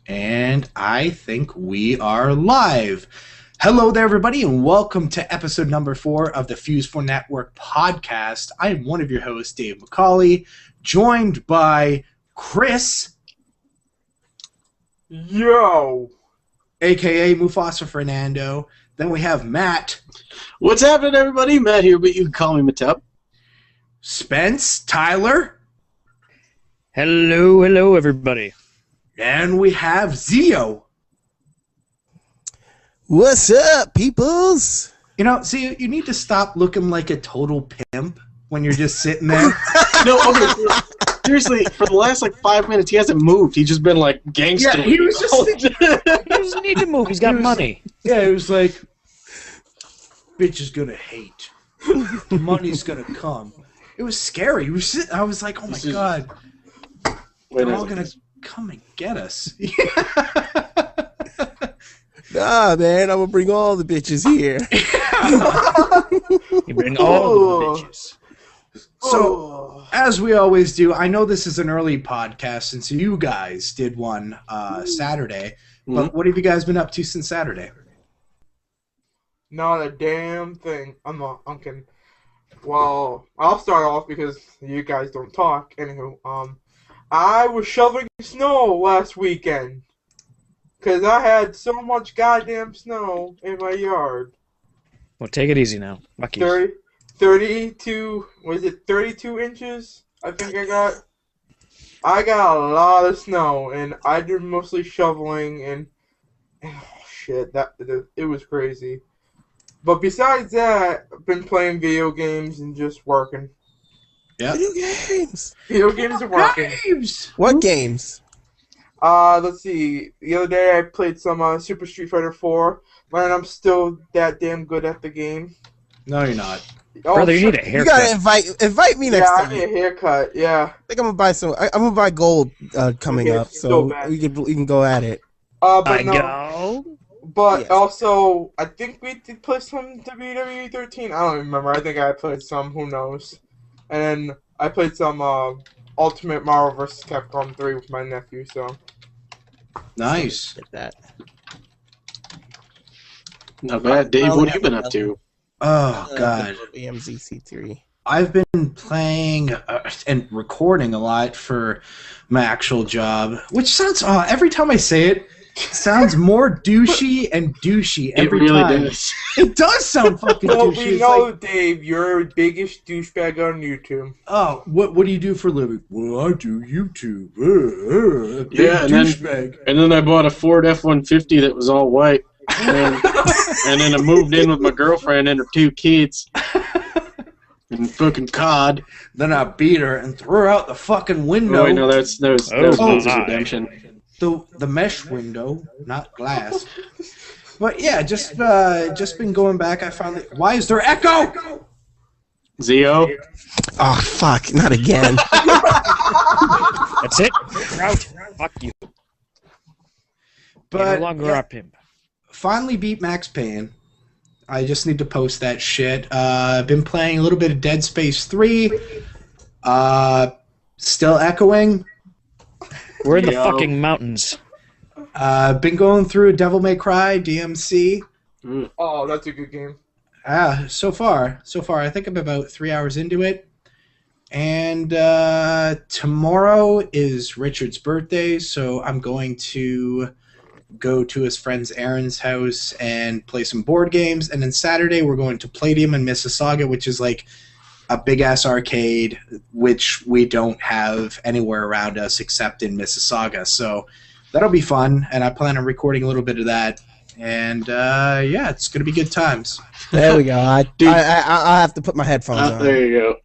And I think we are live. Hello there, everybody, and welcome to episode number 4 of the Fuse-4 Network podcast. I am one of your hosts, Dave McCauley, joined by Chris. Yo! A.K.A. MufasaFernando. Then we have Matt. What's happening, everybody? Matt here, but you can call me Matub. Spence. Tyler. Hello, everybody. And we have Zeo. What's up, peoples? You know, Zeo, you need to stop looking like a total pimp when you're just sitting there. No, okay, seriously, for the last, 5 minutes, he hasn't moved. He's just been, gangster. Yeah, he was just... He doesn't need to move. He's got money. Yeah, it was like, bitch is gonna hate. Money's gonna come. It was scary. I was like, oh my god. They're all gonna come and get us. Nah, man, I'm gonna bring all the bitches here. You bring all the bitches. So, as we always do, I know this is an early podcast since you guys did one Saturday, but what have you guys been up to since Saturday? Not a damn thing. I'm kidding. Well, I'll start off because you guys don't talk. Anywho, I was shoveling snow last weekend. Because I had so much goddamn snow in my yard. Well, take it easy now. Fuck you. 32 inches? I think I got. I got a lot of snow, and I did mostly shoveling, and oh shit, it was crazy. But besides that, I've been playing video games and just working. Yeah. Video games. Video games are working. What games? Let's see. The other day I played some Super Street Fighter 4. Man, I'm still that damn good at the game. No, you're not. Oh, Brother, you need a haircut. You gotta invite me next Yeah, I time. need a haircut. Yeah. I think I'm gonna buy some. I'm gonna buy gold coming Okay, up, go so back. we can go at it. But no. go. But Yes. also, I think we did play some WWE 13. I don't remember. I think I played some. Who knows? And then I played some Ultimate Marvel vs. Capcom 3 with my nephew. So. Nice. Get that. Not bad. Dave, what have you been up to? Oh, God. AMZC3. I've been playing and recording a lot for my actual job, which sounds, every time I say it, sounds more douchey and douchey every it really time. does. It does sound fucking Well, douchey. we It's know, like, Dave, you're the biggest douchebag on YouTube. oh, what do you do for a living? Well, I do YouTube. Big Yeah, and douchebag. then I bought a Ford F-150 that was all white. And then I moved in with my girlfriend and her 2 kids. And fucking COD. Then I beat her and threw her out the fucking window. No, wait, no, that was Moses Redemption. The mesh window, not glass. But yeah, just been going back. I finally. Why is there echo? Zeo. Oh fuck! Not again. That's it. You're out. Fuck you. But You're no longer yeah, a pimp. finally beat Max Payne. I just need to post that shit. I've been playing a little bit of Dead Space 3. Still echoing. We're in the fucking mountains. Been going through Devil May Cry DMC. Oh, that's a good game. So far, I think I'm about 3 hours into it. And tomorrow is Richard's birthday, so I'm going to go to his friend Aaron's house and play some board games. And then Saturday we're going to Palladium in Mississauga, which is like a big-ass arcade, which we don't have anywhere around us except in Mississauga. So that'll be fun, and I plan on recording a little bit of that. And, yeah, it's going to be good times. There we go. I have to put my headphones on. There you go.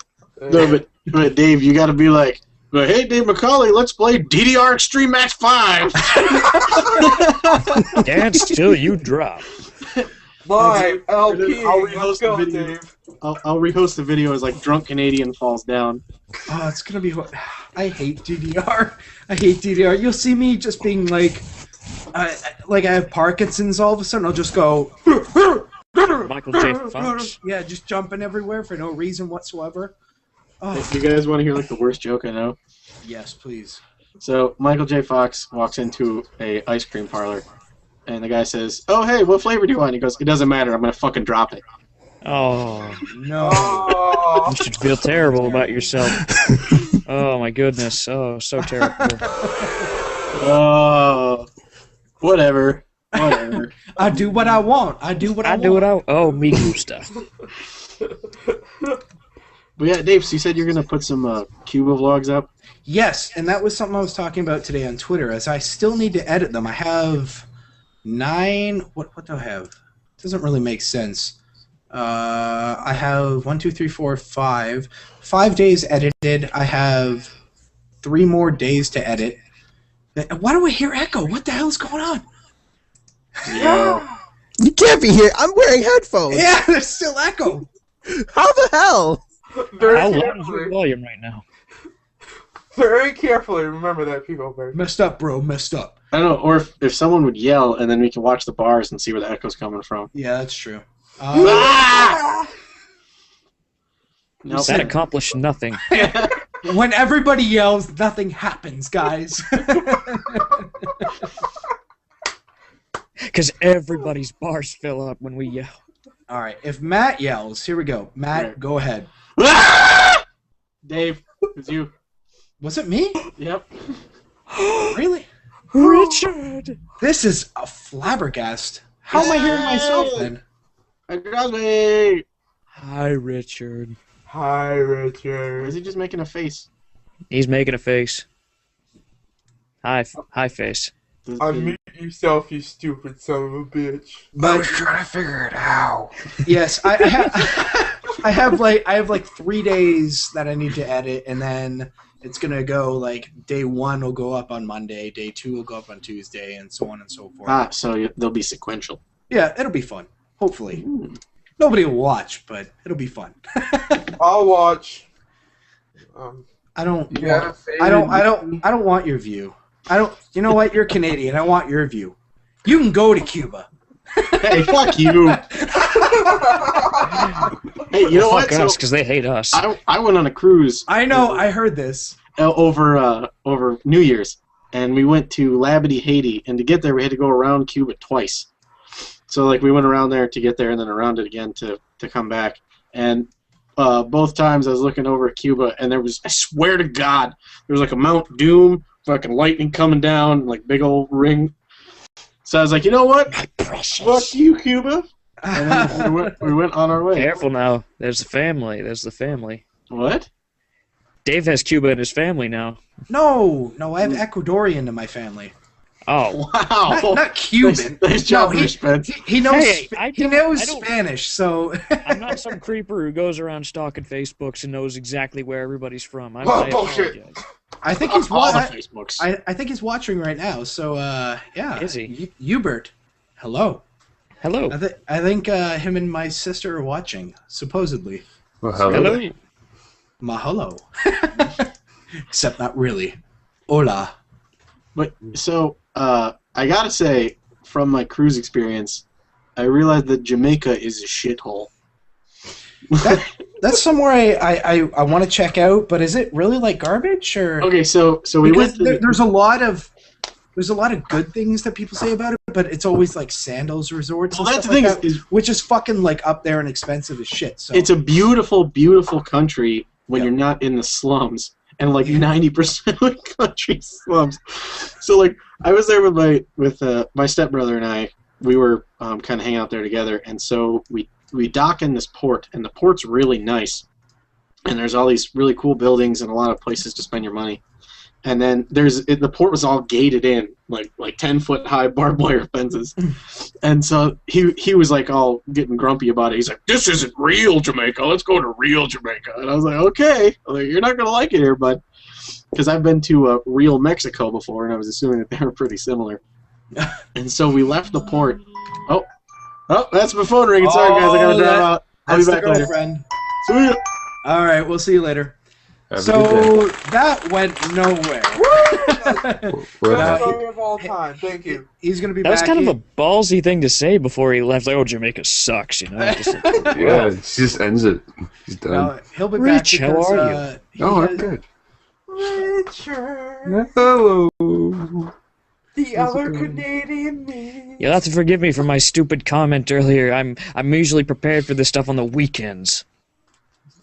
No, but Dave, you got to be like, hey, Dave McCauley, let's play DDR Extreme Match 5. Dance till you drop. Bye, LP. I'll Let's rehost go, the video. Dave. I'll rehost the video as drunk Canadian falls down. Oh, it's going to be... I hate DDR. I hate DDR. You'll see me just being like I have Parkinson's all of a sudden. I'll just go... Michael J. Fox. Yeah, just jumping everywhere for no reason whatsoever. Oh, You guys want to hear the worst joke I know? yes, please. So Michael J. Fox walks into a ice cream parlor, and the guy says, "Oh, hey, what flavor do you want?" He goes, "It doesn't matter. I'm gonna fucking drop it." Oh, No. Oh. you should feel terrible about yourself. Oh my goodness. Oh, so terrible. Oh, whatever. I do what I want. I do what I want. do what I. Oh, me gusta. But yeah, Dave, so you said you're gonna put some Cuba vlogs up. Yes, and that was something I was talking about today on Twitter, as I still need to edit them. I have 9... What do I have? It doesn't really make sense. I have 1, 2, 3, 4, 5. 5 days edited. I have 3 more days to edit. Why do I hear echo? What the hell is going on? Yeah. You can't be here. I'm wearing headphones. Yeah, there's still echo. How the hell? Very How low is carefully. your volume right now? Very carefully. Remember that, people. Very. Messed up, bro. Messed up. I don't know, or if someone would yell, and then we can watch the bars and see where the echo's coming from. Yeah, that's true. Ah! Nope. That accomplished nothing. When everybody yells, nothing happens, guys. Because everybody's bars fill up when we yell. All right, if Matt yells, here we go. Matt, Right. go ahead. Ah! Dave, it's you. Was it me? Yep. Really? Richard! This is a flabbergast. How am I hearing myself then? TheHydrosme! Hi, Richard. Hi, Or Richard. is he just making a face? He's making a face. Hi face. Unmute yourself, you stupid son of a bitch. But trying to figure it out. yes, I have like 3 days that I need to edit, and then it's gonna go like day 1 will go up on Monday, day 2 will go up on Tuesday, and so on and so forth. So they'll be sequential. Yeah, it'll be fun. Hopefully, nobody will watch, but it'll be fun. I'll watch. I don't. You got a I favorite? don't want your view. I don't. You know what? You're Canadian. I want your view. You can go to Cuba. Hey, fuck you! Hey, you know what? Fuck us, because they hate us. I went on a cruise I know. I heard this. over New Year's, and we went to Labadee, Haiti, and to get there we had to go around Cuba twice. So like we went around there to get there, and then around it again to come back. And both times I was looking over at Cuba, and there was, I swear to God, there was like a Mount Doom, fucking lightning coming down, like big old ring. So I was like, you know what? Fuck you, Cuba. And then we went on our way. Careful now. There's the family. There's the family. What? Dave has Cuba in his family now. No, I have Ecuadorian in my family. Oh. Wow. Not Cuban. Nice job, No, Spence. he knows. Hey, he knows Spanish, so. I'm not some creeper who goes around stalking Facebooks and knows exactly where everybody's from. I Bullshit. apologize. I think he's All the watching. Facebooks. I think he's watching right now. So yeah. Is he? Hubert, hello. Hello. I think him and my sister are watching, supposedly. Well, hello. Hello. Mahalo. Except not really. Hola. But so I gotta say, from my cruise experience, I realized that Jamaica is a shithole. That's somewhere I want to check out, but is it really like garbage or? Okay, so we Because went to there's a lot of good things that people say about it, but it's always like sandals resorts. Well, and that's stuff the like thing that, is which is fucking like up there and expensive as shit. So it's a beautiful, beautiful country when Yeah. you're not in the slums, and like 90% of the country's slums. So like I was there with my stepbrother and I. We were kind of hanging out there together, and so we dock in this port, and the port's really nice, and there's all these really cool buildings and a lot of places to spend your money. And then the port was all gated in, like 10-foot high barbed wire fences. And so he was like all getting grumpy about it. He's like, "This isn't real Jamaica. Let's go to real Jamaica." And I was like, "Okay, like, you're not gonna like it here, bud," because I've been to real Mexico before, and I was assuming that they were pretty similar. And so we left the port. Oh, that's my phone ringing. Sorry, guys, I gotta drive out. I'll be That's back the later. girlfriend. See ya. All right, we'll see you later. Have a So good that went nowhere. day. We're Best happy. story of all time. Thank you. He's gonna be That was back. kind of a ballsy thing to say before he left. Like, oh, Jamaica sucks, you know? Just, Yeah, she just ends it. She's done. No, he'll be Rich, back how because are you? he Oh, I'm has- good. Richard, Hello. the other Canadian me. You'll have to forgive me for my stupid comment earlier. I'm usually prepared for this stuff on the weekends.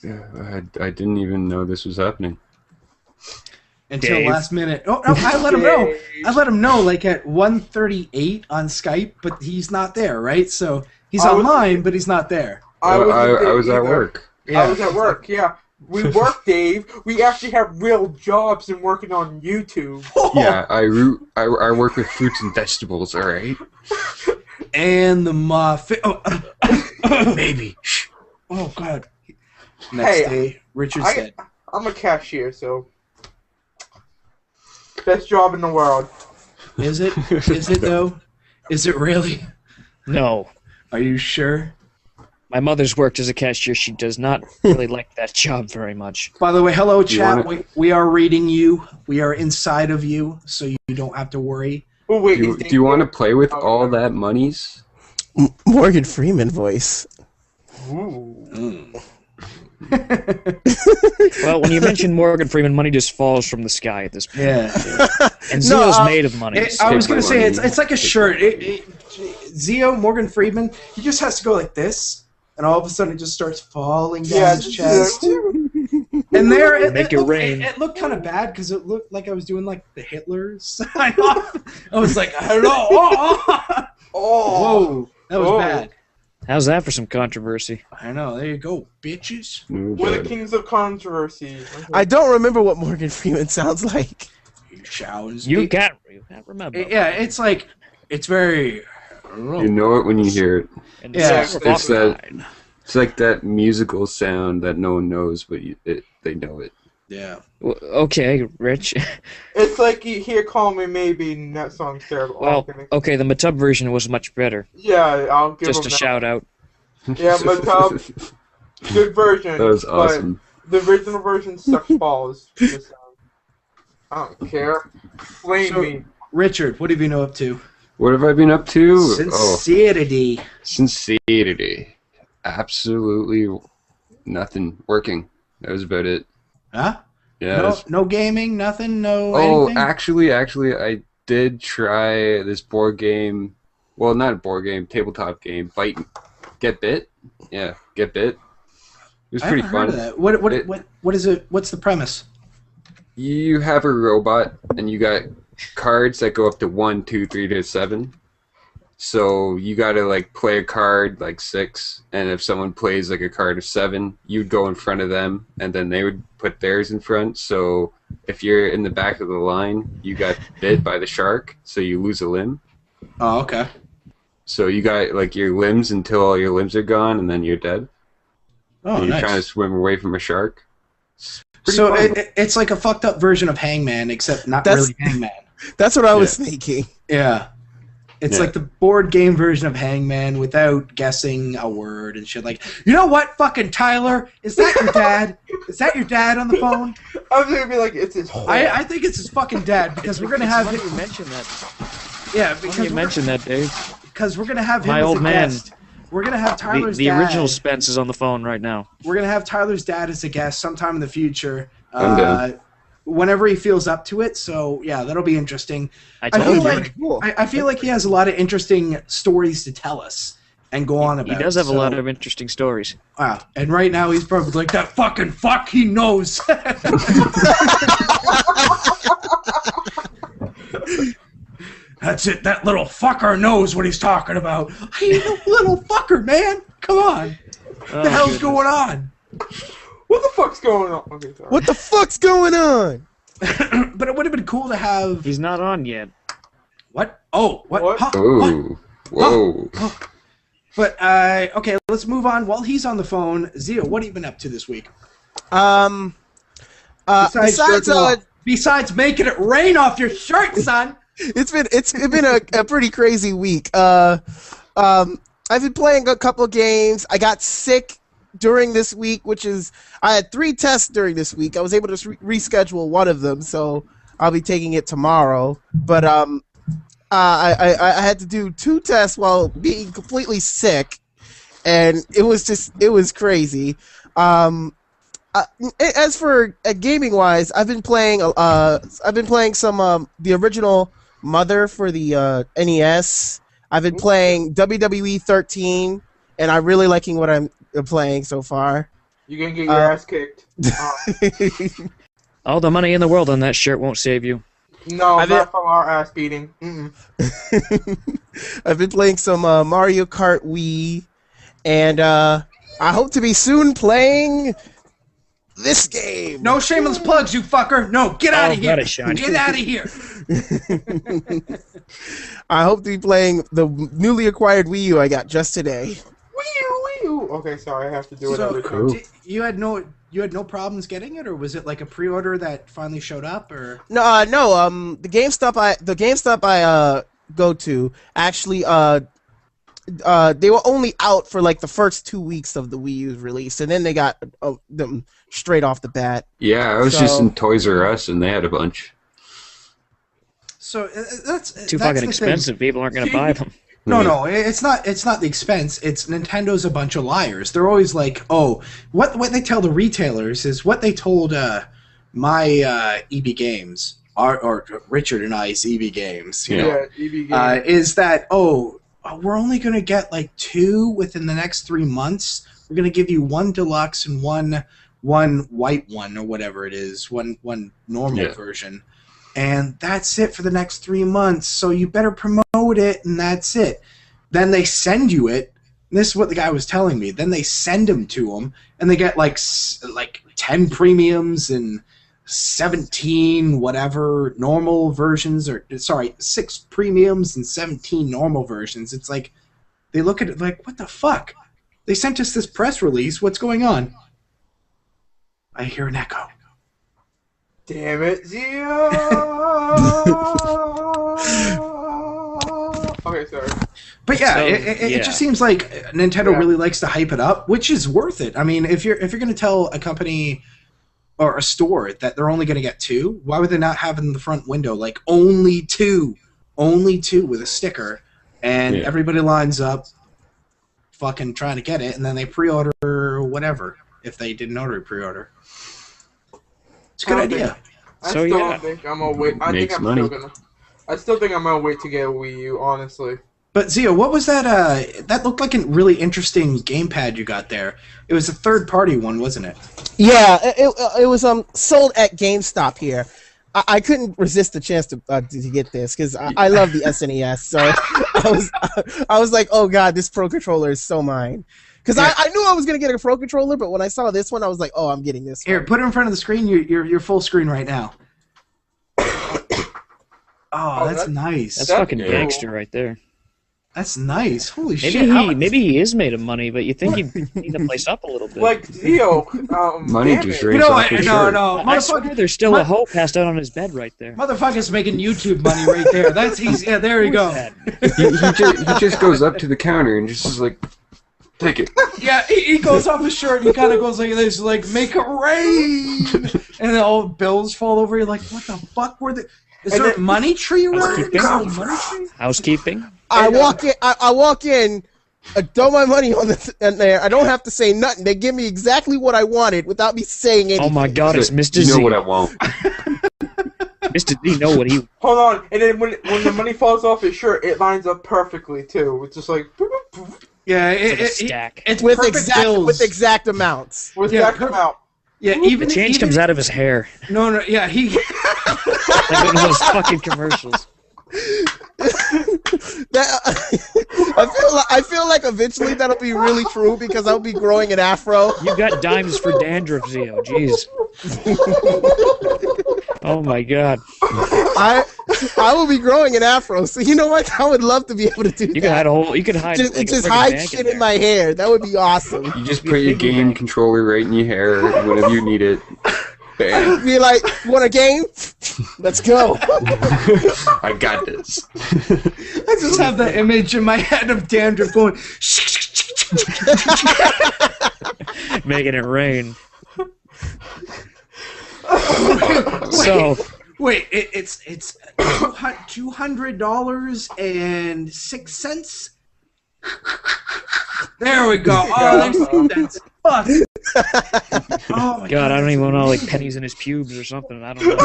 Yeah, I didn't even know this was happening. Until Dave. last minute. Oh no, I let him know. I let him know like at 1:38 on Skype, but he's not there, right? So he's online, but he's not there. I was at either. work. Yeah. I was at work, yeah. We work, Dave. We actually have real jobs and working on YouTube. Yeah, I work with fruits and vegetables. All right. And the muffin. Oh, baby. Shh. Oh God. Next day, Richard's dead. I'm a cashier, so best job in the world. Is it? Is it though? Is it really? No. Are you sure? My mother's worked as a cashier. She does not really like that job very much. By the way, hello chat. wanna- We are reading you. We are inside of you, so you don't have to worry. Oh wait, Do you want to play with all that monies? Morgan Freeman voice. Ooh. Well, when you mention Morgan Freeman, money just falls from the sky at this point. Yeah. And No, Zeo's made of money. I was Take gonna my say money. it's like a shirt. Zeo Morgan Freeman, he just has to go like this, and all of a sudden it just starts falling down Yeah, his chest. And there, it looked kind of bad because it looked like I was doing like the Hitler sign off. I was like, hello. Whoa, that was bad. How's that for some controversy? I know. There you go, bitches. We're the kings of controversy. I don't remember what Morgan Freeman sounds like. You showers. You can't remember. Yeah, it's like it's very. You know it when you hear it. And Yeah, it's it's that- fine. It's like that musical sound that no one knows, but they know it. Yeah. Well, okay, Rich. It's like you hear "Call Me Maybe" and that song's terrible. Well, okay, the Matub version was much better. Yeah, I'll give Just them a that. shout out. Yeah, Matub, good version. That was awesome. But the original version sucks balls. Just, I don't care. Blame So- me. Richard, what have you been up to? What have I been up to? Sincerity. Sincerity. Absolutely nothing. Working. That was about it. Huh? Yeah. No, that's- no gaming, nothing, no Oh, anything? actually, I did try this board game. Well, not a board game, tabletop game. Get Bit. Yeah, Get Bit. It was I pretty haven't heard fun. of that. What is it? What's the premise? You have a robot, and you got cards that go up to 1, 2, 3 to 7. So you gotta like play a card like 6, and if someone plays like a card of 7, you'd go in front of them, and then they would put theirs in front. So if you're in the back of the line, you got bit by the shark, so you lose a limb. Oh, okay. So you got like your limbs until all your limbs are gone, and then you're dead. Oh, and you're nice. trying to swim away from a shark. So fun. it's like a fucked up version of Hangman, except not That's- really Hangman. That's what I was thinking. Yeah. It's Yeah. like the board game version of Hangman without guessing a word and shit. Like, you know what, fucking Tyler? Is that your dad? Is that your dad on the phone? I was gonna be like, it's his whole. I think it's his fucking dad because we're gonna have Funny him. you mentioned that. Yeah, Funny because you mentioned that, Dave. we're gonna have him My as old a man. guest. We're gonna have Tyler's The dad. original Spence is on the phone right now. We're gonna have Tyler's dad as a guest sometime in the future. I'm down. Whenever he feels up to it. So yeah, that'll be interesting. I I told feel you. like Cool. I feel like he has a lot of interesting stories to tell us and go on about. He does have a so- lot of interesting stories. Wow. And right now he's probably like, that fucking fuck, he knows. That's it. That little fucker knows what he's talking about. Hey, you little fucker, man. Come on. What the hell's going on? What the fuck's going on? Okay, sorry. What the fuck's going on? But it would have been cool to have. He's not on yet. What? Oh, what? What? Huh? Oh, whoa. But, okay, let's move on. While he's on the phone, Zio, what have you been up to this week? Besides making it rain off your shirt, son. It's been a pretty crazy week. I've been playing a couple of games. I got sick during this week, I had 3 tests during this week. I was able to reschedule one of them, so I'll be taking it tomorrow. But I had to do 2 tests while being completely sick, and it was crazy. as for gaming wise, I've been playing some the original Mother for the NES. I've been playing WWE 13, and I'm really liking what I'm playing so far. You're gonna get your ass kicked. All the money in the world on that shirt won't save you. No, not from our ass beating. I've been playing some Mario Kart Wii, and I hope to be soon playing this game. No shameless plugs, you fucker. No, get out of here. got it, Sean. Get out of here. I hope to be playing the newly acquired Wii U I got just today. Wii U. Okay, sorry, I have to do another cool. thing. You had no problems getting it, or was it like a pre-order that finally showed up, or? No. The GameStop I go to actually they were only out for like the first 2 weeks of the Wii U's release, and then they got them straight off the bat. Yeah, I was just in Toys R Us, and they had a bunch. So that's Too fucking expensive. People aren't going to buy them. No, it's not. It's not the expense. It's Nintendo's a bunch of liars. They're always like, oh, what they tell the retailers is what they told my EB Games or Richard and I's EB Games. You know, EB Games. Is that we're only going to get like 2 within the next 3 months. We're going to give you 1 deluxe and one white one or whatever it is, one normal version. And that's it for the next 3 months. So you better promote it, and that's it. Then they send you it. And this is what the guy was telling me. Then they send them to them, and they get like 10 premiums and 17 whatever normal versions, or 6 premiums and 17 normal versions. It's like they look at it like, what the fuck? They sent us this press release. What's going on? I hear an echo. Damn it, Zio! Okay, sorry. But yeah, So, it just seems like Nintendo really likes to hype it up, which is worth it. I mean, if you're going to tell a company or a store that they're only going to get 2, why would they not have in the front window like only 2 with a sticker, and everybody lines up fucking trying to get it, and then they pre-order whatever if they didn't order pre-order. It's a good idea. I still think I'm gonna wait. I still think I'm gonna wait to get a Wii U, honestly. But Zio, what was that? That looked like a really interesting gamepad you got there. It was a third-party one, wasn't it? Yeah, it was sold at GameStop here. I couldn't resist the chance to get this because I love the SNES. So I was like, oh god, this Pro Controller is so mine. Because I knew I was going to get a Pro Controller, but when I saw this one, I was like, oh, I'm getting this one. Here, put it in front of the screen. You're full screen right now. Oh, that's nice. That's fucking gangster right there. That's nice. Holy shit. Maybe he is made of money, but you think he'd clean the place up a little bit. Like, Zio, money just raised off his shirt. No. I swear there's still a hoe passed out on his bed right there. Motherfucker's making YouTube money right there. Yeah, there you go. He just goes up to the counter and just is like, take it. Yeah, he goes off his shirt and he kind of goes like this, like, make it rain! And then all bills fall over. You're like, what the fuck were they? Is there a money tree around? Housekeeping? I walk in, I throw my money on there. I don't have to say nothing. They give me exactly what I wanted without me saying anything. Oh my god, it's Mr. Z. You know what I want. Mr. Z know what he... Hold on, and then when the money falls off his shirt, it lines up perfectly, too. It's just like... Yeah, it's like a stack. It's with perfect bills. with exact amounts. With exact amount. Yeah, The change comes out of his hair. No, yeah, he... Like one of those fucking commercials. I feel like eventually that'll be really true because I'll be growing an afro. You got dimes for dandruff, Zio. Jeez. Oh my god. I will be growing an afro, so you know what? I would love to be able to do that. You could hide just hide shit in my hair. That would be awesome. You just put your game controller right in your hair whenever you need it. Bam. Be like, want a game? Let's go. I got this. I just have that image in my head of dandruff going... Making it rain. Wait, it's $200.06. There we go. Oh, that's fuck. Oh my God, I don't that's even know, like amazing. pennies in his pubes or something. I don't know.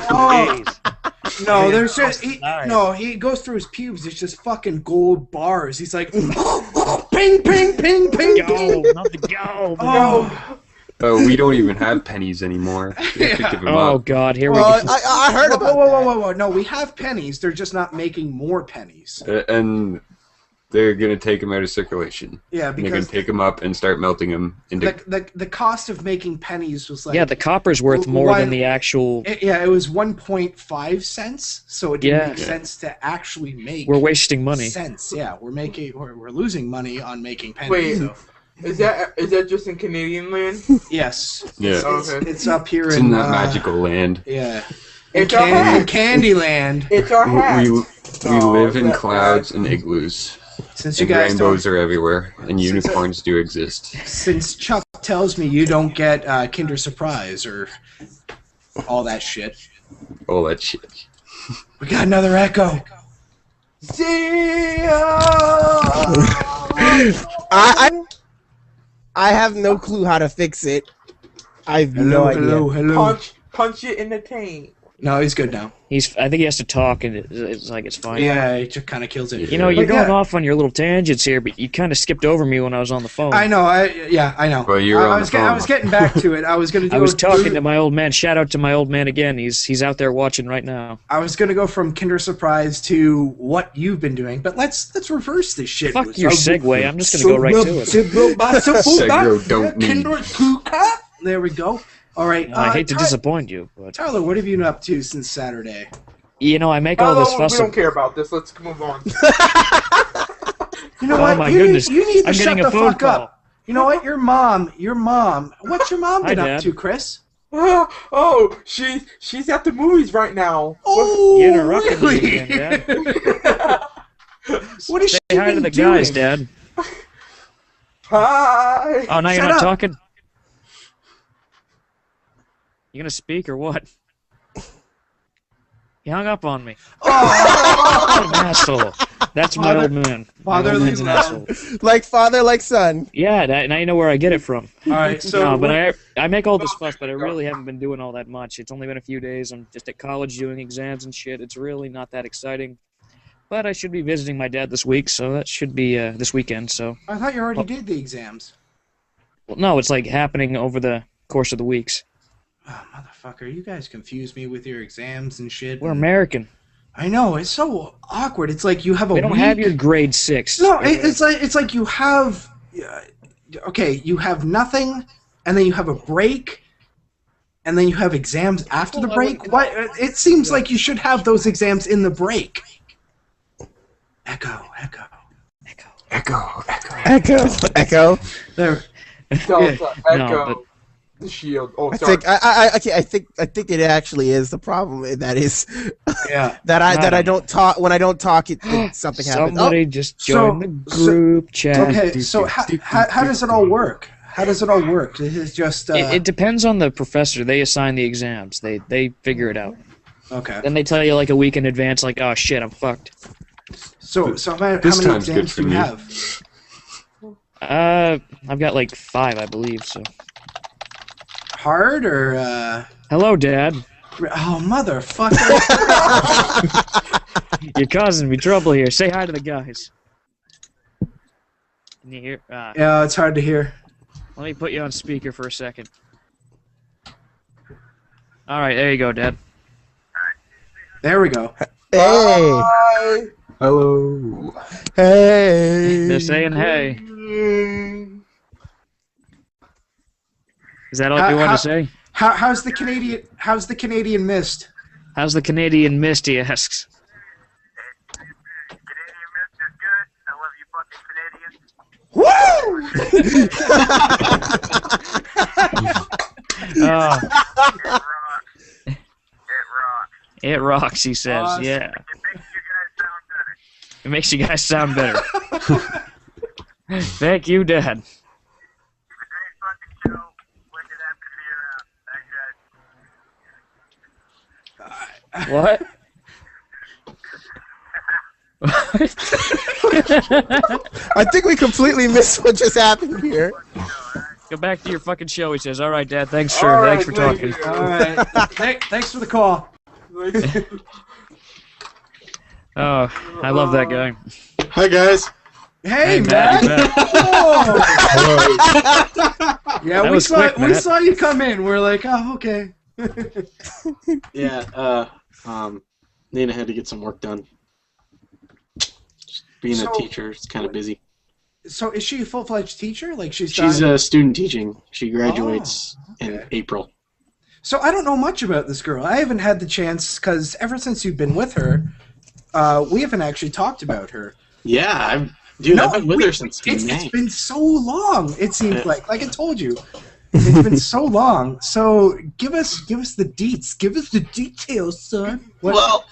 Oh, Jeez. no, there's just Nice. no. He goes through his pubes. It's just fucking gold bars. He's like, ping, ping, ping, ping, Go, ping. not the go. Oh, Oh, we don't even have pennies anymore. We have to Yeah. give 'em Oh up. God, here we Well, go. I heard whoa, about whoa, that. whoa, whoa, whoa! No, we have pennies. They're just not making more pennies. And they're gonna take them out of circulation. Yeah, And they're gonna because take them up and start melting them into. the cost of making pennies was like Yeah, the copper's worth more One- than the actual. it was 1.5 cents, so it didn't Yeah. make sense to actually make We're wasting money. cents. Yeah, we're losing money on making pennies. Wait. So. Is that just in Canadian land? Yes. Yeah. It's up here It's in that magical land. Yeah. It's our hat. Candyland. It's our hat. We Oh, live in that clouds and igloos. Since you And guys rainbows don't, are everywhere, and unicorns do exist. since Chuck tells me you don't get Kinder Surprise or all that shit, All that shit. we got another echo. I have no clue how to fix it. I have no idea. hello. Punch it in the tank. No, he's good now. I think he has to talk, and it's like it's fine. Yeah, it just kind of kills it. You know, you're But going yeah. off on your little tangents here, but you kind of skipped over me when I was on the phone. I know. I know. Well, you're on the phone. I was getting back to it. I was gonna. I was talking to my old man. Shout out to my old man again. He's out there watching right now. I was gonna go from Kinder Surprise to what you've been doing, but let's reverse this shit. Fuck your segue. I'm just gonna go right to it. Segro don't need. There we go. All right. I hate to disappoint you, but Tyler, what have you been up to since Saturday? you know I make all this fuss. We don't care about this. Let's move on. You know Oh what? my you goodness. Need, you need to I'm shut getting the a phone fuck call. up. You know what? Your mom. What's your mom Hi, been Dad. up to, Chris? Oh, she's at the movies right now. Oh, You interrupted me really? again, Dad. What is she Say hi to been the guys, doing? Dad. Hi. Oh, now you're Shut not up. talking? You gonna speak or what? He hung up on me. Oh, What an asshole. That's my old man. My old fatherly man's an love. asshole. Like father, like son. Yeah, now you know where I get it from. All right. So, No, but I make all this fuss, but I really haven't been doing all that much. It's only been a few days. I'm just at college doing exams and shit. It's really not that exciting. But I should be visiting my dad this week, so that should be this weekend. So, I thought you already did the exams. well, no, it's like happening over the course of the weeks. Oh, motherfucker, you guys confuse me with your exams and shit. We're American. I know, it's so awkward. It's like you have a We don't week. have your grade 6. No, it's like you have. Okay, you have nothing, and then you have a break, and then you have exams after the break. What? It seems like you should have those exams in the break. Echo. Echo. There. Delta, No, Echo, but- the shield. Oh, I sorry. think I think it actually is the problem. That is Yeah. that I No. don't talk when I don't talk. Something happens. Somebody just join the group chat. Okay. So how does it all work? How does it all work? This is just. It depends on the professor. They assign the exams. They figure it out. Okay. Then they tell you like a week in advance, like, oh shit, I'm fucked. So how This many time's good exams for do you me. have? I've got like 5, I believe. So, Hard or? hello, Dad. Oh, motherfucker. You're causing me trouble here. Say hi to the guys. Can you hear? Yeah, it's hard to hear. Let me put you on speaker for a second. All right, there you go, Dad. There we go. Hey, Bye. Hello. hey. They're saying hey. Is that all you want to say? How's the Canadian mist? How's the Canadian mist, he asks. Woo! Oh. It rocks, he says. Awesome. Yeah. It makes you guys sound better. Thank you, Dad. What? I think we completely missed what just happened here. Go back to your fucking show, he says. All right, Dad. Thanks All for right, thanks for talking. thank you. All right. Thanks for the call. Oh, I love that guy. Hi guys. Hey, Matt, Matt. you bet. Oh. Yeah, That we was saw quick, we Matt. saw you come in. We're like, oh, okay. Yeah. Nina had to get some work done. Just being So- a teacher, it's kind of busy. So is she a full-fledged teacher? Like she's She's done... student teaching. She graduates in okay. April. So I don't know much about this girl. I haven't had the chance because ever since you've been with her, we haven't actually talked about her. Yeah, I've been with her since May. It's been so long. It seems like I told you, it's been so long. So give us the deets. Give us the details, son. Well,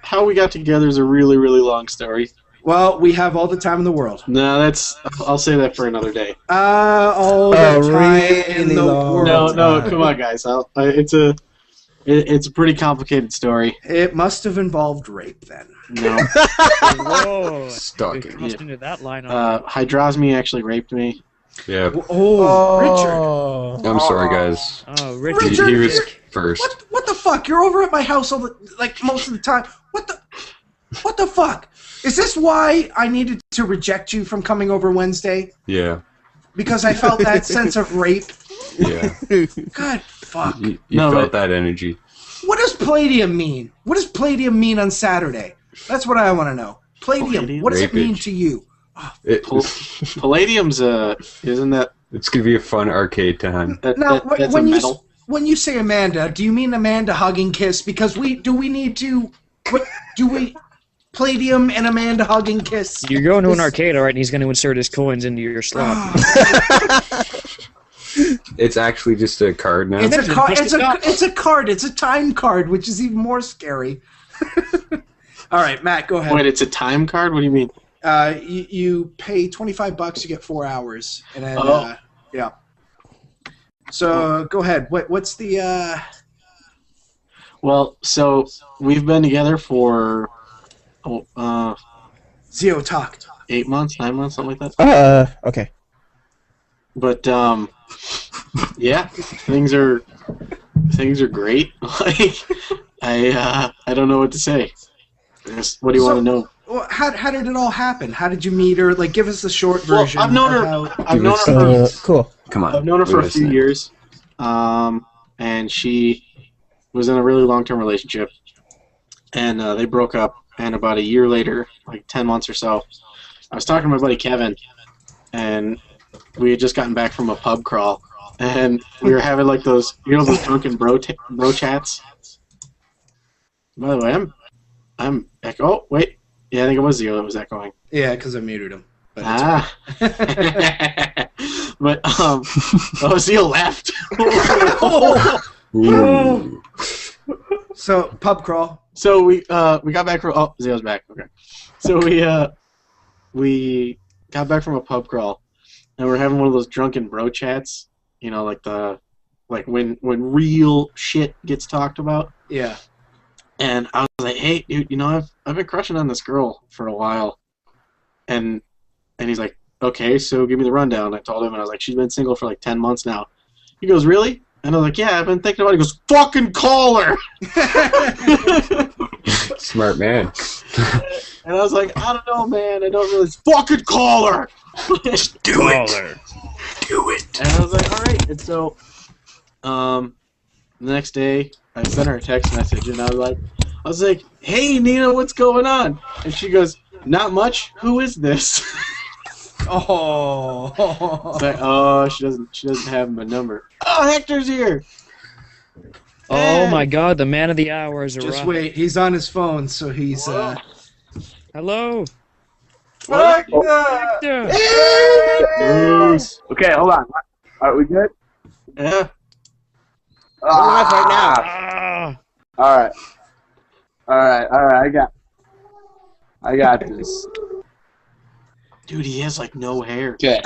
how we got together is a really, really long story. Well, we have all the time in the world. No, I'll say that for another day. All the time in really the long. world. No, come on, guys. It's a pretty complicated story. It must have involved rape then. No, Whoa. Stalking. We crossed into that line. TheHydrosme actually raped me. Yeah. Oh, Richard. Oh. I'm sorry, guys. Oh, He, Richard. he was first. What the fuck? You're over at my house most of the time. What the fuck? Is this why I needed to reject you from coming over Wednesday? Yeah. Because I felt that sense of rape? Yeah. God, fuck. You No, felt but- that energy. What does palladium mean? What does palladium mean on Saturday? That's what I want to know. Palladium, what does it mean Rapage. to you? Palladium's isn't that? It's gonna be a fun arcade time. Now, That's a when metal. when you say Amanda, do you mean Amanda hugging kiss? Because we need to. What do we? Palladium and Amanda hugging kiss. You're going to an arcade, all right, and he's going to insert his coins into your slot. It's actually just a card now. It's a Just card. push It's the a top. it's a card. It's a time card, which is even more scary. All right, Matt, go ahead. Wait, it's a time card? What do you mean? You pay $25, you get 4 hours, and then Oh. yeah. So go ahead. What's the? Well, so we've been together for Zeo talk. 8 months, 9 months, something like that. Okay. But yeah, things are great. Like I don't know what to say. What do you want to know? Well, how did it all happen? How did you meet her? Like, give us the short version. I've known her. of how- I've known her for Cool. Come on. I've known her for a Listen. few years, and she was in a really long-term relationship, and they broke up. And about a year later, like 10 months or so, I was talking to my buddy Kevin, and we had just gotten back from a pub crawl, and we were having like those, those drunken bro chats. By the way, I'm echo. Oh wait, yeah, I think it was Zeo that was echoing. Yeah, because I muted him. But But Zeo left. Ooh. So pub crawl. So we got back from Zeo's back. Okay. So we got back from a pub crawl, and we're having one of those drunken bro chats. Like when real shit gets talked about. Yeah. And I was like, hey, dude, I've been crushing on this girl for a while, and he's like, okay, so give me the rundown. I told him, and I was like, she's been single for like 10 months now. He goes, really? And I was like, yeah, I've been thinking about it. He goes, fucking call her. Smart man. And I was like, I don't know, man. I don't really. Fucking call her. Do it. Do it. And I was like, all right. And so, the next day, I sent her a text message, and I was like, hey, Nina, what's going on? And she goes, not much. Who is this? Oh. It's like, oh, she doesn't have my number. Oh, Hector's here. Oh my God, the man of the hour has arrived. Just wait. He's on his phone, so he's. Hello. Fuck Hector. Bruce. Okay, hold on. Are we good? Yeah. We're live right now. Ah. All right. I got this. Dude, he has like no hair. Okay.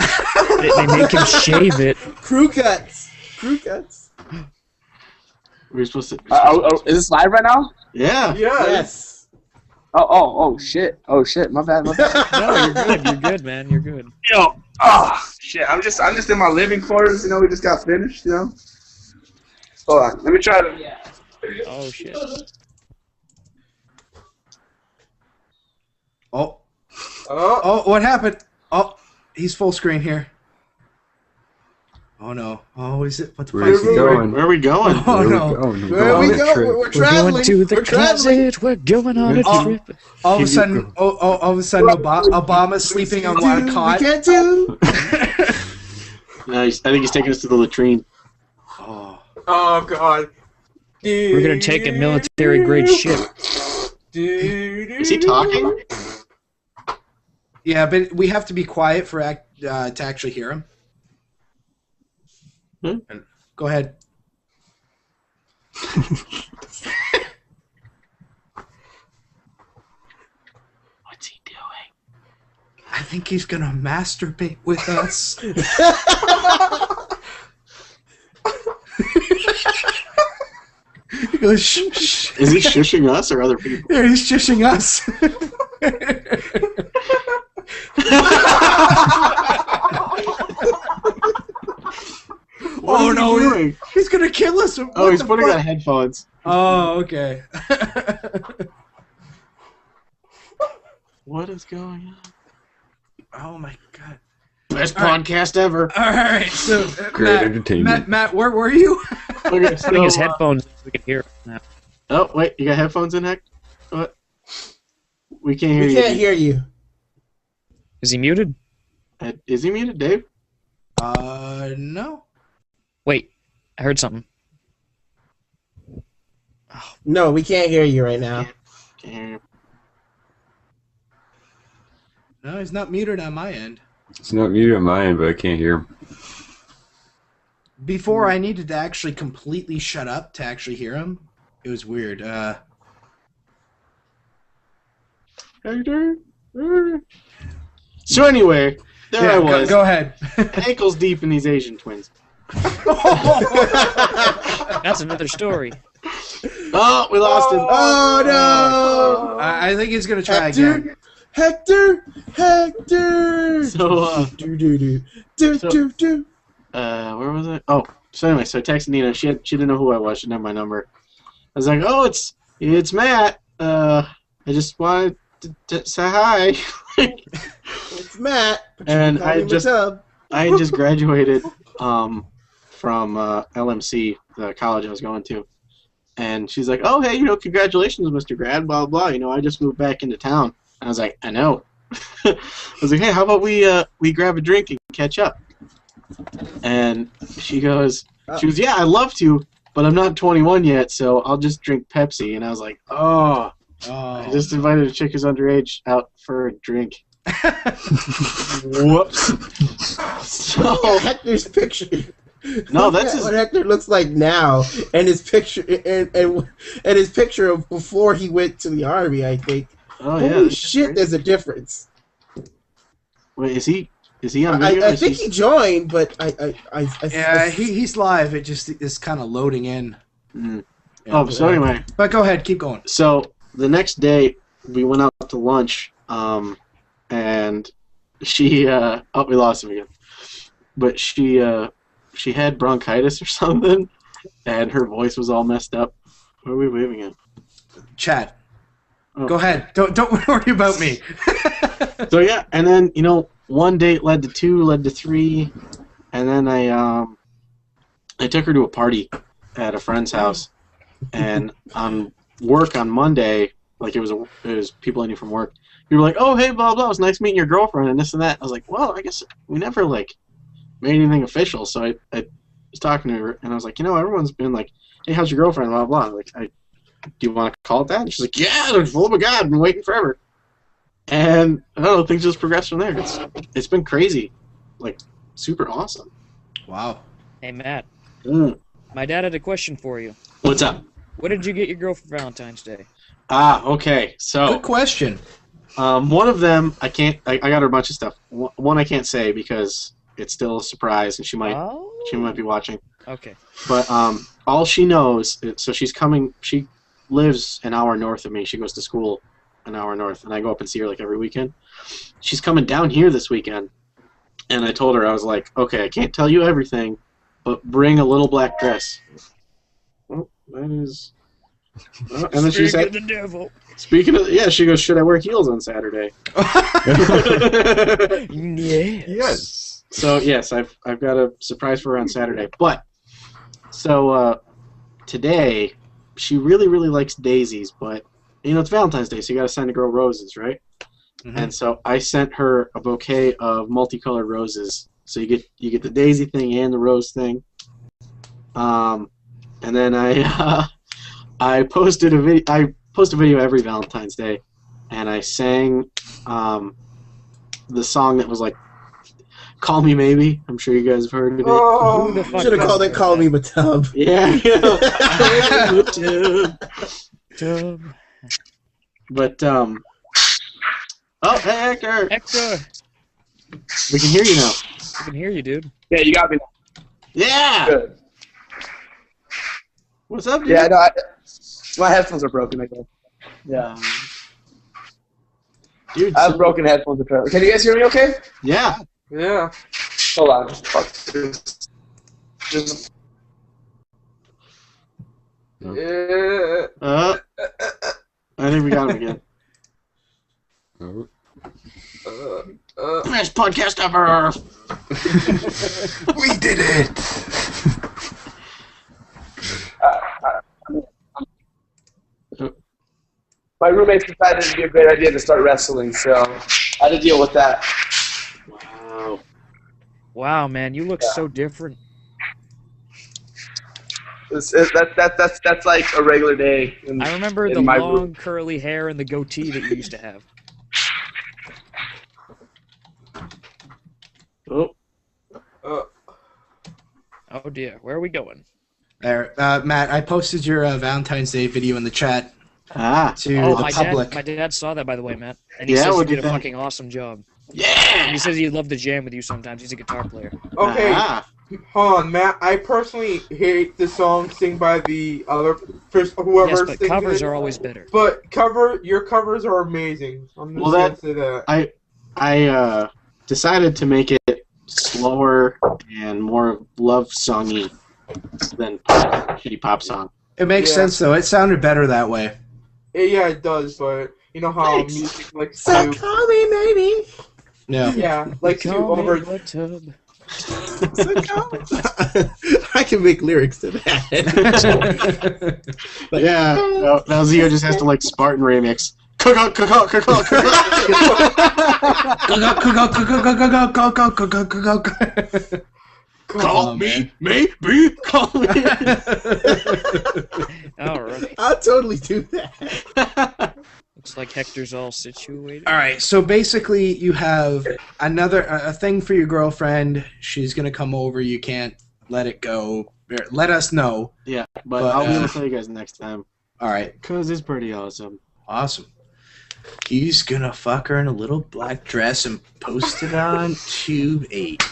They make him shave it. Crew cuts. We're supposed to. Is this live right now? Yeah. Yeah. Yes. Oh, shit. Oh, shit. My bad. No, you're good. You're good, man. You're good. Yo, shit. I'm just in my living quarters. You know, we just got finished. You know. Hold on. Let me try to. Oh shit. Oh, what happened? Oh, he's full screen here. Oh no! Oh, is it? What the fuck Where's is he he going? Where are we going? Oh no! Where we go? We're traveling. We're going to the We're traveling. closet. We're going on a trip. All of a sudden, all of a sudden, Obama's sleeping on one cot. We can't do. No, I think he's taking us to the latrine. Oh. Oh god. We're gonna take a military grade ship. Is he talking? Yeah, but we have to be quiet for to actually hear him. Go ahead. What's he doing? I think he's gonna masturbate with us. He goes, shh, shh. Is he shushing us or other people? Yeah, he's shushing us. Oh no, doing? he's gonna kill us. Oh, he's putting on headphones. Oh, okay. What is going on? Oh my god. Best podcast ever. All right, so Great entertainment. Matt, where were you? Okay, Putting his so, headphones so we can hear it now. oh, wait, you got headphones in, Heck? What? We can't hear We you. can't hear you. Is he muted? Is he muted, Dave? No. Wait, I heard something. No, we can't hear you right now. Can't hear you. No, he's not muted on my end. It's not muted on my end, but I can't hear him. Before, I needed to actually completely shut up to actually hear him. It was weird. So anyway, there I was. Go ahead. Ankles deep in these Asian twins. That's another story. Oh, we lost him. Oh no! I think he's gonna try Hector, again. Hector. So, Do. where was it? Oh, so anyway, so I texted Nina. She didn't know who I was. She didn't have my number. I was like, oh, it's Matt. I just wanted to say hi. It's Matt. And I had just graduated from LMC, the college I was going to. And she's like, oh, hey, congratulations, Mr. Grad, blah, blah, blah. I just moved back into town. And I was like, I know. I was like, hey, how about we grab a drink and catch up? And she goes, yeah, I'd love to, but I'm not 21 yet, so I'll just drink Pepsi. And I was like, oh. I just invited a chick who's underage out for a drink. Whoops. So Hector's picture. No, that's what Hector looks like now, and his picture, and his picture of before he went to the army. I think. Oh yeah. Holy shit! There's a difference. Wait, is he on video? I think he joined, but Yeah, he's live. It just is kind of loading in. Mm. Yeah, Oh, so anyway. But go ahead, keep going. So the next day we went out to lunch, and she we lost him again. But she had bronchitis or something, and her voice was all messed up. Where are we waving at? Chad, Oh. go ahead. Don't worry about me. So yeah, and then one date led to two, led to three, and then I took her to a party at a friend's house, and on work on Monday, like it was people I knew from work. We were like, oh hey, blah blah, it was nice meeting your girlfriend and this and that. I was like, well, I guess we never made anything official. So I was talking to her, and I was like, everyone's been like, hey, how's your girlfriend? Blah blah. Like, do you want to call it that? And she's like, yeah, oh my god, I've been waiting forever. And I don't know, things just progressed from there. It's been crazy, like super awesome. Wow. Hey Matt, Mm. my dad had a question for you. What's up? What did you get your girl for Valentine's Day? Okay. So Good question. one of them I got her a bunch of stuff. One I can't say because it's still a surprise, and she might be watching. Okay. But all she knows, so she's coming. She lives an hour north of me. She goes to school an hour north, and I go up and see her like every weekend. She's coming down here this weekend, and I told her, I was like, okay, I can't tell you everything, but bring a little black dress. Oh, that is... Oh, and then she said, the devil. speaking of, yeah, she goes, should I wear heels on Saturday? Yes. So yes, I've got a surprise for her on Saturday. But so today, she really likes daisies, but it's Valentine's Day, so you got to send a girl roses, right? Mm-hmm. And so I sent her a bouquet of multicolored roses. So you get the daisy thing and the rose thing. And then I posted a video. I post a video every Valentine's Day, and I sang the song that was like "Call Me Maybe." I'm sure you guys have heard of it. Oh, should have called it "CallMeMatub." Yeah. But oh, hey, Hector. Hector, We can hear you now. I can hear you, dude. Yeah, you got me. Yeah. Good. What's up, dude? Yeah, no, my headphones are broken, I guess. Yeah. Dude, I have broken headphones. Can you guys hear me okay? Yeah. Yeah. Hold on. Just I think we got him again. Best podcast ever. We did it. my roommates decided it'd be a great idea to start wrestling, so I had to deal with that. Wow. Wow, man, you look so different. That's like a regular day. I remember the long curly hair and the goatee that you used to have. Oh. Oh dear, where are we going? There, Matt, I posted your Valentine's Day video in the chat to the public. My dad saw that, by the way, Matt. And he Yeah, says you what'd you did a think? fucking awesome job. Yeah. And he says he'd love to jam with you sometimes. He's a guitar player. Okay, Ah. hold on, Matt. I personally hate the song sing by the other whoever Yes, but sings covers it. are always better. But your covers are amazing. I'm just gonna say that. I decided to make it slower and more love songy than shitty pop song. It makes sense though. It sounded better that way. Yeah, it does. But you know how music likes So to. call me maybe. No. Yeah, likes to Call me over. Matub. So call I can make lyrics to that. But yeah, now Zio just has to like Spartan remix. Call me, maybe. Call me. All right. I'll totally do that. Looks like Hector's all situated. All right, so basically you have a thing for your girlfriend. She's gonna come over. You can't let it go. Let us know. Yeah, but I'll be able to tell you guys next time. All right, Cause it's pretty awesome. awesome. He's gonna fuck her in a little black dress and post it on Tube 8.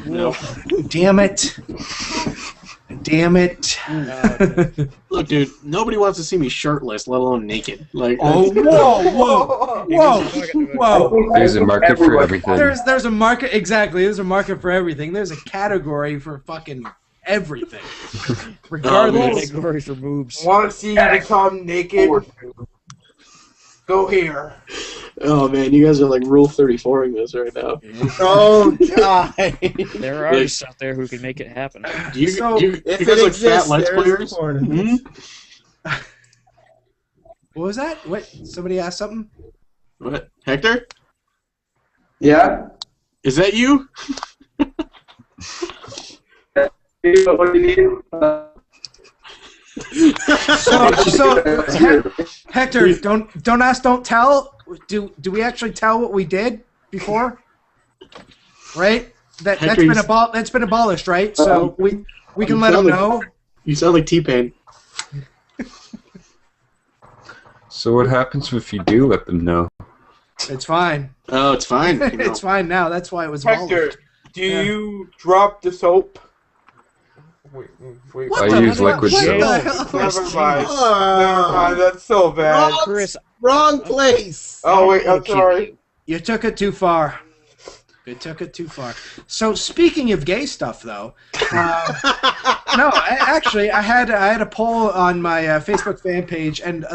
Nope. Damn it. Damn it. Look, dude, nobody wants to see me shirtless, let alone naked. Like, Oh, whoa. There's a market for everything. There's a market, exactly. There's a market for everything. There's a category for fucking everything. Regardless. Category for boobs. Want to see you become naked? Go here. oh man, you guys are like Rule 34ing this right now. Oh God! There are artists out there who can make it happen. You, So, you if guys it like exists, fat Let's there's Players? porn. Hmm? What was that? What? Somebody asked something? What? Hector? Yeah? Is that you? What do you need? So Hector, don't ask, don't tell. Do we actually tell what we did before? Right? That's been abolished, right? So we can let them know. You sound like T-Pain. So what happens if you do let them know? It's fine. Oh, it's fine. It's fine now. That's why it was Hector, abolished. do you drop the soap? Wait. What I the use fuck? liquid What soap. the hell? Never mind. Never mind. That's so bad. Chris, Wrong place. Oh wait, I'm I'll kill sorry. you. You took it too far. You took it too far. So speaking of gay stuff, though, no, actually, I had a poll on my Facebook fan page, and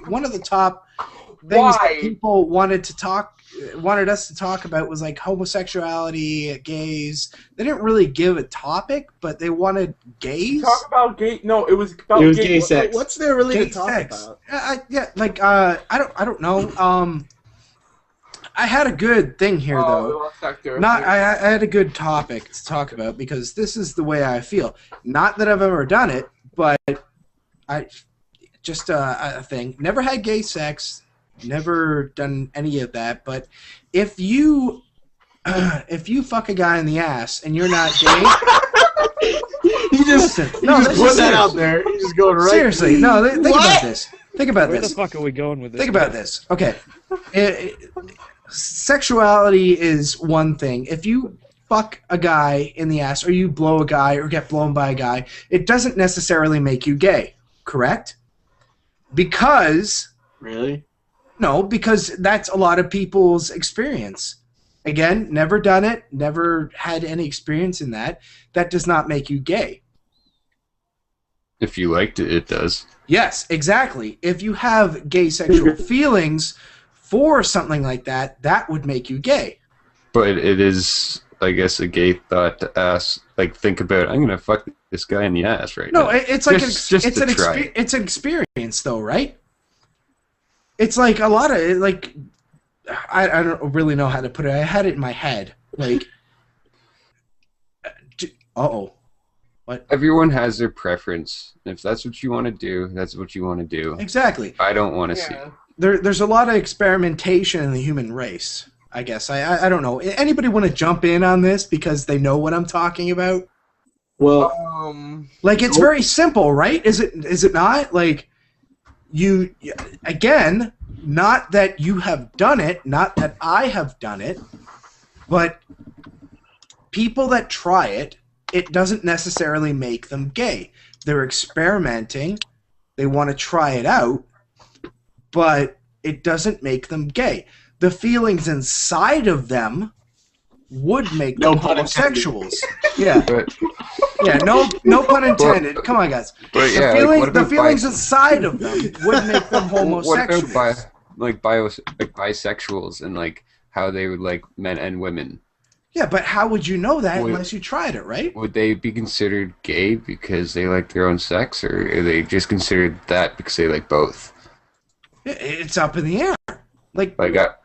one of the top things that Why? people wanted us to talk about was like homosexuality, gays. They didn't really give a topic, but they wanted gays. Talk about gay. No, it was about It was gay sex. What's there really Gay to talk sex. about? I don't know. I had a good thing here though. lost sector. I had a good topic to talk about because this is the way I feel. Not that I've ever done it, but I just a thing. Never had gay sex. Never done any of that. But if you fuck a guy in the ass and you're not gay, He just listen. he No, just this put is that serious. out there. He's just going right. Seriously, no. Think about this. Think about Where this. the fuck are we going with this? Think about this. Okay. Sexuality is one thing. If you fuck a guy in the ass or you blow a guy or get blown by a guy, it doesn't necessarily make you gay, correct? Because Really? because that's a lot of people's experience. Again, never done it, never had any experience in that. That does not make you gay. If you liked it, it does. Yes, exactly. If you have gay sexual feelings for something like that, that would make you gay. But it is, I guess, a gay thought to ask, like, think about, I'm going to fuck this guy in the ass right No, now. it's like Just it's to an try. it's an experience though, right? It's like a lot of like I don't really know how to put it. I had it in my head. Like Everyone has their preference. If that's what you want to do, that's what you want to do. exactly. I don't want to see. There's a lot of experimentation in the human race, I guess. I don't know. Anybody want to jump in on this because they know what I'm talking about? Well, Like it's very simple, right? Is it not? Like you again, not that you have done it, not that I have done it, but people that try it, it doesn't necessarily make them gay. They're experimenting, they want to try it out, but it doesn't make them gay. The feelings inside of them would make them homosexuals. Yeah. But, Yeah, no pun intended. Come on, guys. but The, yeah, feeling, like, what the about feelings inside of them would make them what homosexuals. about bisexuals and like how they would like men and women? Yeah, but how would you know that Wait. unless you tried it, right? Would they be considered gay because they like their own sex, or are they just considered that because they like both? It's up in the air. Like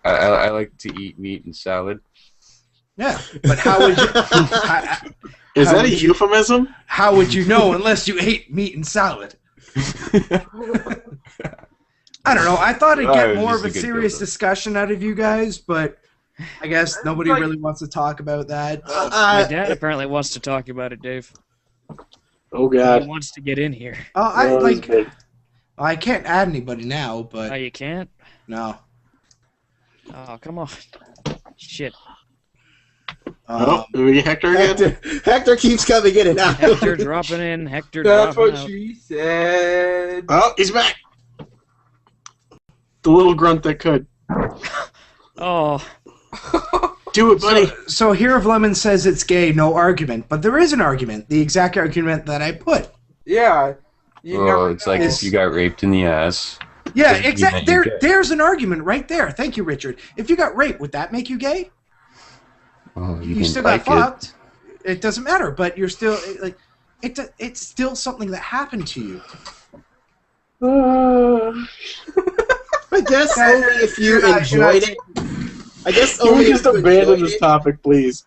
I like to eat meat and salad. yeah, but how would you? is how that a would you- euphemism? How would you know unless you ate meat and salad? I don't know. I thought it'd Oh, get it was more just of a a good serious build-up. discussion out of you guys, but I guess nobody like- really wants to talk about that. My dad apparently wants to talk about it, Dave. Oh He God. wants to get in here. I can't add anybody now, Oh, but you can't? no. Oh, come on. Shit. Oh, do we get Hector again? Hector keeps coming in and out. Hector dropping in, Hector That's dropping what out. she said. Oh, he's back. The little grunt that could. Oh, Do it, buddy. So Here of Lemon says it's gay, no argument, but there is an argument. The exact argument that I put. Yeah. You Well, never it's know. like if you got raped in the ass. Yeah, Doesn't mean exactly. that you're gay. There's an argument right there. Thank you, Richard. If you got raped, would that make you gay? Oh, You didn't still like got fucked. It doesn't matter, but you're still like, it's still something that happened to you. I guess only if you You're not- enjoyed it. I guess Can we only just if you abandon enjoyed this it. topic, please?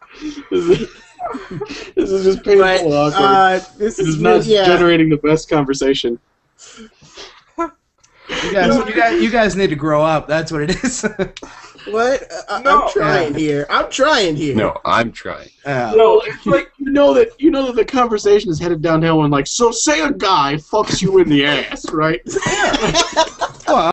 This is just painful But, and awkward. this It is is not yeah. generating the best conversation. You guys need to grow up. That's what it is. What? No. I'm trying here. I'm trying here. No, I'm trying. No, it's like you know that the conversation is headed downhill when like, so say a guy fucks you in the ass, right? Well,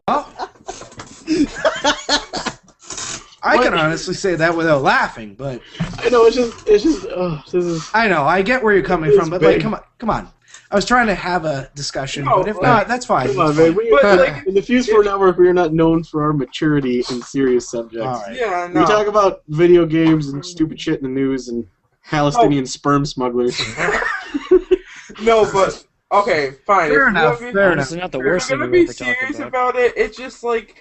I can honestly say that without laughing, but I know it's just this is. I know I get where you're coming from, but like, come on. I was trying to have a discussion, No, but if not, that's fine. Come on, That's man. fine. But, like, In the Fuse-4 network, we are not known for our maturity in serious subjects. All right. Yeah, no. We talk about video games and stupid shit in the news and Palestinian sperm smugglers. No, but okay, fine. Fair If enough. you're Fair Honestly, enough. not the If worst you're thing gonna we've be ever talked serious about. about it, it's just like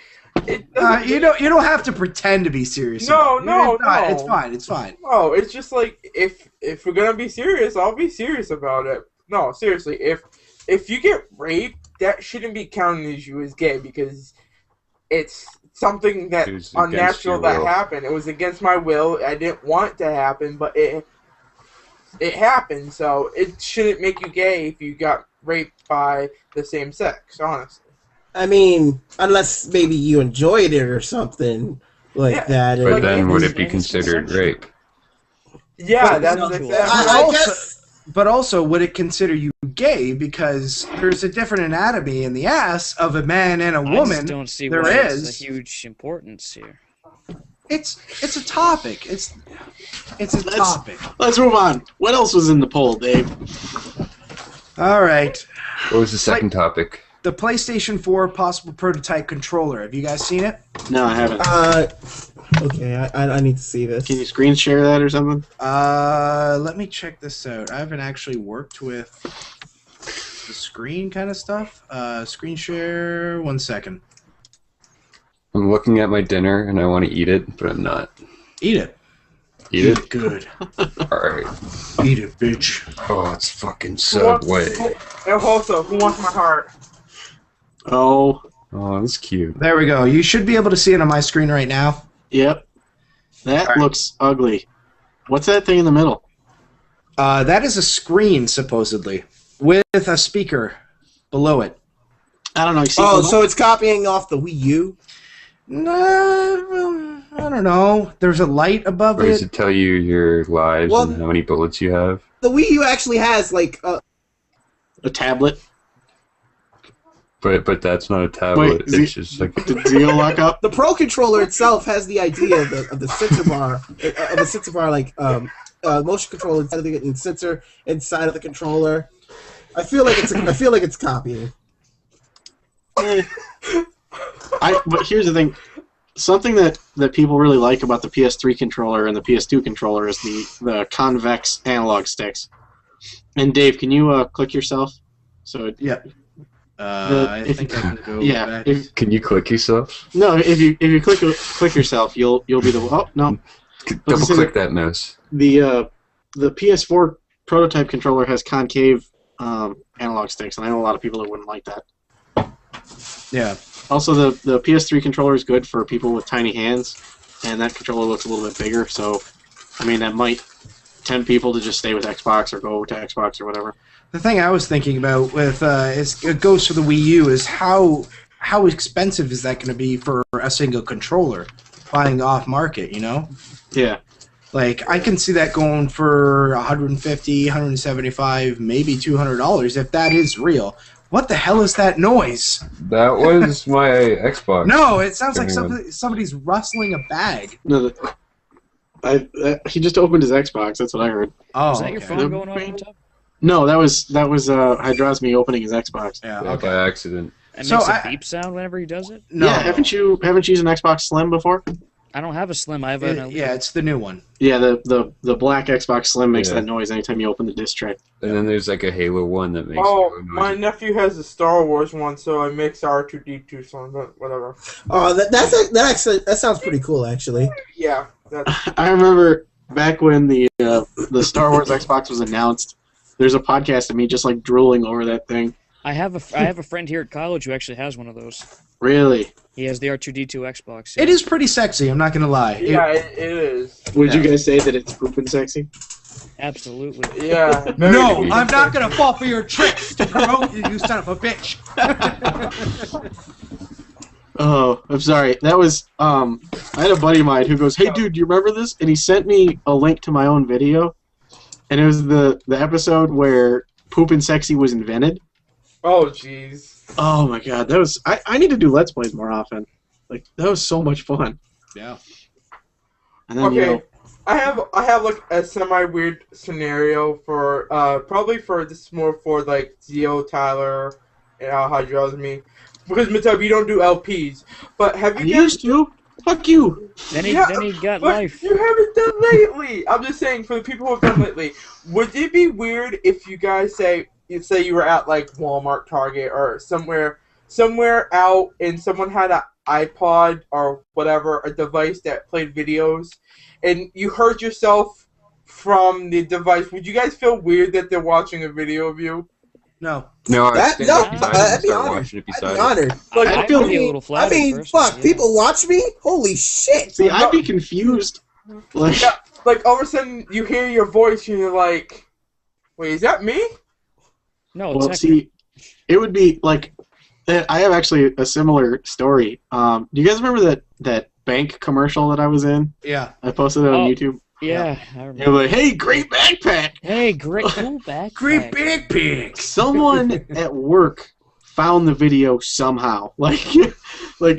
it doesn't. You don't have to pretend to be serious. No, about it. no, no. It's fine. It's fine. No, it's just like if we're gonna be serious, I'll be serious about it. No, seriously, if you get raped, that shouldn't be counted as you as gay because it's something that It was against unnatural your that will. happened. It was against my will. I didn't want it to happen, but it happened. So it shouldn't make you gay if you got raped by the same sex. Honestly. I mean, unless maybe you enjoyed it or something like Yeah, that. But Like, then would it be it's considered consensual. rape? Yeah, But that's consensual. exactly. I Also- guess. But also, would it consider you gay because there's a different anatomy in the ass of a man and a I woman? just don't see there why is. it's a huge importance here. It's a topic. It's a topic. Let's move on. What else was in the poll, Dave? All right. What was the second topic? The PlayStation 4 possible prototype controller. Have you guys seen it? No, I haven't. Okay, I need to see this. Can you screen share that or something? Let me check this out. I haven't actually worked with the screen kind of stuff. Screen share. 1 second. I'm looking at my dinner and I want to eat it, but I'm not. Eat it. Eat it? Good. Alright. Eat it, bitch. Oh, it's fucking Subway. And also, who wants my heart? Oh, Oh, that's cute. There we go. You should be able to see it on my screen right now. yep. That Alright. looks ugly. What's that thing in the middle? That is a screen, supposedly, with a speaker below it. I don't know. You see Oh, so it's copying off the Wii U? No, I don't know. There's a light above Or does it. it tell you your lives Well- and how many bullets you have? The Wii U actually has, like, a tablet. But that's not a tablet. Wait, It's just like Did Zeo lock up? the Pro Controller itself has the idea of the sensor bar, like, motion control inside of the sensor inside of the controller. I feel like it's copying. But here's the thing. Something that people really like about the PS3 controller and the PS2 controller is the convex analog sticks. And Dave, can you click yourself? So Yeah. I if- think I can go yeah, back. Can you click yourself? no, if you click yourself, you'll be the no. Double click that mouse. The PS4 prototype controller has concave analog sticks, and I know a lot of people that wouldn't like that. Yeah. Also, the PS3 controller is good for people with tiny hands, and that controller looks a little bit bigger. So, I mean, that might tempt people to just stay with Xbox or go to Xbox or whatever. The thing I was thinking about with it goes for the Wii U is how expensive is that going to be for a single controller buying off market, you know? Yeah. Like I can see that going for $150, $175, maybe $200 if that is real. What the hell is that noise? That was my Xbox. No, it sounds like Everyone. somebody's rustling a bag. No, he just opened his Xbox. That's what I heard. Oh, Is that your okay. phone going off on top? No, that was HydrosMe opening his Xbox. Yeah, Yeah, okay. by accident. It So makes a I- beep sound whenever he does it? No. Yeah, haven't you used an Xbox Slim before? I don't have a Slim. I have an Elite. Yeah, it's the new one. Yeah, the black Xbox Slim makes Yeah. that noise anytime you open the disc tray. And then there's like a Halo one that makes Oh, no my noise. nephew has a Star Wars one, so I mix R2D2 song, but whatever. Oh, that sounds pretty cool, actually. Yeah, that's I remember back when the Star Wars Xbox was announced. There's a podcast of me just like drooling over that thing. I have a friend here at college who actually has one of those. Really? He has the R2D2 Xbox. It is pretty sexy, I'm not going to lie. yeah, it is. Would you Yeah. guys say that it's pooping sexy? Absolutely. Yeah. No, I'm not going to fall for your tricks to promote you, you son of a bitch. Oh, I'm sorry. That was I had a buddy of mine who goes, "Hey, dude, do you remember this?" And he sent me a link to my own video, and it was the episode where pooping sexy was invented. Oh, jeez. Oh my god, that was I need to do Let's Plays more often. Like that was so much fun. Yeah. And then, Okay, I have like a semi weird scenario for probably for this is more for like Zeo, Tyler, and TheHydrosme, because Matub, you don't do LPs, but have I you guys? used to. Fuck you. Then he got but life. you haven't done lately. I'm just saying for the people who have done lately, would it be weird if you guys say you were at like Walmart, Target, or somewhere out, and someone had an iPod or whatever, a device that played videos, and you heard yourself from the device? Would you guys feel weird that they're watching a video of you? No. No, I'd stand up I'd beside him and be start honored. watching it I'd be beside him. honored. Like, I'd be a little flattered. personally, fuck, yeah. people watch me? Holy shit! See, I'd be confused. Like, Yeah, like all of a sudden you hear your voice and you're like, wait, is that me? No, it's well, not. see, it would be like, I have actually a similar story. Do you guys remember that bank commercial that I was in? Yeah. I posted it on Oh. YouTube. Yeah, I They remember. were like, "Hey, great backpack!" Hey, great cool back. Great big pigs. Someone at work found the video somehow. Like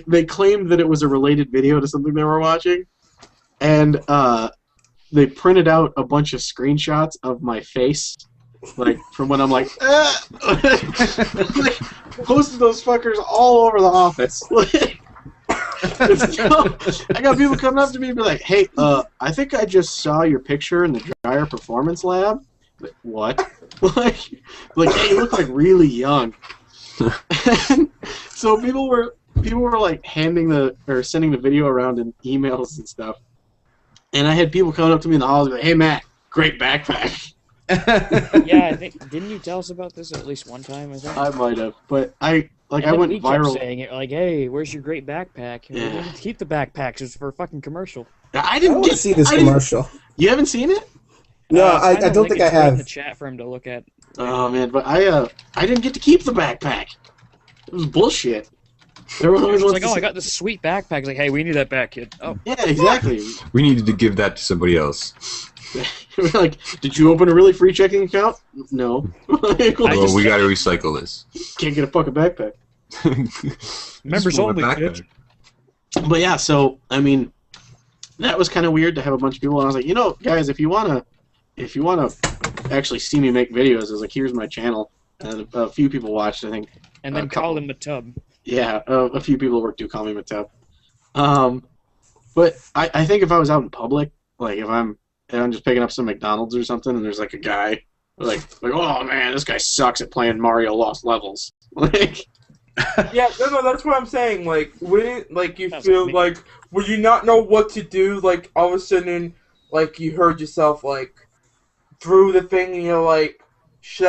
they claimed that it was a related video to something they were watching, and they printed out a bunch of screenshots of my face, like from when I'm like, like, posted those fuckers all over the office. I got people coming up to me and be like, "Hey, I think I just saw your picture in the dryer performance lab." Like, what? like, hey, you look like really young. So people were like sending the video around in emails and stuff. And I had people coming up to me in the halls and be like, "Hey, Matt, great backpack." Yeah, I think didn't you tell us about this at least one time? I think. I might have, but I And then went we kept viral. saying it like, "Hey, where's your great backpack?" And we Yeah. didn't keep the backpacks. It's for a fucking commercial. I I didn't want to get see this I didn't- commercial. You haven't seen it? No, I Find the don't link think I and put it in the have. chat for him to look at. Oh man, but I didn't get to keep the backpack. It was bullshit. Everyone always It's wants like, to "Oh, I say- got this sweet backpack." It's like, "Hey, we need that back, kid." Oh, Yeah, exactly. We needed to give that to somebody else. We're like, did you open a really free checking account? No. Like, Well, we got to recycle this. can't get a fucking backpack. members Just pull only, it back bitch. then. But yeah, so I mean, that was kind of weird to have a bunch of people. And I was like, guys, if you wanna actually see me make videos, I was like, here's my channel, and a few people watched. I think. And then call him a tub. Yeah, a few people at work do call me Matub. But I think if I was out in public, like if I'm just picking up some McDonald's or something, and there's like a guy, like oh man, this guy sucks at playing Mario Lost Levels. Like, Yeah, no, that's what I'm saying. Like, wouldn't like you That's feel me. like would you not know what to do? Like all of a sudden, like you heard yourself like through the thing, and you're like, should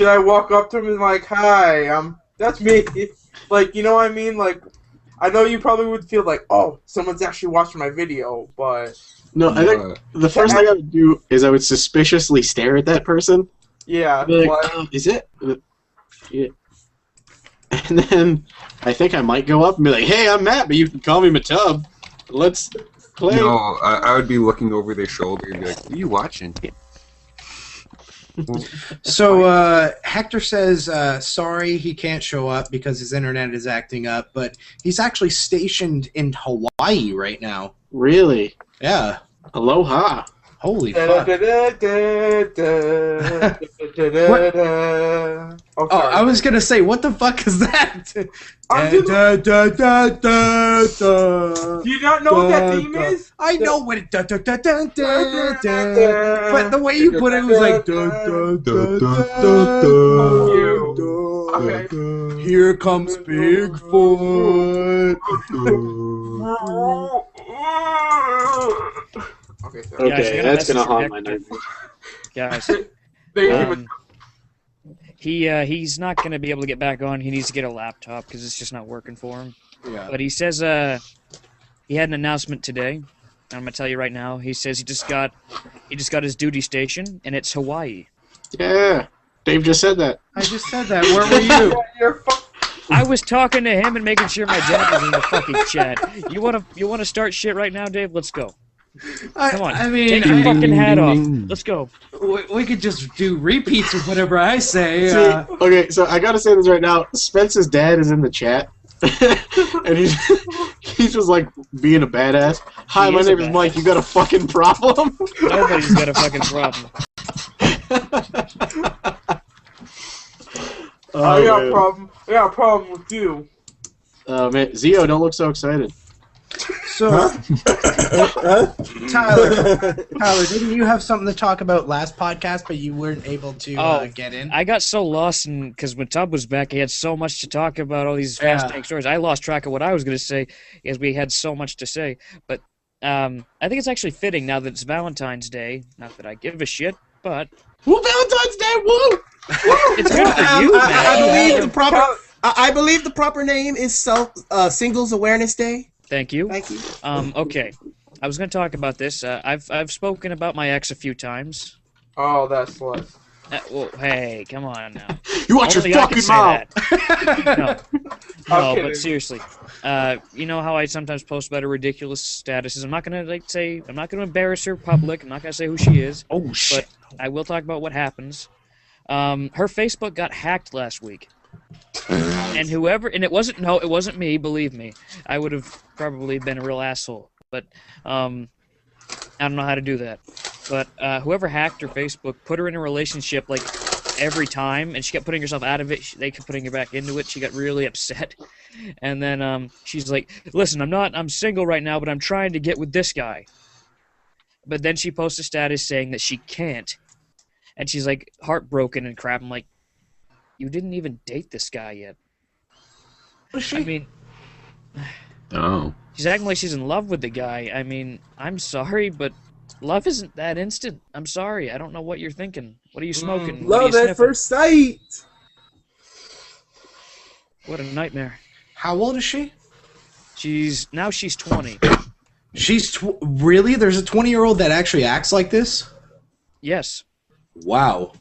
I walk up to him and like, hi, that's me. Like, you know what I mean? Like, I know you probably would feel like, oh, someone's actually watching my video, but no, I think the first thing I would do is I would suspiciously stare at that person. yeah, Be like, but- is it? Yeah. And then I think I might go up and be like, hey, I'm Matt, but you can call me Matub. Let's play. No, I would be looking over their shoulder and be like, what are you watching? So Hector says sorry he can't show up because his internet is acting up, but he's actually stationed in Hawaii right now. Really? Yeah. Aloha. Holy fuck. Oh, I was gonna say, what the fuck is that? I'm Da, just- da, da, da, da. Do you not know what that theme is? I know what it da, da, da, da, da, da. But the way you put it was like da, da, da, da, da, da. Here comes Bigfoot. Okay, so Okay, I gotta that's gonna message haunt my Hector. nightmares. Guys, he's not gonna be able to get back on. He needs to get a laptop because it's just not working for him. Yeah. But he says he had an announcement today. I'm gonna tell you right now. He says he just got his duty station, and it's Hawaii. Yeah. Dave just said that. I just said that. Where were you? You're fuck- I was talking to him and making sure my dad was in the fucking chat. You wanna start shit right now, Dave? Let's go. Come on. I mean, Take your fucking hat off. Let's go. we could just do repeats of whatever I say. See, okay, so I gotta say this right now. Spence's dad is in the chat, and he's just like being a badass. Hi, He my is a name is Mike. You got a fucking problem? Nobody's got a fucking problem. Oh, I got man. a problem. I got a problem with you. Oh man, Zeo, don't look so excited. So, Tyler, didn't you have something to talk about last podcast, but you weren't able to get in? I got so lost because when Tub was back, he had so much to talk about, all these fascinating stories. I lost track of what I was going to say as we had so much to say. But I think it's actually fitting now that it's Valentine's Day. Not that I give a shit, but Woo, Valentine's Day! Woo! it's good for you, man. I believe the proper name is Singles Awareness Day. Thank you. Thank you. Okay. I was going to talk about this. I've spoken about my ex a few times. Oh, that's less. Well, hey, come on now. You watch Only your I can fucking say mouth. No, I'm kidding. but seriously, you know how I sometimes post about her ridiculous statuses. I'm not gonna I'm not gonna embarrass her in public. I'm not gonna say who she is. Oh shit. But I will talk about what happens. Her Facebook got hacked last week, and it wasn't me. Believe me, I would have probably been a real asshole. But I don't know how to do that. But whoever hacked her Facebook put her in a relationship like every time, and she kept putting herself out of it. They kept putting her back into it. She got really upset, and then she's like, "Listen, I'm single right now, but I'm trying to get with this guy." But then she posts a status saying that she can't, and she's like heartbroken and crap. I'm like, you didn't even date this guy yet. I mean, Oh. she's acting like she's in love with the guy. I mean, I'm sorry, but love isn't that instant. I'm sorry. I don't know what you're thinking. What are you smoking? What are you Love at sniffing? first sight. What a nightmare. How old is she? She's 20. Really? There's a 20-year-old that actually acts like this? Yes. Wow.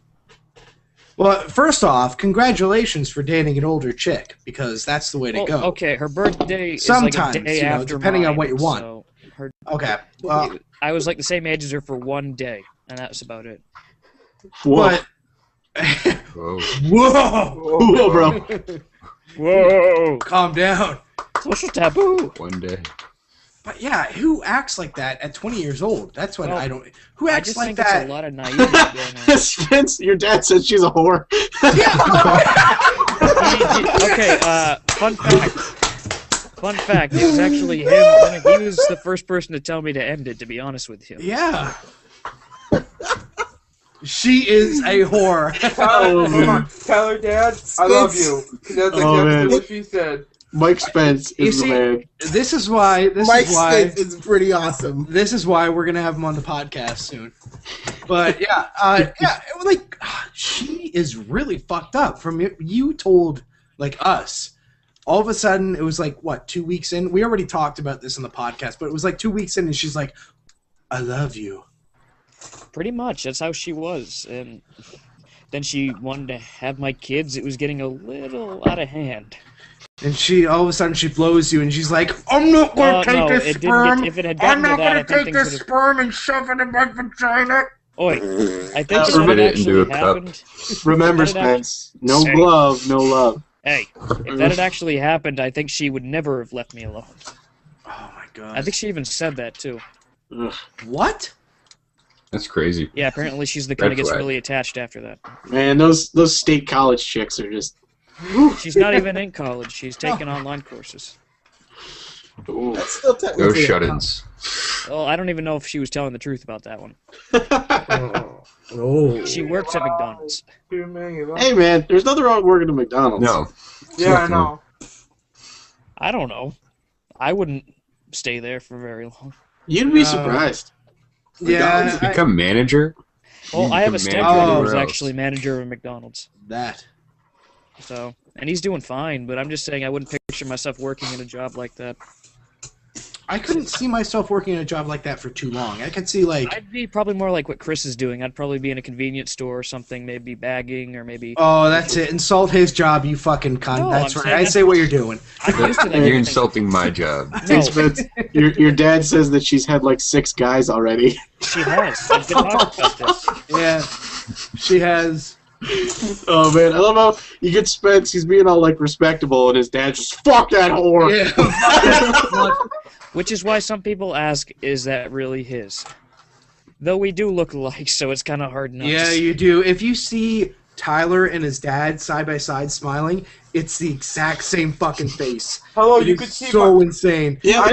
Well, first off, congratulations for dating an older chick, because that's the way to go. Okay, her birthday is Sometimes, like a day after depending on mine, what you want. So her, Okay. Well, I was like the same age as her for one day, and that's about it. Whoa. but Whoa. whoa, Whoa, bro. Whoa! calm down. Social taboo. One day. But yeah, who acts like that at 20 years old? That's what Well, I don't. Who I acts just like think it's that? a lot of naivety going on. Spence, your dad says she's a whore. Okay, Fun fact, it was actually him. He was the first person to tell me to end it, to be honest with you. Yeah. She is a whore. Tell her, Dad, I love you. 'Cause that's Oh, exactly man. what she said. Mike Spence You is the see- man. This is why. Mike Spence is pretty awesome. This is why we're gonna have him on the podcast soon. But yeah, she is really fucked up. From you told like us, all of a sudden it was like what 2 weeks in. We already talked about this in the podcast, but it was like 2 weeks in, and she's like, "I love you." Pretty much, that's how she was. And then she wanted to have my kids. It was getting a little out of hand. And she all of a sudden she blows you, and she's like, "I'm not gonna take no, this it didn't sperm. if it had I'm gotten to not that, I gonna think take things this would've- sperm and shove it in my vagina." Oi, I think if Spit that it into actually a cup. happened... Remember, That had Spence, no Hey. glove, no love. Hey, if that had actually happened, I think she would never have left me alone. Oh my god! I think she even said that, too. Ugh. What? That's crazy. Yeah, apparently she's the kind of Red gets flag. really attached after that. Man, those state college chicks are just. She's not even in college. She's taking online courses. Ooh. That's still No technically shut-ins. Well, I don't even know if she was telling the truth about that one. Oh. She works at McDonald's. Too many of them. Hey man, there's nothing wrong with working at McDonald's. No. Yeah, I know. I don't know. I wouldn't stay there for very long. You'd be surprised. Yeah, Become manager? Well, I have a Become stepbrother manager who's somewhere actually manager of McDonald's. that. So, and he's doing fine, but I'm just saying I wouldn't picture myself working in a job like that. I couldn't see myself working in a job like that for too long. I could see like, I'd be probably more like what Chris is doing. I'd probably be in a convenience store or something, maybe bagging or maybe... oh, that's it. Insult his job, you fucking cunt. No, that's I'm right. saying I say what you're doing. I'm used to that. You're kind of thing. insulting my job. Hey, No, Spence, your dad says that she's had like 6 guys already. she has. I've been talking about this. Yeah, she has. Oh man, I love how you get Spence. He's being all like respectable, and his dad's just fuck that whore. Yeah. Which is why some people ask, is that really his? Though we do look alike, so it's kind of hard not to Yeah, see. you do. If you see Tyler and his dad side by side smiling, it's the exact same fucking face. Hello, It you is could see so insane. Yeah,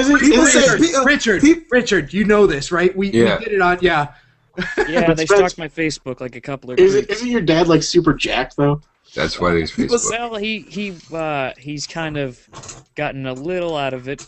Richard, you know this, right? We did it on, yeah. Yeah, But they Spence- stalked my Facebook like a couple of Isn't creeps. your dad like super jacked though? That's why there's Facebook. Well, he's kind of gotten a little out of it,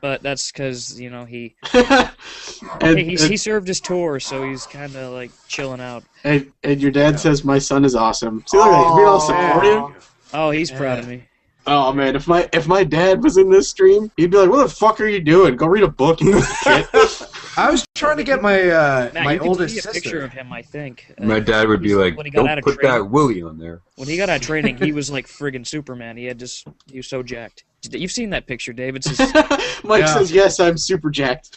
but that's because he he served his tour, so he's kind of like chilling out. and your dad says my son is awesome. See, look at that. You're all supportive. Oh, he's proud of me. Oh man, if my dad was in this stream, he'd be like, "What the fuck are you doing? Go read a book, you shit." I was trying to get my Matt, my you can oldest see a sister. picture of him, I think. My dad would be like, when he got out "Don't of put training. that Willie on there." When he got out of training, he was like friggin' Superman. He was so jacked. You've seen that picture, Dave. It's his, Mike Yeah. says, "Yes, I'm super jacked."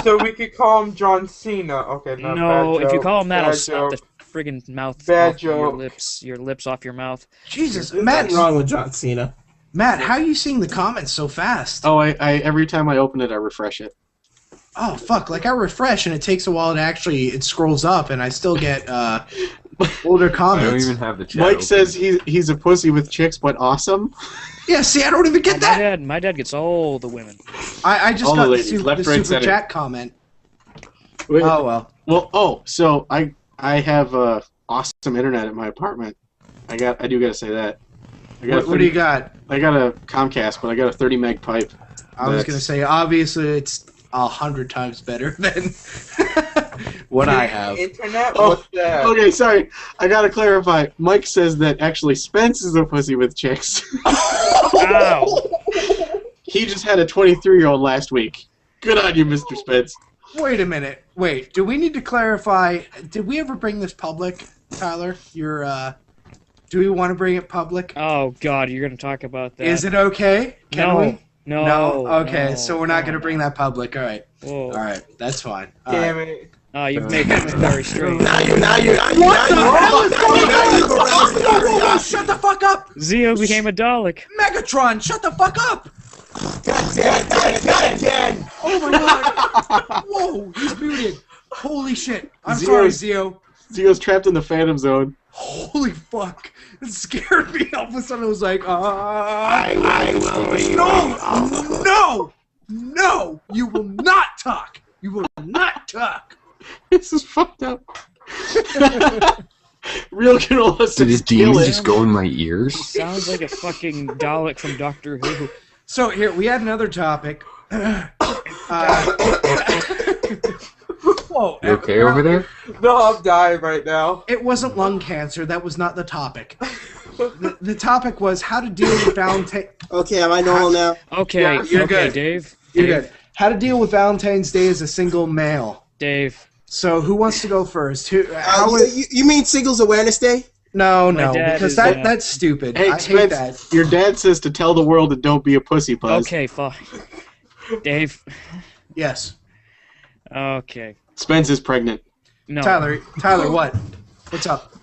So we could call him John Cena. Okay, no. no, bad if you joke. call him that, I'll Bad slap joke. the friggin' mouth Bad off your joke. lips off your mouth. Jesus, There's Matt, nothing wrong with John Cena. Matt, how are you seeing the comments so fast? Oh, I every time I open it, I refresh it. Oh fuck! Like I refresh and it takes a while to it scrolls up and I still get older I don't comments. even have the chat. Mike open. says he's a pussy with chicks, but awesome. Yeah, see, I don't even get that. My dad gets all the women. I just All the got the, ladies, left, the right, super center. chat comment. Wait, Oh well. So I have awesome internet at my apartment. I do gotta say that. I got What do you got? I got a Comcast, but I got a 30 meg pipe. I was gonna say obviously it's 100 times better than what I have. Internet? Oh, What's that? Okay, sorry. I gotta clarify. Mike says that actually Spence is a pussy with chicks. Ow! He just had a 23-year-old last week. Good on you, Mr. Spence. Wait a minute. Wait. Do we need to clarify? Did we ever bring this public, Tyler? Do we want to bring it public? Oh God, you're gonna talk about that? Is it okay? Can no, we? no. Okay, no, so we're not no, gonna bring that public. All right. Whoa. All right. That's fine. All Damn right. it. Oh, you've made that very strange. Oh, shut the fuck up! Zeo became a Dalek. Megatron, shut the fuck up! God damn it! Oh my god! Whoa, he's muted. Holy shit! I'm sorry, Zeo. Zeo's trapped in the Phantom Zone. Holy fuck! It scared me. All of a sudden, I was like, no! You will not talk. You will not talk. This is fucked up. Real Canola Did says his demon kill it. just go in my ears? Sounds like a fucking Dalek from Doctor Who. So here we had another topic. Whoa! You okay over there? No, I'm dying right now. It wasn't lung cancer. That was not the topic. The topic was how to deal with Valentine. Okay, am I normal now? Okay, Yeah, you're okay, good. Dave. You're good. How to deal with Valentine's Day as a single male. Dave. So who wants to go first? How would, You mean Singles Awareness Day? no, My no, dad because is, that's stupid. Hey, I hate that. Spence, your dad says to tell the world and don't be a pussy puzz. Okay, fine. Dave. Yes, Okay. Spence is pregnant. No. Tyler, what? What's up?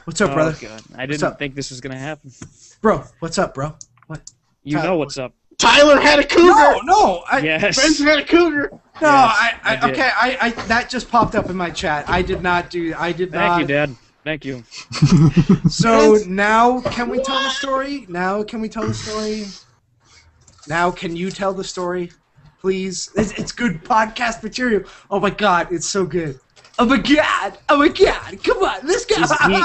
What's up, Oh, brother? God. I What's didn't up? think this was gonna happen. Bro, what's up, bro? What? You Tyler, know what's up. Tyler had a cougar! No, Yes. Spence had a cougar! No, Yes, I did. okay, I that just popped up in my chat. I did not. Thank you, Dad. Thank you. So now, can we tell the story? Now, can we tell the story? Now, can you tell the story, please? It's good podcast material. Oh my god, it's so good. Oh my god! Oh my god! Come on, let's go!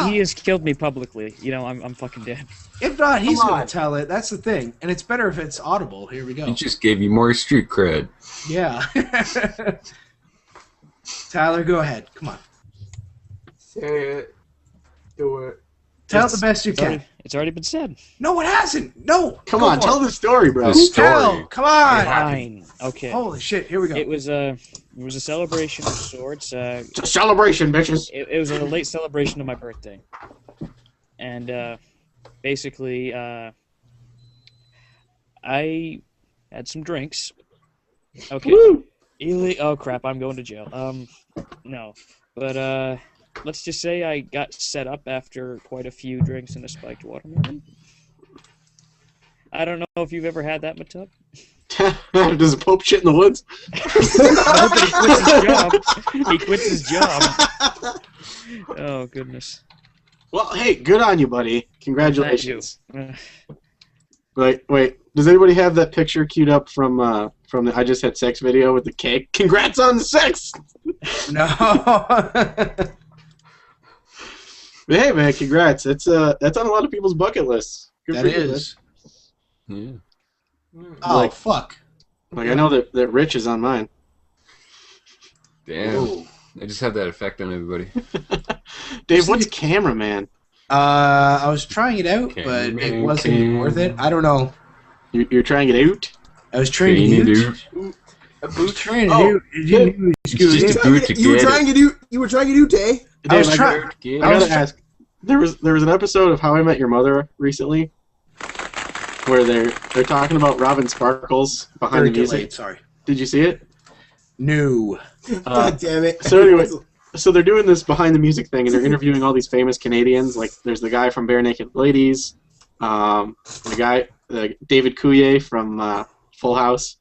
He has killed me publicly. You know, I'm fucking dead. If not, he's Come gonna on. tell it. That's the thing, and it's better if it's audible. Here we go. He just gave you more street cred. Yeah. Tyler, go ahead. Come on. Say it. Do it. Tell it the best you can. It's already been said. No, it hasn't. No. Come go on, for tell it. the story, bro. The story. Tell. Come on. Fine. Okay. Holy shit! Here we go. It was a celebration of sorts. It's a celebration, bitches. It was a late celebration of my birthday, and basically I had some drinks. Okay. Woo! Oh crap! I'm going to jail. No, but let's just say I got set up after quite a few drinks and a spiked watermelon. I don't know if you've ever had that, Matub. Does the Pope shit in the woods? He quits his job. Oh, goodness. Well, hey, good on you, buddy. Congratulations. Thank you. Wait. Does anybody have that picture queued up from the I Just Had Sex video with the cake? Congrats on the sex! No. Hey, man, congrats. That's on a lot of people's bucket lists. Good That for you, is. Yeah. Oh, Like- fuck. man. Like, I know that Rich is on mine. Damn. Ooh. I just have that effect on everybody. Dave, what's cameraman? I was trying it out, but it Cameraman, wasn't worth it. I don't know. You're trying it out? I was trying Trying to it do. A I was boot. trying to Oh, do. You It's just a boot to You were get trying it. to do. You were trying to do, Tay. I was Dave, trying. Get I it. gotta ask. There was an episode of How I Met Your Mother recently where they're talking about Robin Sparkles behind Very the music. delayed. Sorry. Did you see it? No. God damn it. So anyway, so they're doing this behind the music thing, and they're interviewing all these famous Canadians. Like, there's the guy from Bare Naked Ladies, David Coulier from Full House,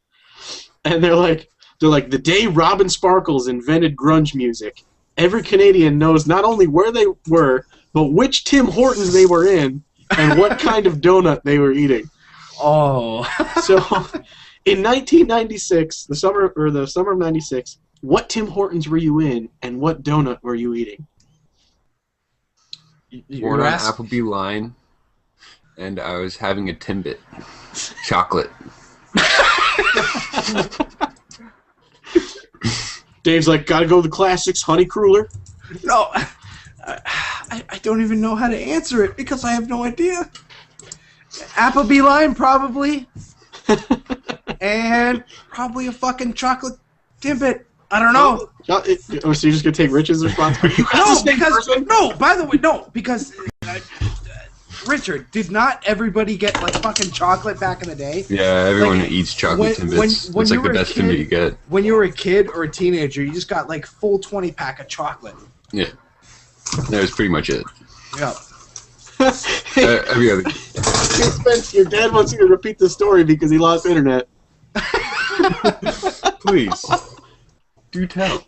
and they're like, the day Robin Sparkles invented grunge music, every Canadian knows not only where they were, but which Tim Hortons they were in, and what kind of donut they were eating. Oh. So, in 1996, the summer of '96, what Tim Hortons were you in, and what donut were you eating? Born on Applebee line, and I was having a Timbit. Chocolate. Dave's like, gotta go with the classics, honey cruller. No. I don't even know how to answer it because I have no idea. Applebee line, probably. And probably a fucking chocolate Timbit. I don't know. So you're just gonna take Rich's responsibility? By the way, because Richard, did not everybody get like fucking chocolate back in the day? Yeah, everyone Like, eats chocolate Timbits. when It's you like the were a best kid- Timbit you get. When you were a kid or a teenager, you just got like full 20-pack of chocolate. Yeah. That was pretty much it. Yeah. Every other. Hey, Spence, your dad wants you to repeat the story because he lost internet. Please. Do tell.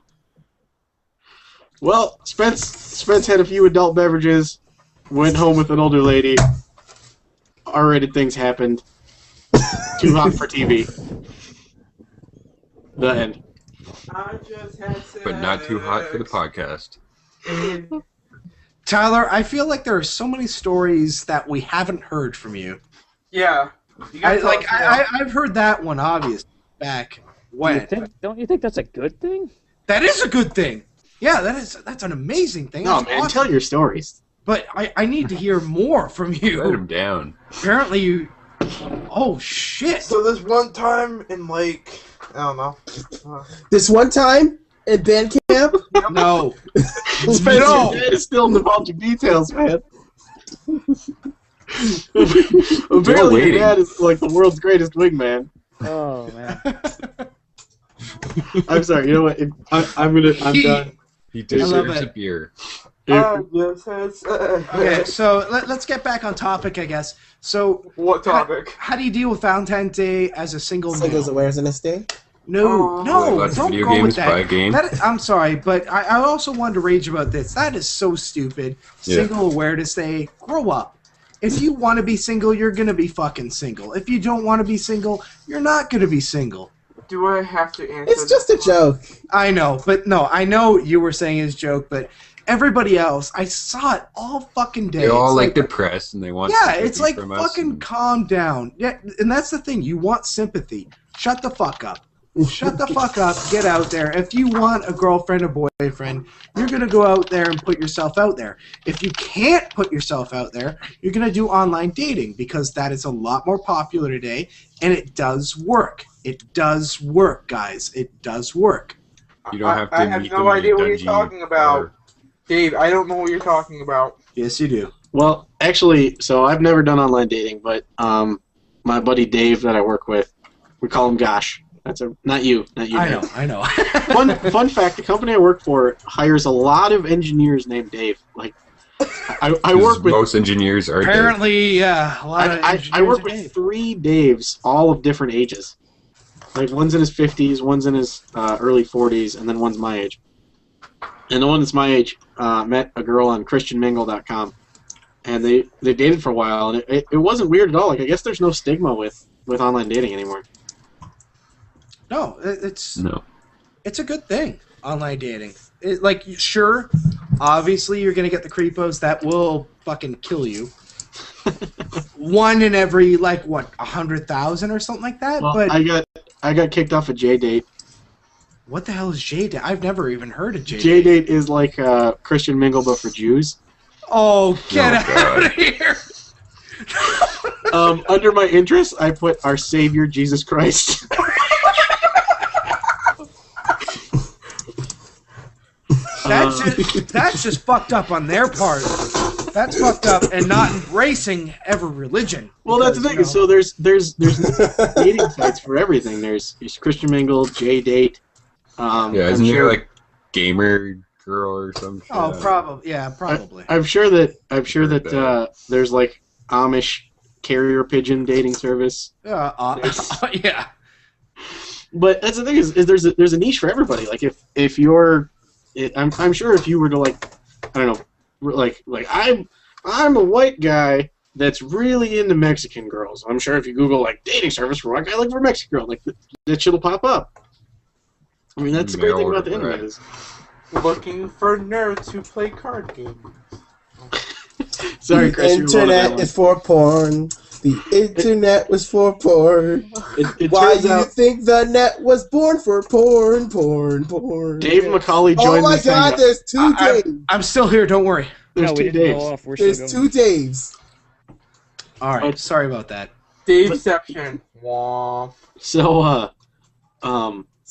Well, Spence had a few adult beverages, went home with an older lady. R-rated things happened. Too hot for TV. The end. I just had sex. But not too hot for the podcast. Tyler, I feel like there are so many stories that we haven't heard from you. Yeah. You gotta tell us more. I've heard that one, obviously, back when. Don't you think that's a good thing? That is a good thing. Yeah, that's an amazing thing. No, That's man, awesome. tell your stories. But I need to hear more from Write you. them down. Apparently you... Oh, shit. So this one time in like, I don't know. This one time at band camp, No. Spence, No. your dad is still divulging details, man. Apparently, waiting. your dad is like the world's greatest wingman. Oh, man. I'm sorry. You know what? I'm done. He love deserves a it. beer. I just had sex. Okay, so let's get back on topic, I guess. So, What topic? how do you deal with Valentine's Day as a single Singles male? Awareness Day. No, Oh. no, Lots of don't video go games, with that. buy a game. I'm sorry, but I also wanted to rage about this. That is so stupid. Yeah. Single Awareness Day. Grow up. If you want to be single, you're going to be fucking single. If you don't want to be single, you're not going to be single. Do I have to answer? It's just a this? joke. I know, but no, I know you were saying it's a joke, but everybody else, I saw it all fucking day. They're all It's like depressed and they want yeah, sympathy it's like from us fucking and- calm down. Yeah, and that's the thing. You want sympathy. Shut the fuck up. Shut the fuck up. Get out there. If you want a girlfriend or boyfriend, you're going to go out there and put yourself out there. If you can't put yourself out there, you're going to do online dating because that is a lot more popular today, and it does work. It does work, guys. It does work. You don't have to I have meet no them in a idea what you're dungeon talking about. or- Dave, I don't know what you're talking about. Yes, you do. Well, actually, so I've never done online dating, but my buddy Dave that I work with, we call him Gosh. Not you. Dave. I know. Fun fact: the company I work for hires a lot of engineers named Dave. Like, I work with most engineers are Dave. Apparently, yeah, a lot of I work with Dave. 3 Daves, all of different ages. Like, one's in his 50s, one's in his early 40s, and then one's my age. And the one that's my age met a girl on ChristianMingle.com, and they dated for a while, and it wasn't weird at all. Like, I guess there's no stigma with online dating anymore. No, it's a good thing. Online dating, sure, obviously you're gonna get the creepos that will fucking kill you. One in every 100,000 or something like that. Well, but I got kicked off a J-Date. What the hell is J-Date? I've never even heard of J-Date. J-Date is like Christian Mingle, but for Jews. Oh, get out of here! Under my interests, I put our Savior, Jesus Christ. That's just fucked up on their part. That's fucked up and not embracing every religion. Well, that's the thing. So there's dating sites for everything. There's Christian Mingle, J-Date. Isn't there like Gamer Girl or something? Oh, probably. Yeah, probably. I'm sure that there's like Amish carrier pigeon dating service. Yeah. But that's the thing is there's a niche for everybody. Like if you're, I'm sure if you were to I don't know, like I'm a white guy that's really into Mexican girls. I'm sure if you Google dating service for white guy looking for Mexican girl, that shit'll pop up. I mean, that's the great thing about the internet is looking for nerds who play card games. Sorry, Chris. The internet is for porn. The internet was for porn. Why do you think the net was born for porn? Dave McCauley joined this thing. Oh my God, there's 2 Daves. I'm still here, don't worry. There's 2 Daves. There's 2 Daves. Alright, sorry about that. Daveception. Womp.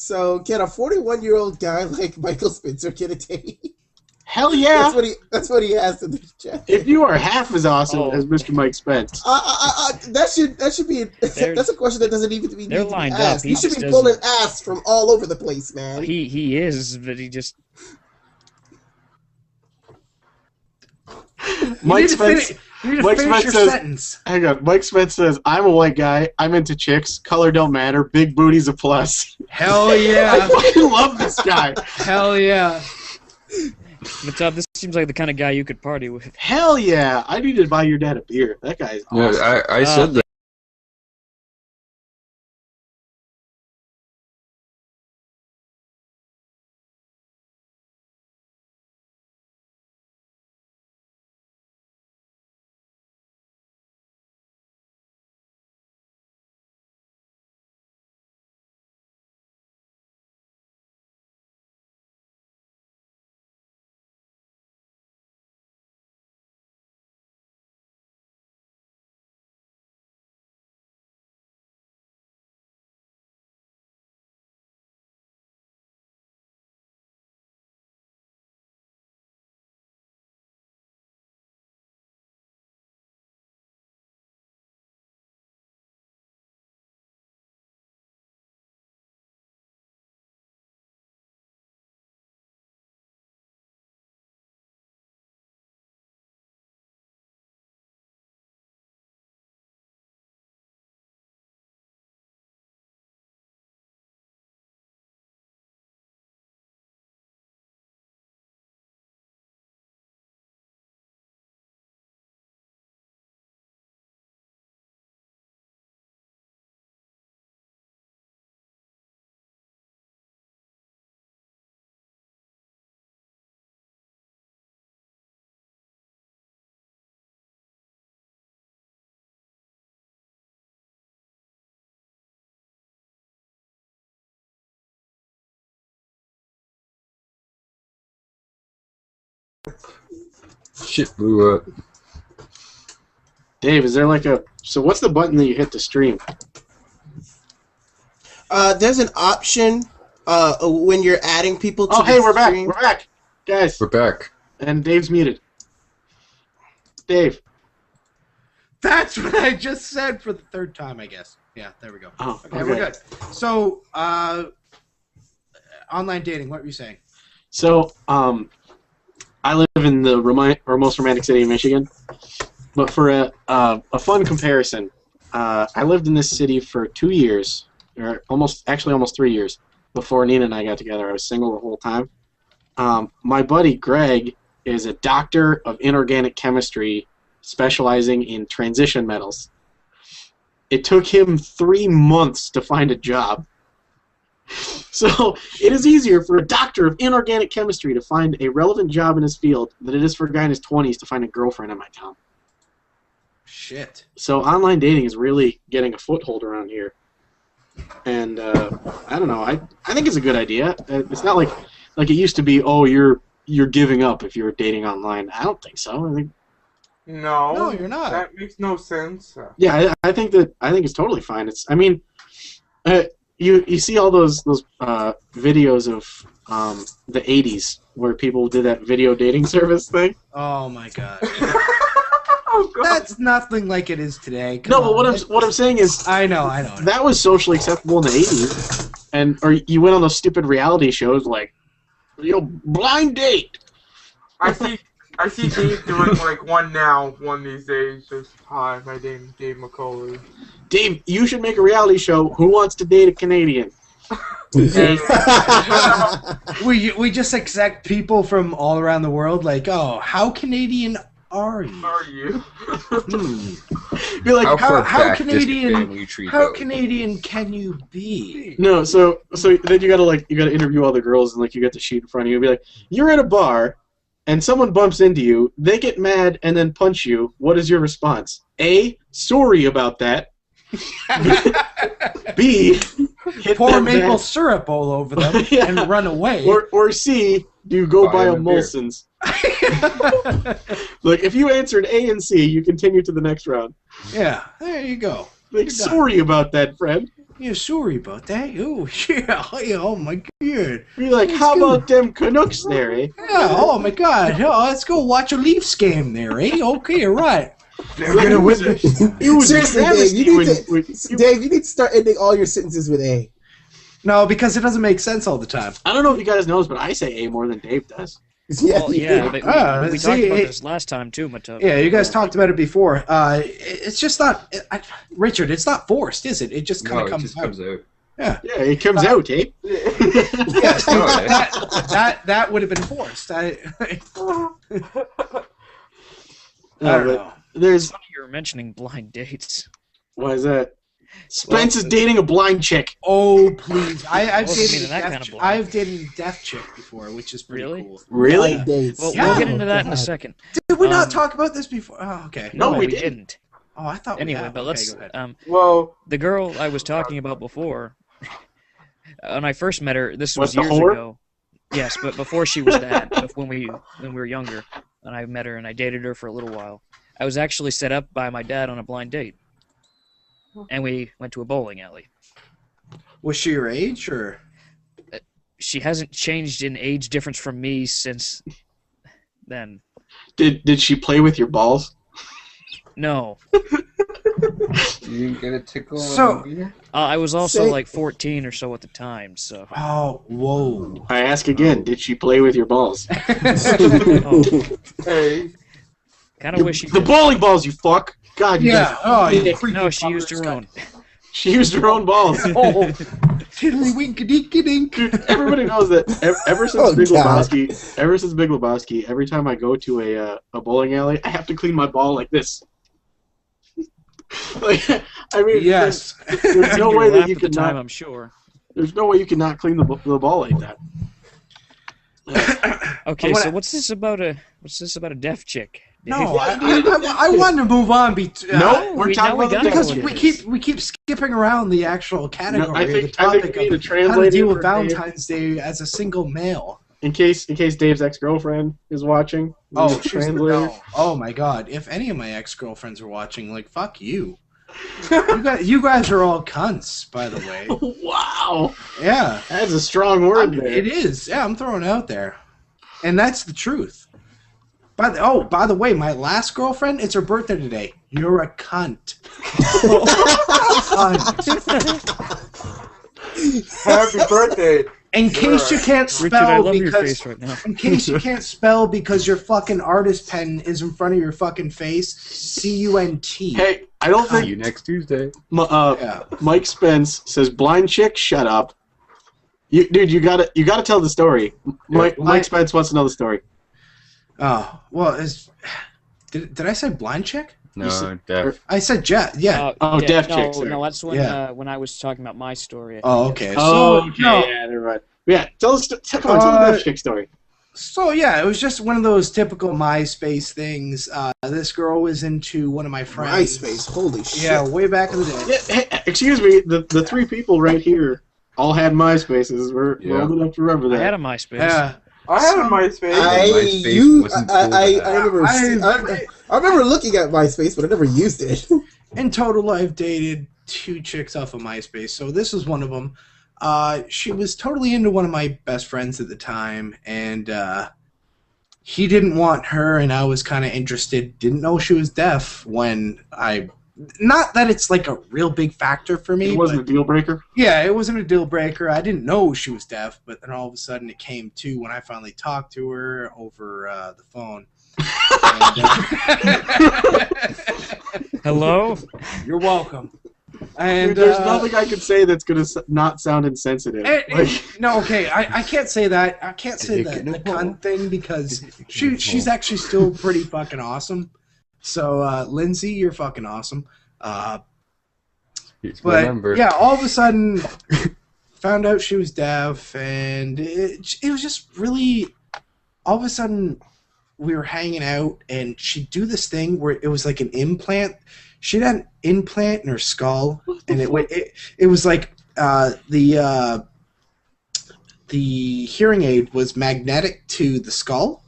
So can a 41-year-old guy like Michael Spencer get a date? Hell yeah! That's what he asked in the chat. If you are half as awesome as Mr. Mike Spence, that should be. That's a question that doesn't even need to be asked. Up. You should be pulling ass from all over the place, man. He is, but he just. Mike Spence. Mike Spence says, "Hang on." Mike Spence says, "I'm a white guy. I'm into chicks. Color don't matter. Big booty's a plus." Hell yeah! I fucking love this guy. Hell yeah! Matub, this seems like the kind of guy you could party with. Hell yeah! I need to buy your dad a beer. That guy's awesome. Yeah, I said that. Shit blew up. Dave, is there so what's the button that you hit to stream? There's an option when you're adding people to hey, we're stream. back. We're back. Guys. We're back. And Dave's muted. Dave. That's what I just said for the third time, I guess. Yeah, there we go. Oh, Okay, we're good. So, online dating, what were you saying? So, I live in the most romantic city in Michigan. But for a fun comparison, I lived in this city for 2 years, or almost 3 years, before Nina and I got together. I was single the whole time. My buddy Greg is a doctor of inorganic chemistry specializing in transition metals. It took him 3 months to find a job. So it is easier for a doctor of inorganic chemistry to find a relevant job in his field than it is for a guy in his 20s to find a girlfriend in my town. Shit. So online dating is really getting a foothold around here. And I don't know. I think it's a good idea. It's not like it used to be, oh, you're giving up if you're dating online. I don't think so. I think No, you're not. That makes no sense. yeah, I think it's totally fine. You see all those videos of the 80s where people did that video dating service thing? Oh my god. Oh, God. That's nothing like it is today. Come No, but on. what I'm saying is I know. that was socially acceptable in the 80s. Or you went on those stupid reality shows like, blind date. I see Dave doing like one these days. Just, hi, my name's Dave McCauley. Dave, you should make a reality show. Who wants to date a Canadian? we just accept people from all around the world. Like, oh, how Canadian are you? Are you? Be like, how Canadian? How How Canadian can you be? no. So then you gotta interview all the girls and you got the sheet in front of you. And be like, you're at a bar, and someone bumps into you. They get mad and then punch you. What is your response? A, sorry about that. B, hit Pour them maple back. syrup all over them Yeah. and run away. Or C, do you go Buy buy a them a beer. Molson's? Like, if you answered A and C, you continue to the next round. Yeah, there you go. Like, You're done. sorry about that, friend. Yeah, sorry about that. Oh, yeah. Oh, my God. Be like, That's how good. about them Canucks there, eh? Yeah, oh, my God. Oh, let's go watch a Leafs game there, eh? Okay, right. They're Like, gonna win. It was Seriously, Dave, travesty you need when Dave, you need to start ending all your sentences with A. No, because it doesn't make sense all the time. I don't know if you guys know this, but I say A more than Dave does. Well, yeah, but we see, talked about it- this last time too, Matub. Yeah, you guys talked about it before. It's just not... Richard, it's not forced, is it? It just kind No, of it comes just out. comes out. Yeah. Yeah, it comes out, eh? Yeah, see, Oh, yeah. that would have been forced. I No, don't but know. there's... Funny you were mentioning blind dates. Why is that? Spence is dating a blind chick. Oh, please. I've wasn't dated meaning a that deaf kind of chick. blind. I've dated a deaf chick before, which is pretty Really? cool. Really? Blind dates. Well, Yeah. we'll get into that in a God. second. Did we not Um, talk about this before? Oh, okay. No, we didn't. Oh, I thought we Anyway, had. but Okay, let's. go ahead. Well, The girl I was talking about before, when I first met her, this What, was the years whore? ago. Yes, but before she was that, when we were younger, and I met her and I dated her for a little while, I was actually set up by my dad on a blind date, and we went to a bowling alley. Was she your age, or? She hasn't changed in age difference from me since then. Did she play with your balls? No, You didn't get a tickle? So- I was also Say- like 14 or so at the time, so. Oh, whoa. I ask again, did she play with your balls? Oh, hey, kind of wish she The did. bowling balls, you fuck! God, you Yeah. guys- Oh, you creepy No, she used fuckers. her own. She used her own balls. Oh, tiddly winky dinky dink. Everybody knows that ever since Oh, Big God. Lebowski, every time I go to a bowling alley, I have to clean my ball like this. Like, I mean, Yes. there's no You way that laughed you at the could time, not. I'm sure. There's no way you could not clean the ball like that. Okay, I wanna- so what's this about a deaf chick? No, I wanted to move on. No, we're we- talking now we about the gotta because go with we keep skipping around the actual category, I think- the I think topic we need of to how to translate deal it with for Dave. Valentine's Day as a single male. In case Dave's ex-girlfriend is watching. we Oh, need a she's translator. no. Oh my God! If any of my ex-girlfriends are watching, like, fuck you. You guys are all cunts, by the way. Wow, Yeah, that's a strong word there. it is. Yeah, I'm throwing it out there, and that's the truth. By the way, my last girlfriend, it's her birthday today. You're a cunt. Happy birthday. In case you can't Richard, I spell love your because face right now. in case you can't spell because your fucking artist pen is in front of your fucking face, C-U-N-T. Hey, I don't See think you next Tuesday. Yeah. Mike Spence says blind chick. Shut up, dude. You gotta tell the story. Mike Spence wants to know the story. Oh well, did I say blind chick? No, deaf. I said jet. Yeah. Deaf no, chick. Sorry. No, that's when I was talking about my story. Oh, okay. Okay. Yeah, they're right. Yeah, tell the deaf chick story. So yeah, it was just one of those typical MySpace things. This girl was into one of my friends. MySpace, holy shit. Yeah, way back in the day. Yeah, hey, excuse me, the three people right here all had MySpaces. We're old enough to remember that. I had a MySpace. Yeah. I had a MySpace. I remember looking at MySpace, but I never used it. In total, I've dated 2 chicks off of MySpace, so this was one of them. She was totally into one of my best friends at the time, and he didn't want her, and I was kind of interested. Didn't know she was deaf when I... Not that it's like a real big factor for me. It wasn't a deal breaker? Yeah, it wasn't a deal breaker. I didn't know she was deaf, but then all of a sudden it came to when I finally talked to her over the phone. Hello? You're welcome. And Dude, there's nothing I could say that's gonna not sound insensitive. No, okay, I can't say that. I can't say the cunt thing because she's actually still pretty fucking awesome. So, Lindsay, you're fucking awesome. Here's my number. Yeah, all of a sudden, found out she was deaf, and it was just really... All of a sudden, we were hanging out, and she'd do this thing where it was like an implant. She had an implant in her skull, and it was like the hearing aid was magnetic to the skull.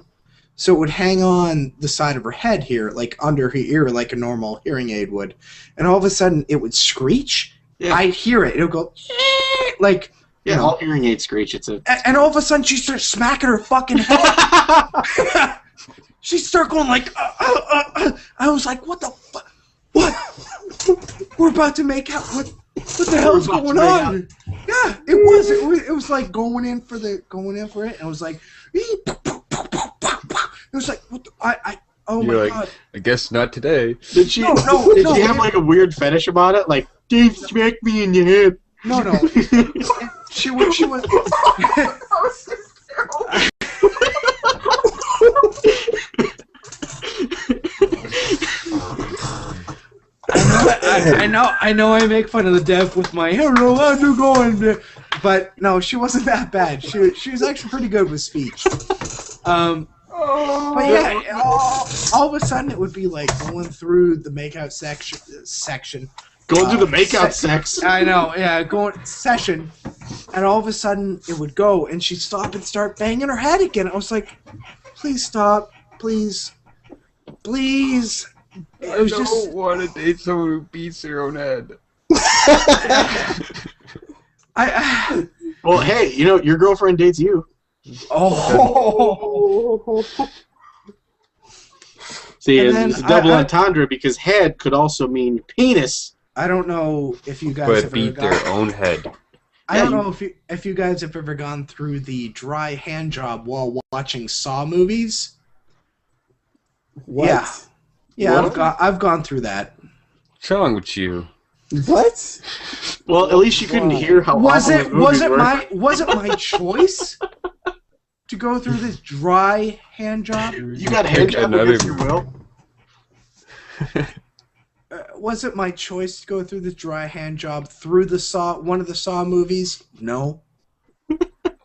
So it would hang on the side of her head here, like under her ear, like a normal hearing aid would. And all of a sudden, it would screech. Yeah. I'd hear it. It would go, like... Yeah, all hearing aids screech. And all of a sudden, she starts smacking her fucking head. She started going like, I was like, what the fuck? What? We're about to make out. What the hell's going on? Yeah, it was like going in for it. And it was like... It was like, what the, oh You're my like, god. I guess not today. Did she? No, did she have like a weird fetish about it? Like, Dave smacked me in the head. No. She was. I know. I make fun of the deaf with my hello, how's it going? But no, she wasn't that bad. She was actually pretty good with speech. But yeah, all of a sudden it would be like going through the makeout section. Going through the makeout sex. I know, yeah, session, and all of a sudden it would go, and she'd stop and start banging her head again. I was like, please stop, please. It was I don't want to date someone who beats their own head. Well, hey, your girlfriend dates you. Oh. See, it's a double entendre because head could also mean penis. I don't know if you guys But have beat their own head. I don't know if you guys have ever gone through the dry hand job while watching Saw movies. What? Yeah, What? I've gone through that. What's wrong with you? What? Well, at least you couldn't hear how Was awful it the movies were. my choice to go through this dry hand job? You got hand job against your will? Was it my choice to go through this dry hand job through one of the Saw movies? No.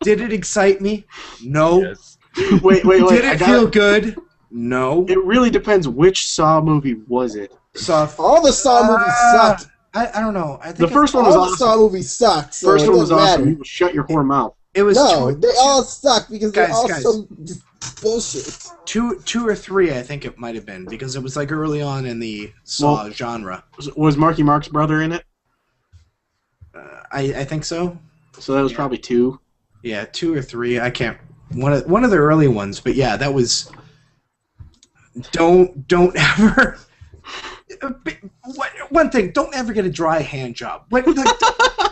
Did it excite me? No. Yes. Wait. Did it feel good? No. It really depends which Saw movie was it. Saw. All the Saw movies sucked. I don't know. I think The first one was All the awesome. Saw movies sucked. So First it one was doesn't awesome. matter. You shut your whore mouth. It was No, they all suck because they're all guys. so just bullshit. two or three, I think it might have been, because it was like early on in the Saw genre. Was Marky Mark's brother in it? I think so. So that was probably 2. Yeah, 2 or 3. I can't. One of the early ones, but yeah, that was. Don't ever. One thing, don't ever get a dry hand job.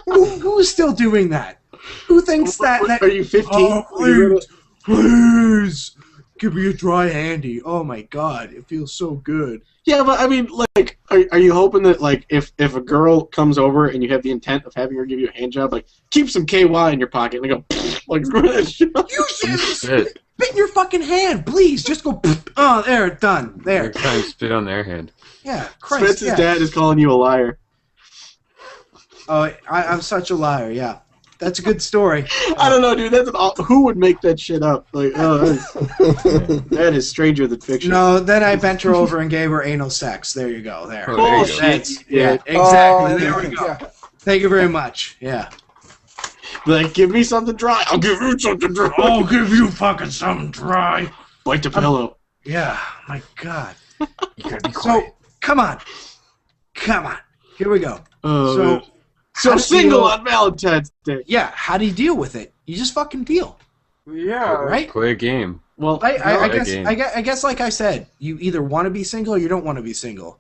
Who's still doing that? Who thinks that? Are you 15? Oh, please, give me a dry handy. Oh my God, it feels so good. Yeah, but I mean, like, are you hoping that, like, if a girl comes over and you have the intent of having her give you a hand job, like, keep some KY in your pocket and they go, like, screw that shit up. You should spit in your fucking hand, please. Just go. Oh, there, done. There. Next time, spit on their hand. Yeah, Christ. Spence's dad is calling you a liar. Oh, I'm such a liar. Yeah, that's a good story. I don't know, dude. Who would make that shit up? Like, that is stranger than fiction. No, then I bent her over and gave her anal sex. There you go. There. Oh, there you go. That's, Yeah. exactly. Oh, there we go. yeah. Thank you very much. Yeah. Like, give me something dry. I'll give you something dry. I'll give you fucking something dry. Bite the pillow. Yeah. My God. You gotta be So, quiet. come on. Here we go. So how do single you- on Valentine's Day. Yeah. How do you deal with it? You just fucking deal, Yeah. right? Play a game. Well, I guess, like I said, you either want to be single or you don't want to be single.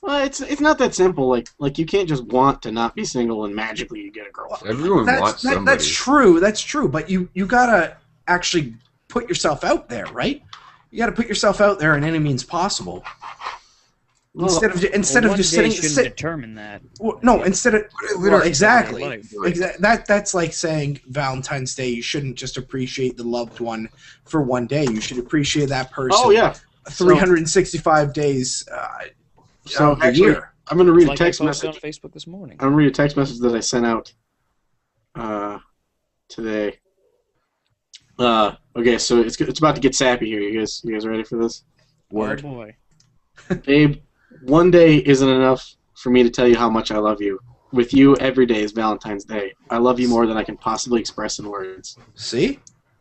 well, it's not that simple. Like you can't just want to not be single and magically you get a girlfriend. Everyone wants somebody. That's true. That's true. But you gotta actually put yourself out there, right? You gotta put yourself out there in any means possible. Instead of just sitting. Determine that. No, instead of exactly. Life. That's like saying Valentine's Day. You shouldn't just appreciate the loved one for one day. You should appreciate that person. Oh yeah. 365 days So of the actually, year. I'm gonna read a Like I text posted message. on Facebook this morning. I'm gonna read a text message that I sent out today. Okay, so it's about to get sappy here. You guys ready for this? Oh boy. Babe, one day isn't enough for me to tell you how much I love you. With you, every day is Valentine's Day. I love you more than I can possibly express in words. See,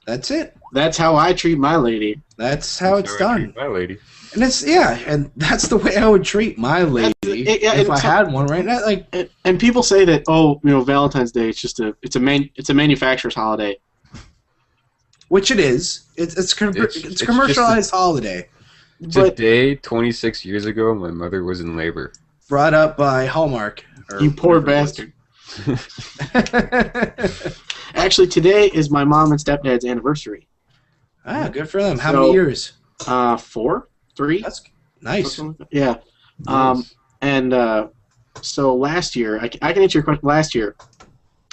that's it. That's how I treat my lady. That's how it's done. My lady. And and that's the way I would treat my lady if I had one right now. Like, And people say that, Valentine's Day, it's a manufacturer's holiday. which it is. It's a commercialized holiday. Today, 26 years ago, my mother was in labor. Brought up by Hallmark. You poor bastard. Actually, today is my mom and stepdad's anniversary. Ah, good for them. How many years? 4? 3? That's nice. Yeah. So last year, I can answer your question. Last year,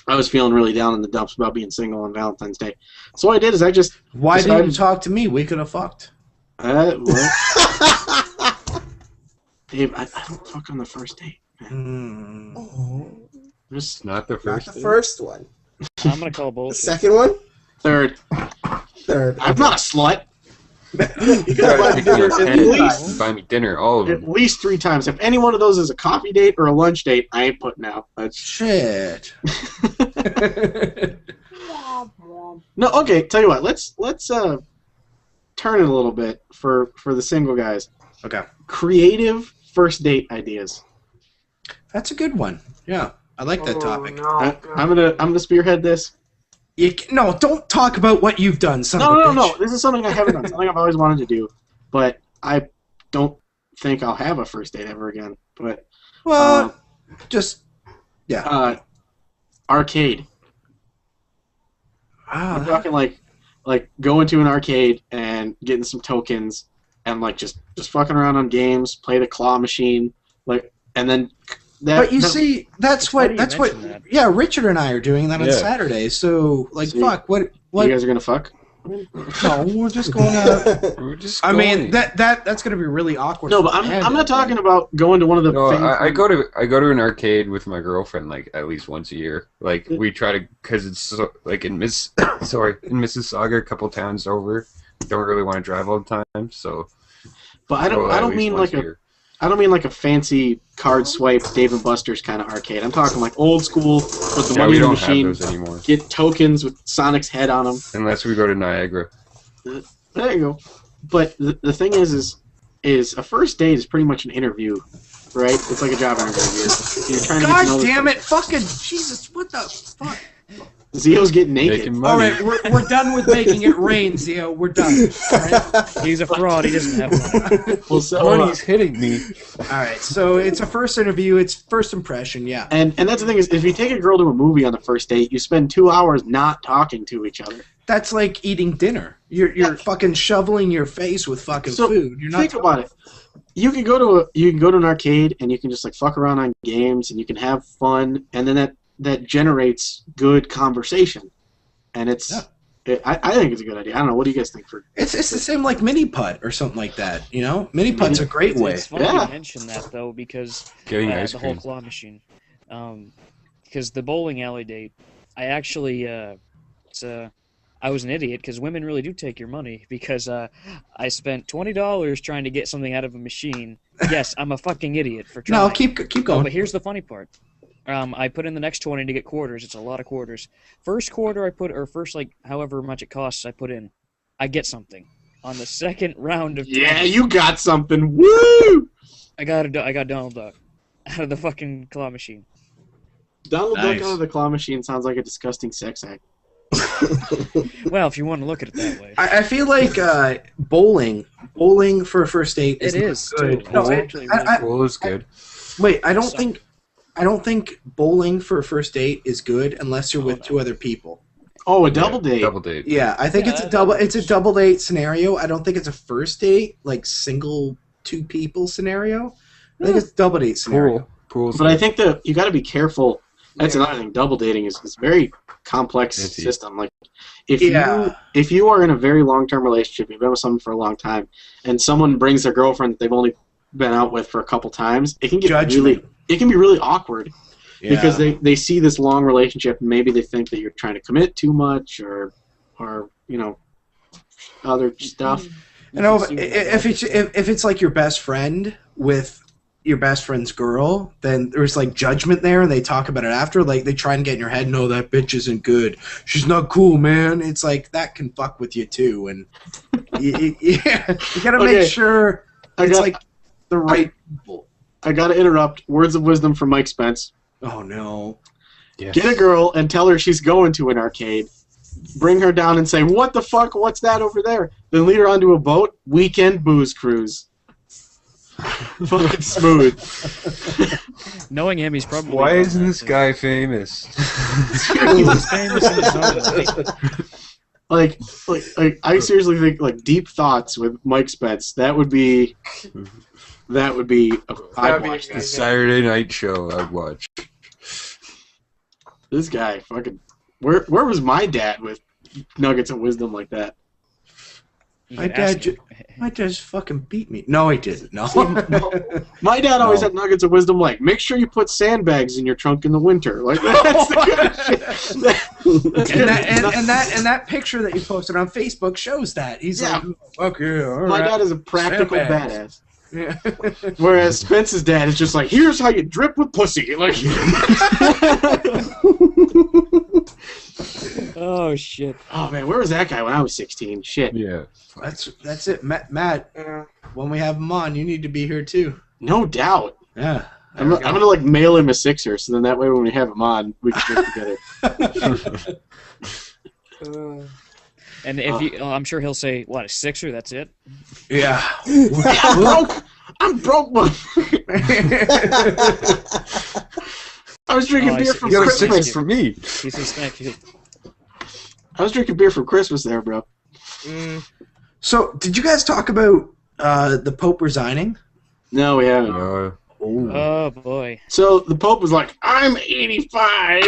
I was feeling really down in the dumps about being single on Valentine's Day. So what I did is I just Why didn't you talk to me? We could have fucked. well, Dave, I don't fuck on the first date. Just not the Not first. the first one. I'm gonna call The bullshit. second one? Third. Third. I'm not a slut. You gotta pick me At a least- tent, buy me dinner, all of them. At least 3 times. If any one of those is a coffee date or a lunch date, I ain't putting out. That's Shit. no. Okay, tell you what. Let's turn it a little bit for the single guys. Okay. Creative first date ideas. That's a good one. Yeah, I like that topic. No, I'm gonna spearhead this. No, don't talk about what you've done, son of a bitch. No. This is something I haven't done. Something I've always wanted to do, but I don't think I'll have a first date ever again. But Well, just arcade. I'm talking like going to an arcade and getting some tokens and like just fucking around on games, play the claw machine, and then. But you see, that's funny what you mention that. yeah, Richard and I are doing that on Yeah. Saturday. So See, fuck, what You guys are gonna fuck? no, we're just going to We're just I mean, going. that's going to be really awkward. No, for but I'm Amanda, not talking about going to one of the. No, famous- I go to an arcade with my girlfriend like at least once a year. Like we try to, cause it's so, like in Mississauga, a couple towns over. Don't really want to drive all the time, so. But I don't mean like a fancy card swipe Dave and Buster's kind of arcade. I'm talking like old school with the Yeah, money we in the don't machine. have those anymore Get tokens with Sonic's head on them. unless we go to Niagara. There you go. But the thing is a first date is pretty much an interview, right? It's like a job interview. You're trying to get to know God this damn person. it! Fucking Jesus! What the fuck? Zeo's getting naked. Making All money. right, we're done with making it rain, Zeo. We're done. All right? He's a fraud. He doesn't have money. Well, so, Money's hitting me. All right, so it's a first interview. It's first impression, yeah. and that's the thing is, if you take a girl to a movie on the first date, you spend 2 hours not talking to each other. That's like eating dinner. You're fucking shoveling your face with fucking So, food. You're not think about it. You can go to an arcade and you can just like fuck around on games and you can have fun, and then that generates good conversation, and it's. Yeah. I think it's a good idea. I don't know. What do you guys think? It's the same like mini putt or something like that. You know, mini putt's a great way. It's funny Yeah. you mention that though, because Getting ice the whole cream. claw machine. Because the bowling alley date, I actually I was an idiot because women really do take your money because I spent $20 trying to get something out of a machine. Yes, I'm a fucking idiot for trying. No, keep No, going. but here's the funny part. I put in the next 20 to get quarters. It's a lot of quarters. First quarter or first like however much it costs I put in, I get something. On the second round of 20, Yeah, you got something. Woo! I got Donald Duck out of the fucking claw machine. Donald Nice. Duck out of the claw machine sounds like a disgusting sex act. Well, if you want to look at it that way. I feel like bowling for a first date is It not is, good. too. No, It's actually really Well, it's good. wait, I don't So- think bowling for a first date is good unless you're with no. 2 other people. Oh, a double date. Double date. Yeah, I think Yeah, it's a double date scenario. I don't think it's a first date like single 2 people scenario. I think it's double date scenario. Pool's But I think that you got to be careful. That's another thing. Double dating is a very complex It's- system. Like, if Yeah. you are in a very long-term relationship, you've been with someone for a long time, and someone brings their girlfriend that they've only been out with for a couple times, it can get Judgment. it can be really awkward Yeah. because they see this long relationship and maybe they think that you're trying to commit too much or other stuff. You know, if it's like your best friend with your best friend's girl, then there's like judgment there, and they talk about it after. Like they try and get in your head, no, that bitch isn't good. She's not cool, man. It's like that can fuck with you too, and you gotta Okay. make sure it's got- like the right people. I got to interrupt. Words of wisdom from Mike Spence. Oh no. Yes. Get a girl and tell her she's going to an arcade. Bring her down and say, "What the fuck? What's that over there?" Then lead her onto a boat. Weekend booze cruise. Fucking smooth. Knowing him, he's probably. Why done isn't that, this too. guy famous? He's famous in his own way. like I seriously think like Deep Thoughts with Mike Spence. That would be. I'd That'd be watch The that. Saturday night show I'd watch. This guy fucking. Where was my dad with nuggets of wisdom like that? You My could dad ask him. My just fucking beat me. No, he didn't. No. My dad always No. had nuggets of wisdom like, make sure you put sandbags in your trunk in the winter. Like that's the kind of shit. That's and, good. that, and that picture that you posted on Facebook shows that. He's Yeah. like, fuck yeah, all My right. dad is a practical Sandbags. badass. Yeah. Whereas Spence's dad is just like, here's how you drip with pussy. Like, Oh shit! oh man, where was that guy when I was 16? Shit. Yeah. That's it. Matt, Yeah. when we have him on, you need to be here too. No doubt. Yeah. I'm gonna like mail him a sixer, so then that way when we have him on, we can drink together. And if you, I'm sure he'll say, "What, a sixer? That's it." Yeah. I'm broke, man. I was drinking Oh, I beer see. from You got a Christmas. six for me. He says, "Thank you." I was drinking beer from Christmas there, bro. So, did you guys talk about the Pope resigning? No, we haven't. Oh boy. So the Pope was like, I'm 85,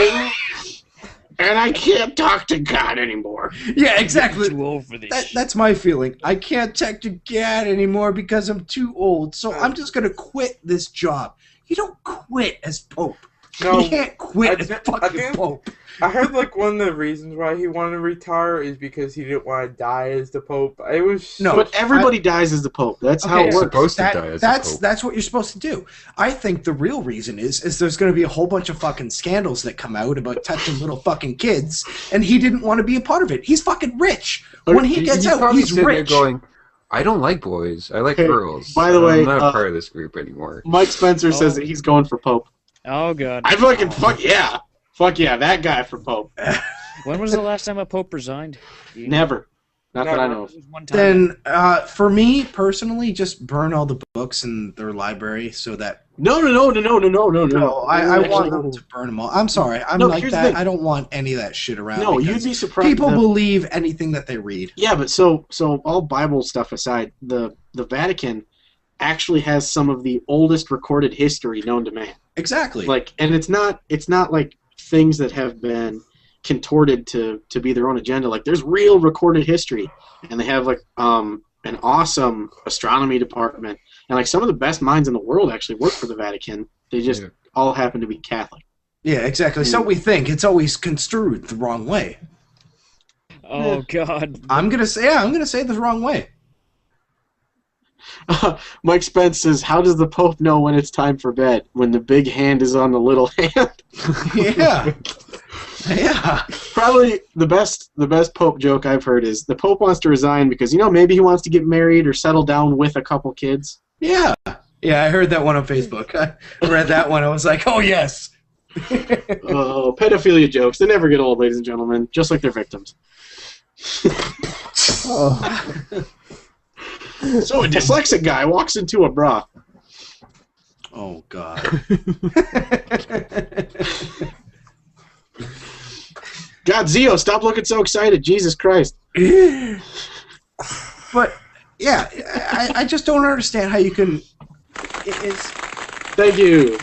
and I can't talk to God anymore. Yeah, exactly. Too old for this. shit. That's my feeling. I can't talk to God anymore because I'm too old. So I'm just gonna quit this job. You don't quit as Pope. No, You can't quit I as thi- I fucking think- Pope. I heard like one of the reasons why he wanted to retire is because he didn't want to die as the Pope. It was No, But everybody dies as the Pope. That's how Okay, it so works. Supposed to die as a that's Pope. that's what you're supposed to do. I think the real reason is there's going to be a whole bunch of fucking scandals that come out about touching little fucking kids, and he didn't want to be a part of it. He's fucking rich. When he gets out, probably he's sitting there rich. going, I don't like boys. I like Okay, girls. by the way, I'm not part of this group anymore. Mike Spencer says that he's going for Pope. Oh god. I fucking fuck yeah, that guy for Pope. When was the last time a pope resigned? Do you know? Never. Not that I know of. It was one time. Then, for me personally, just burn all the books in their library so that. No. I Actually, want them to burn them all. I'm sorry, I'm No, like here's the that. thing. I don't want any of that shit around. No, because you'd be surprised. people believe anything that they read. Yeah, but so all Bible stuff aside, the Vatican actually has some of the oldest recorded history known to man. Exactly. Like, and it's not like things that have been contorted to be their own agenda. Like, there's real recorded history, and they have like an awesome astronomy department, and like some of the best minds in the world actually work for the Vatican. They just all happen to be Catholic. Yeah, exactly. So we think it's always construed the wrong way. Oh God. I'm gonna say the wrong way. Mike Spence says, "How does the Pope know when it's time for bed? When the big hand is on the little hand?" Yeah. Yeah. Probably the best Pope joke I've heard is the Pope wants to resign because, maybe he wants to get married or settle down with a couple kids. Yeah. Yeah, I heard that one on Facebook. I read that one. I was like, oh, yes. Oh, pedophilia jokes. They never get old, ladies and gentlemen, just like their victims. Oh. So a dyslexic guy walks into a bra. Oh, God. God, Zeo, stop looking so excited. Jesus Christ. But, yeah, I just don't understand how you can... Thank you.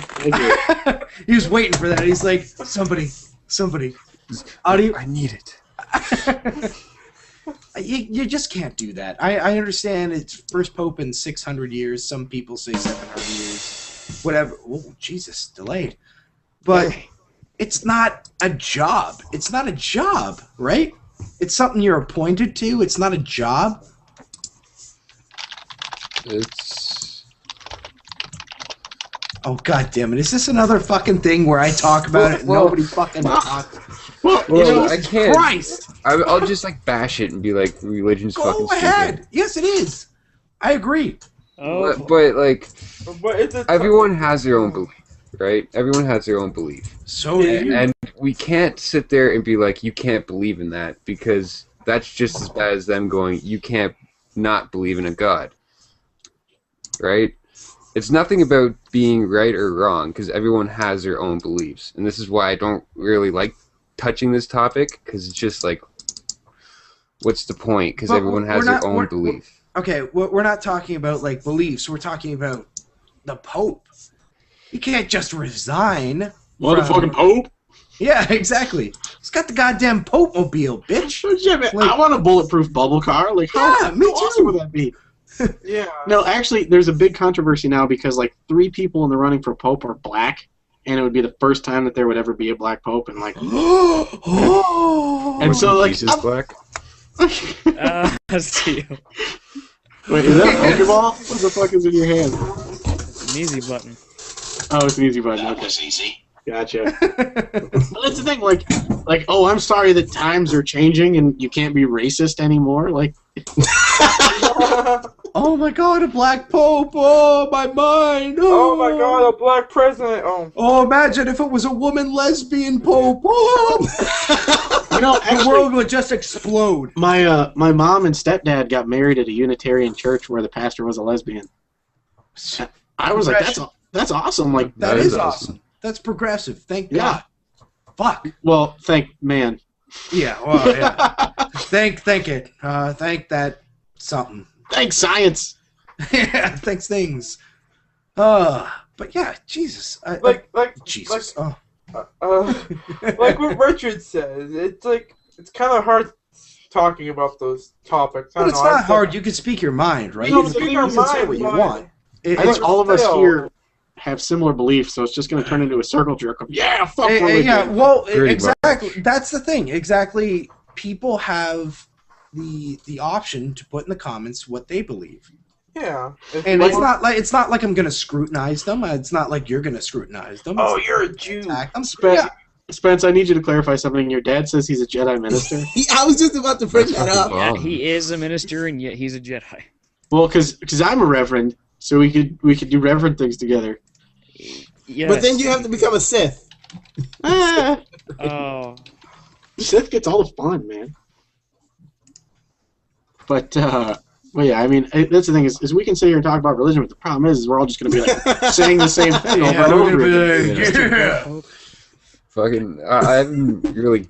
He was waiting for that. He's like, somebody. Audio. I need it. You just can't do that. I understand it's first pope in 600 years. Some people say 700 years. Whatever. Oh, Jesus, delayed. But it's not a job. It's not a job, right? It's something you're appointed to. It's not a job. It's... Oh, God damn it. Is this another fucking thing where I talk about it and nobody fucking talks? Well, I can't. Christ! I'll just bash it and be like, religion's fucking Go ahead. stupid. Yes, it is. I agree. Oh. But it's a everyone has their own belief, right? Everyone has their own belief. So do you. And we can't sit there and be like, you can't believe in that, because that's just as bad as them going, you can't not believe in a God. Right? It's nothing about being right or wrong, because everyone has their own beliefs. And this is why I don't really like touching this topic, because it's just like, what's the point? Because everyone has their own belief. Okay, we're not talking about beliefs. We're talking about the Pope. You can't just resign. Motherfucking Pope? Yeah, exactly. He's got the goddamn Pope-mobile, bitch. I want a bulletproof bubble car. How me awesome too. would that be? Yeah. No, actually, there's a big controversy now because 3 people in the running for Pope are black, and it would be the first time that there would ever be a black Pope, and Oh. and so Jesus black. See you. Wait, is that a Pokeball? What the fuck is in your hand? An easy button. Oh, it's an easy button. Okay. was easy. Gotcha. Well, that's the thing, oh, I'm sorry that times are changing and you can't be racist anymore. Oh my God, a black Pope! Oh my mind! Oh my God, a black president! Oh, imagine if it was a woman lesbian Pope! Oh! Actually, the world would just explode. my mom and stepdad got married at a Unitarian church where the pastor was a lesbian. I was like, that's awesome. That is awesome. That's progressive. Thank God. Fuck. Well, thank man. Yeah. Well, yeah. thank it. Thank that something. Thanks science. Yeah. Thanks things. But yeah, Jesus. Jesus. Like what Richard says, it's kind of hard talking about those topics. But it's not hard. You can speak your mind, right? You You can can speak your say mind, what you but- want. I think all of us here have similar beliefs, so it's just going to turn into a circle jerk of fuck religion. Yeah, well, Pretty exactly. much. That's the thing. Exactly. People have the option to put in the comments what they believe, Yeah. and it's not like I'm going to scrutinize them. It's not like you're going to scrutinize them. Oh, It's you're a not Jew. attack them. Spence, I need you to clarify something. Your dad says he's a Jedi minister. I was just about to bring that up. Yeah, he is a minister, and yet he's a Jedi. Well, because I'm a reverend, so we could do reverend things together. Yes. But then you have to become a Sith. Ah. Oh. Sith gets all the fun, man. But well, yeah, I mean, that's the thing is we can sit here and talk about religion, but the problem is we're all just going to be like saying the same thing over and over again. Yeah. Fucking, I haven't really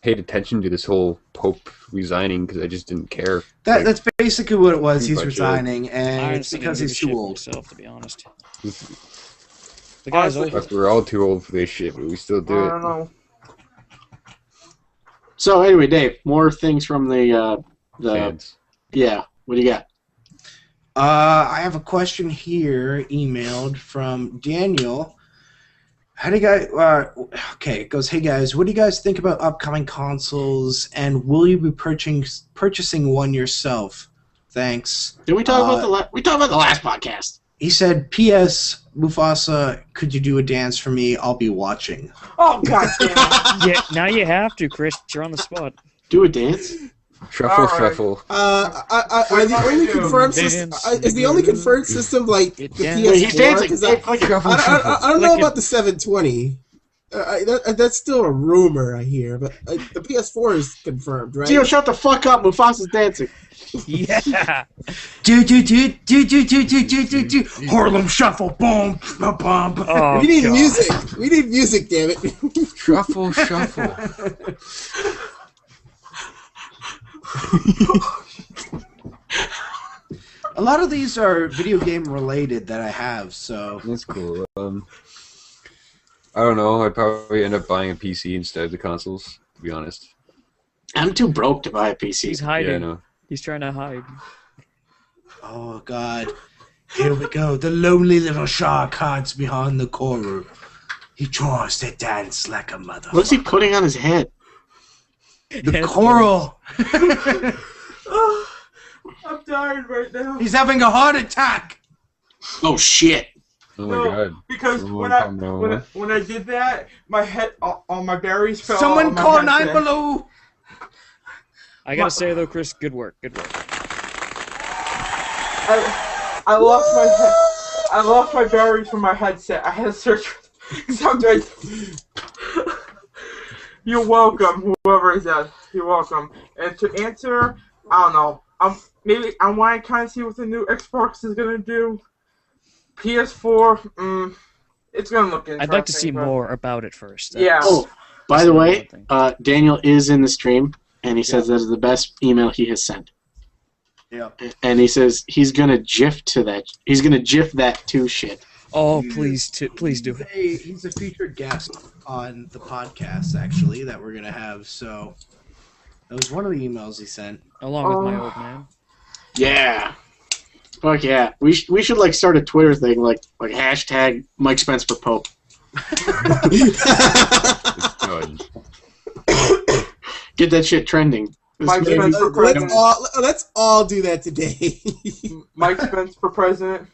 paid attention to this whole Pope resigning because I just didn't care. That's basically what it was. Pretty He's much resigning, and I it's honestly because don't he's give a too shit old. myself, to be honest. The guy's Honestly, old. Fuck, we're all too old for this shit, but we still I do don't it. know. So anyway, Dave, more things from the Fans. yeah. What do you got? I have a question here, emailed from Daniel. How do you guys? Okay, it goes. Hey guys, what do you guys think about upcoming consoles, and will you be purchasing one yourself? Thanks. Did we talk about we talked about the last podcast? He said, "P.S. Mufasa, could you do a dance for me? I'll be watching." Oh god damn it. Yeah, now you have to, Chris. You're on the spot. Do a dance? Shuffle, Alright. shuffle. Are the only confirmed system? Is the only confirmed system like the PS4? Wait, he's dancing. 'Cause I Shuffle, shuffle. don't know about the 720. That's still a rumor I hear, but the PS4 is confirmed, right? Zio, shut the fuck up. Mufasa's dancing. Yeah. Do. Harlem Shuffle, boom, boom, boom. Oh, we need God. music. We need music, damn it. Shuffle, shuffle. A lot of these are video game related that I have, so That's cool. I don't know. I'd probably end up buying a PC instead of the consoles, to be honest. I'm too broke to buy a PC. He's hiding. Yeah, I know. He's trying to hide. oh god, here we go. The lonely little shark hides behind the coral. He tries to dance like a mother. What's he putting on his head? The coral. I'm tired right now. He's having a heart attack. Oh shit! Oh my No, god. because Oh, when I did that, my head, all my berries fell. Someone on my call headset. 9 Below. I gotta say though, Chris, good work. Good work. I lost my berries from my headset. I had to search for something. You're welcome, whoever is that. You're welcome. And to answer, I don't know. I want to kind of see what the new Xbox is gonna do. PS4, it's gonna look interesting. I'd like to see but- more about it first. Yeah. Oh, by That's the the way, one thing. Daniel is in the stream, and he says that is the best email he has sent. Yeah. And he says he's gonna GIF to that. He's gonna GIF that to shit. Oh, please do it. He's a featured guest on the podcast, actually, that we're gonna have. So that was one of the emails he sent. Along with my old man. Yeah. Fuck yeah. We should like start a Twitter thing like hashtag Mike Spence for Pope. It's done. Get that shit trending. This Mike maybe- Spence for president. Let's all do that today. Mike Spence for president.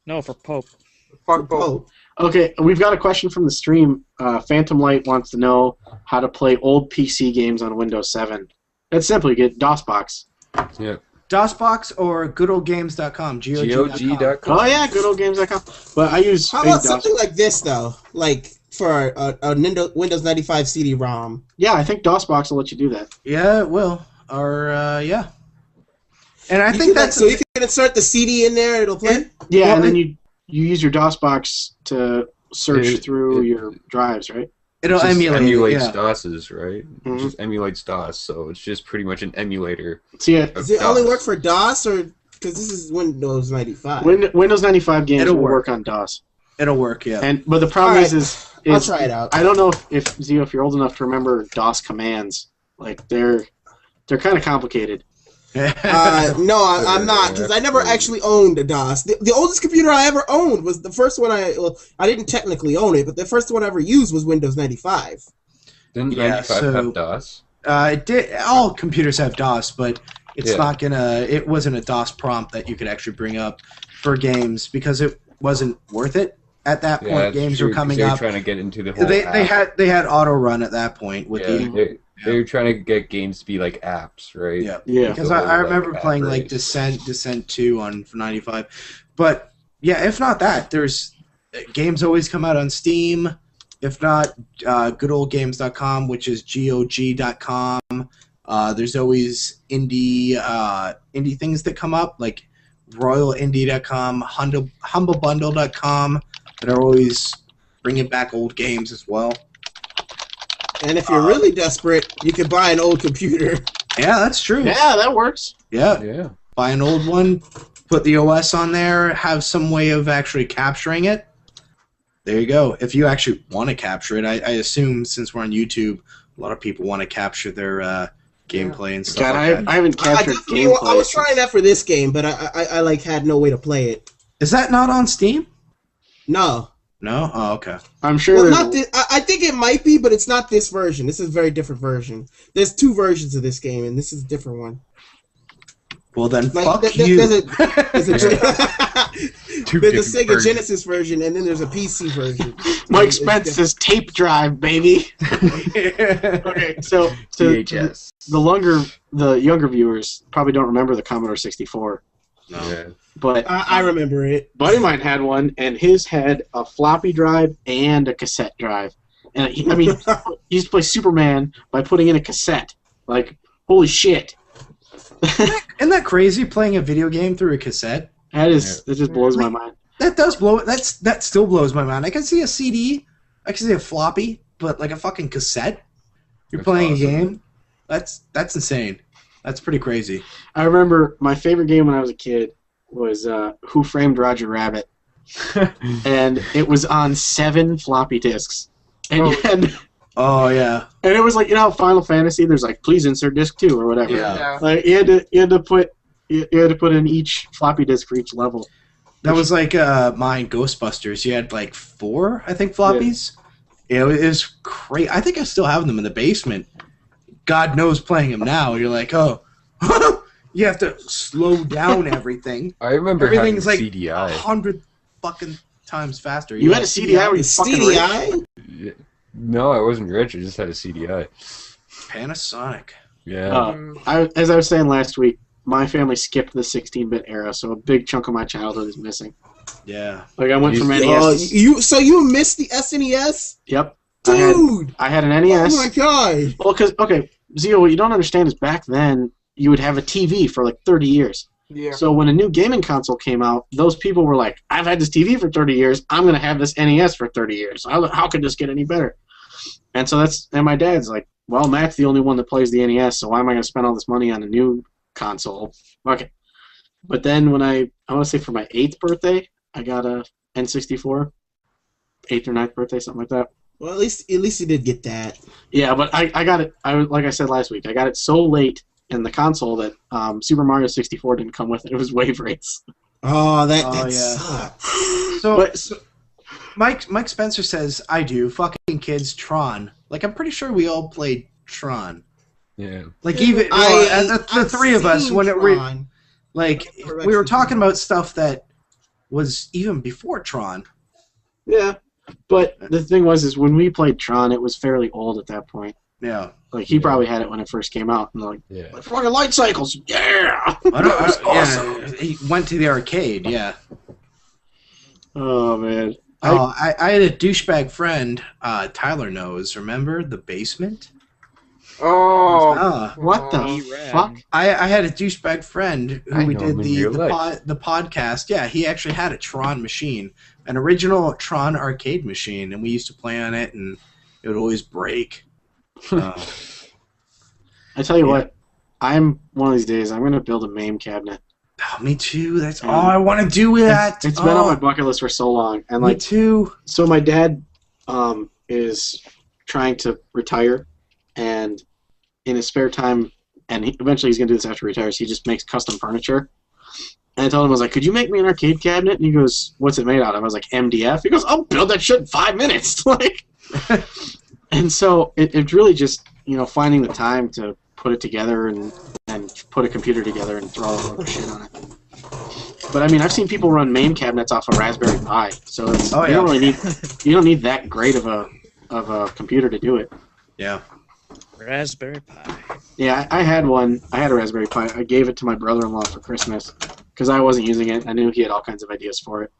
No, for Pope. Fuck both. Oh, Okay, we've got a question from the stream. Phantom Light wants to know how to play old PC games on Windows 7. That's simple. You get DOSBox. Yep. DOSBox or goodoldgames.com. GOG.com. Oh yeah, good old games.com. But I use how big about DOS. something like this though? Like for a Windows 95 CD-ROM. Yeah, I think DOSBox will let you do that. Yeah, it will. Or, yeah. And I You think can, that's... so you can insert the CD in there and it'll play. Yeah, Well, and then you use your DOSBox to search through your drives, right? It'll It just emulate emulates yeah. DOSes, right? Mhm. It just emulates DOS, so it's just pretty much an emulator. So yeah, of Does it only DOS. work for DOS or because this is Windows 95? Windows 95 games It'll will work. work on DOS. It'll work, yeah. But the problem Alright, is I'll try it out. I don't know if Zio, if you're old enough to remember DOS commands. Like they're kind of complicated. No, I'm not because I never actually owned a DOS. The oldest computer I ever owned was the first one I didn't technically own it, but the first one I ever used was Windows 95. Didn't Yeah, 95 so- have DOS? It did. All computers have DOS, but it's Yeah. not gonna. It wasn't a DOS prompt that you could actually bring up for games because it wasn't worth it at that point. that's Games true, were 'cause coming they were up. trying to get into the whole They app. had auto run at that point with Yeah, the they were trying to get games to be like apps, right? yeah. Yeah. Because The I whole, remember like, playing app like race. Descent 2 on 95, but yeah, if not that, there's games always come out on Steam. If not, goodoldgames.com, which is GOG.com. There's always indie things that come up, like RoyalIndie.com, HumbleBundle.com, that are always bringing back old games as well. And if you're really desperate, you can buy an old computer. Yeah, that's true. Yeah, that works. Yeah. Yeah. Buy an old one, put the OS on there, have some way of actually capturing it. There you go. If you actually want to capture it, I assume since we're on YouTube, a lot of people want to capture their gameplay and stuff God, like that. I haven't captured gameplay. I was trying that for this game, but I like had no way to play it. Is that not on Steam? No. No? Oh, okay. I'm sure. Well, not this, I think it might be, but it's not this version. This is a very different version. There's 2 versions of this game, and this is a different one. Well, then Like, fuck there's you. there's a Sega versions. Genesis version, and then there's a PC version. Mike It's Spence's tape drive, baby. Okay, so VHS. the younger viewers probably don't remember the Commodore 64, Yeah. but I remember it. buddy of mine had one, and his had a floppy drive and a cassette drive. And he used to play Superman by putting in a cassette. Like, holy shit! Isn't that crazy, playing a video game through a cassette? That just blows my mind. That does blow. That still blows my mind. I can see a CD, I can see a floppy, but like a fucking cassette. You're That's playing awesome. a game. That's insane. That's pretty crazy. I remember my favorite game when I was a kid was Who Framed Roger Rabbit, and it was on 7 floppy disks. And Oh yeah. and it was like, you know how Final Fantasy, there's like, please insert disc 2 or whatever. Yeah. Like you had to put in each floppy disk for each level. That was like mine, Ghostbusters. You had like 4, I think, floppies. Yeah, it was crazy. I think I still have them in the basement. God knows playing them now. You're like, oh, you have to slow down everything. I remember having Everything's like CDI. 100 fucking times faster. You had a CDI where you fucking rich? CDI? No, I wasn't rich. I just had a CDI. Panasonic. Yeah. As I was saying last week, my family skipped the 16-bit era, so a big chunk of my childhood is missing. Yeah. Like I went from You- NES. So you missed the SNES? Yep. Dude! I had an NES. Oh my god! Well, because, okay, Zio, what you don't understand is back then, you would have a TV for like 30 years. Yeah. So when a new gaming console came out, those people were like, I've had this TV for 30 years, I'm going to have this NES for 30 years. How could this get any better? And so and my dad's like, well, Matt's the only one that plays the NES, so why am I going to spend all this money on a new console? Okay. But then when I want to say for my 8th birthday, I got a N64. 8th or 9th birthday, something like that. Well, at least you did get that. Yeah, but I got it. Like I said last week, I got it so late in the console that Super Mario 64 didn't come with it. It was wave rates. Oh, that yeah. sucks. So Mike Spencer says, I do. Fucking kids, Tron. Like, I'm pretty sure we all played Tron. Yeah. Like, even the 3 of us, when we were talking about stuff that was even before Tron. Yeah, but the thing was when we played Tron, it was fairly old at that point. Yeah. Like he probably had it when it first came out, and like, Yeah. fucking light cycles, yeah. Yeah, he went to the arcade, yeah. Oh man. I had a douchebag friend, Tyler knows, remember? The Basement? Oh. What the E-Rad. fuck? I had a douchebag friend who I we know did him in real life. the podcast. Yeah, he actually had a Tron machine, an original Tron arcade machine, and we used to play on it, and it would always break. I tell you what, I'm one of these days I'm gonna build a MAME cabinet. Oh, me too. That's all I want to do with that. It's been on my bucket list for so long, and Me like, too. so my dad is trying to retire, and in his spare time, and eventually he's gonna do this after he retires. He just makes custom furniture. And I told him, I was like, could you make me an arcade cabinet? And he goes, what's it made out of? I was like, MDF. He goes, I'll build that shit in 5 minutes. Like, and so it's really just, finding the time to put it together and put a computer together and throw all the shit on it. But I mean, I've seen people run MAME cabinets off a Raspberry Pi, so you don't really need that great of a computer to do it. Yeah. Raspberry Pi. Yeah, I had one. I had a Raspberry Pi. I gave it to my brother-in-law for Christmas because I wasn't using it. I knew he had all kinds of ideas for it.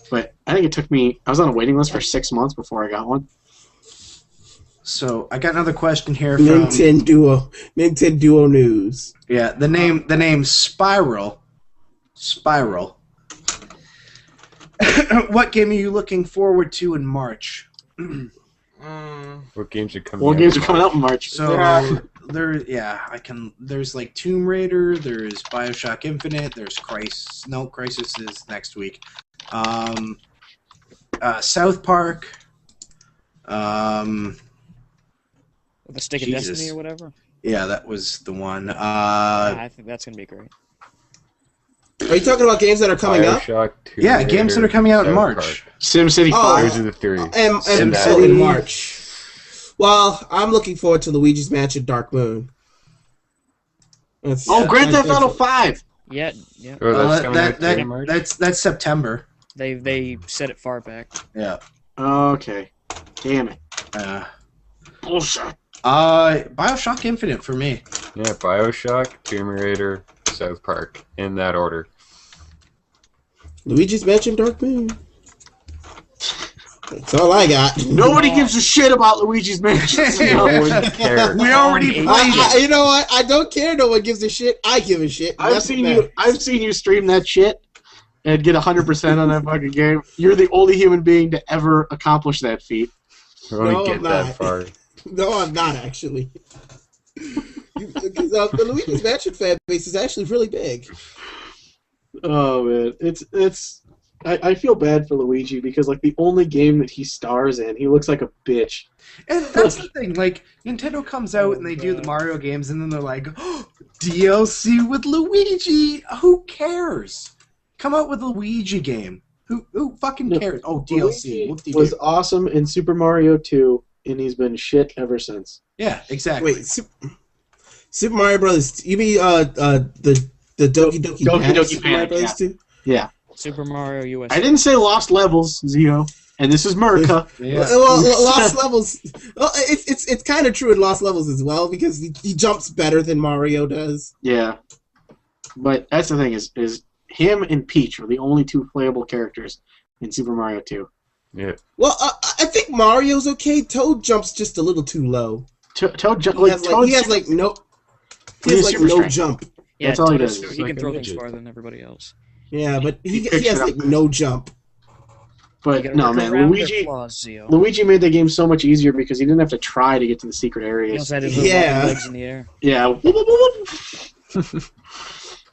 But I think it took me... I was on a waiting list for 6 months before I got one. So I got another question here from Nintendo news. Yeah, the name Spiral. What game are you looking forward to in March? What games are coming? What games are coming out in March? So there's like Tomb Raider, there's BioShock Infinite, there's Crisis. No, Crisis is next week. South Park. With the Stick of Jesus. Destiny or whatever. Yeah, that was the one. I think that's gonna be great. Are you talking about games that are coming up? BioShock, Tomb Yeah, games that are coming out in South March. Park. SimCity 5. Those are the three. In March. Well, I'm looking forward to Luigi's Mansion Dark Moon. Grand Theft Auto 5. Yeah. Oh, that's coming out in March? That's September. They set it far back. Yeah. Okay. Damn it. Bullshit. BioShock Infinite for me. Yeah, BioShock, Tomb Raider, South Park, in that order. Luigi's Mansion Dark Moon. That's all I got. Nobody gives a shit about Luigi's Mansion. No one cares. We already played it. You know what? I don't care. No one gives a shit. I give a shit. I've seen you stream that shit and get 100% on that fucking game. You're the only human being to ever accomplish that feat. I only No, get I'm that not. far. No, I'm not actually. Because the Luigi's Mansion fan base is actually really big. Oh man, it's. I feel bad for Luigi because like the only game that he stars in, he looks like a bitch. And that's the thing, like, Nintendo comes out and they do the Mario games and then they're like, oh, DLC with Luigi! Who cares? Come out with a Luigi game. Who fucking cares? Oh, DLC. Luigi was awesome in Super Mario 2, and he's been shit ever since. Yeah, exactly. Wait, Super Mario Brothers. You mean the Doki Doki Doki Mario Panic, Brothers 2? Yeah. Super Mario USA. I didn't say Lost Levels, Zio, and this is Murka. Yeah. Well, Lost Levels. Well, it's kind of true in Lost Levels as well because he jumps better than Mario does. Yeah, but that's the thing is him and Peach are the only two playable characters in Super Mario 2. Yeah. Well, I think Mario's okay. Toad jumps just a little too low. Toad jump. He has no strength. jump. Yeah, That's all he Toad does. is- He's He like can a throw things midget. farther than everybody else. Yeah, but he picks has it up. like no jump. You But gotta no, work man, around their Luigi flaws, Zio. Luigi made the game so much easier because he didn't have to try to get to the secret He areas. also had his little Yeah. legs in the air. Yeah.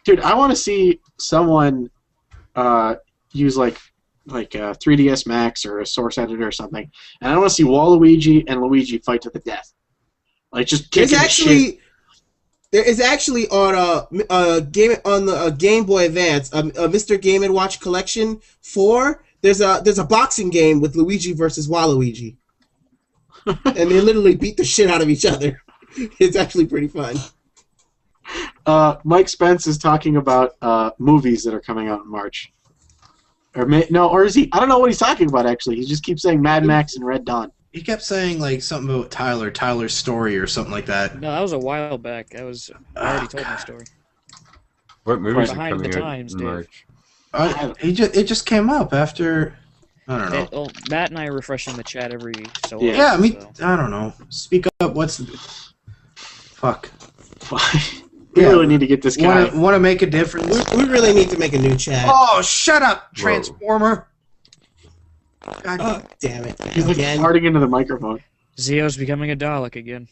Dude, I want to see someone use like 3ds Max or a source editor or something, and I want to see Waluigi and Luigi fight to the death. Like just kicking the shit. There is actually on the Game Boy Advance, Mr. Game & Watch Collection 4. There's a boxing game with Luigi versus Waluigi, and they literally beat the shit out of each other. It's actually pretty fun. Mike Spence is talking about movies that are coming out in March. Or is he? I don't know what he's talking about actually. He just keeps saying Mad Max and Red Dawn. He kept saying, like, something about Tyler's story or something like that. No, that was a while back. I already told my story. What movies are Behind the coming out times, in Dave. March? It just came up after, I don't know. Well, Matt and I are refreshing the chat every so often. Yeah, so. I don't know. Speak up. Fuck. We Yeah. really need to get this guy. Want to make a difference? We really need to make a new chat. Oh, shut up, Transformer! God, Oh, damn it! He's like Again. farting into the microphone. Zio's becoming a Dalek again.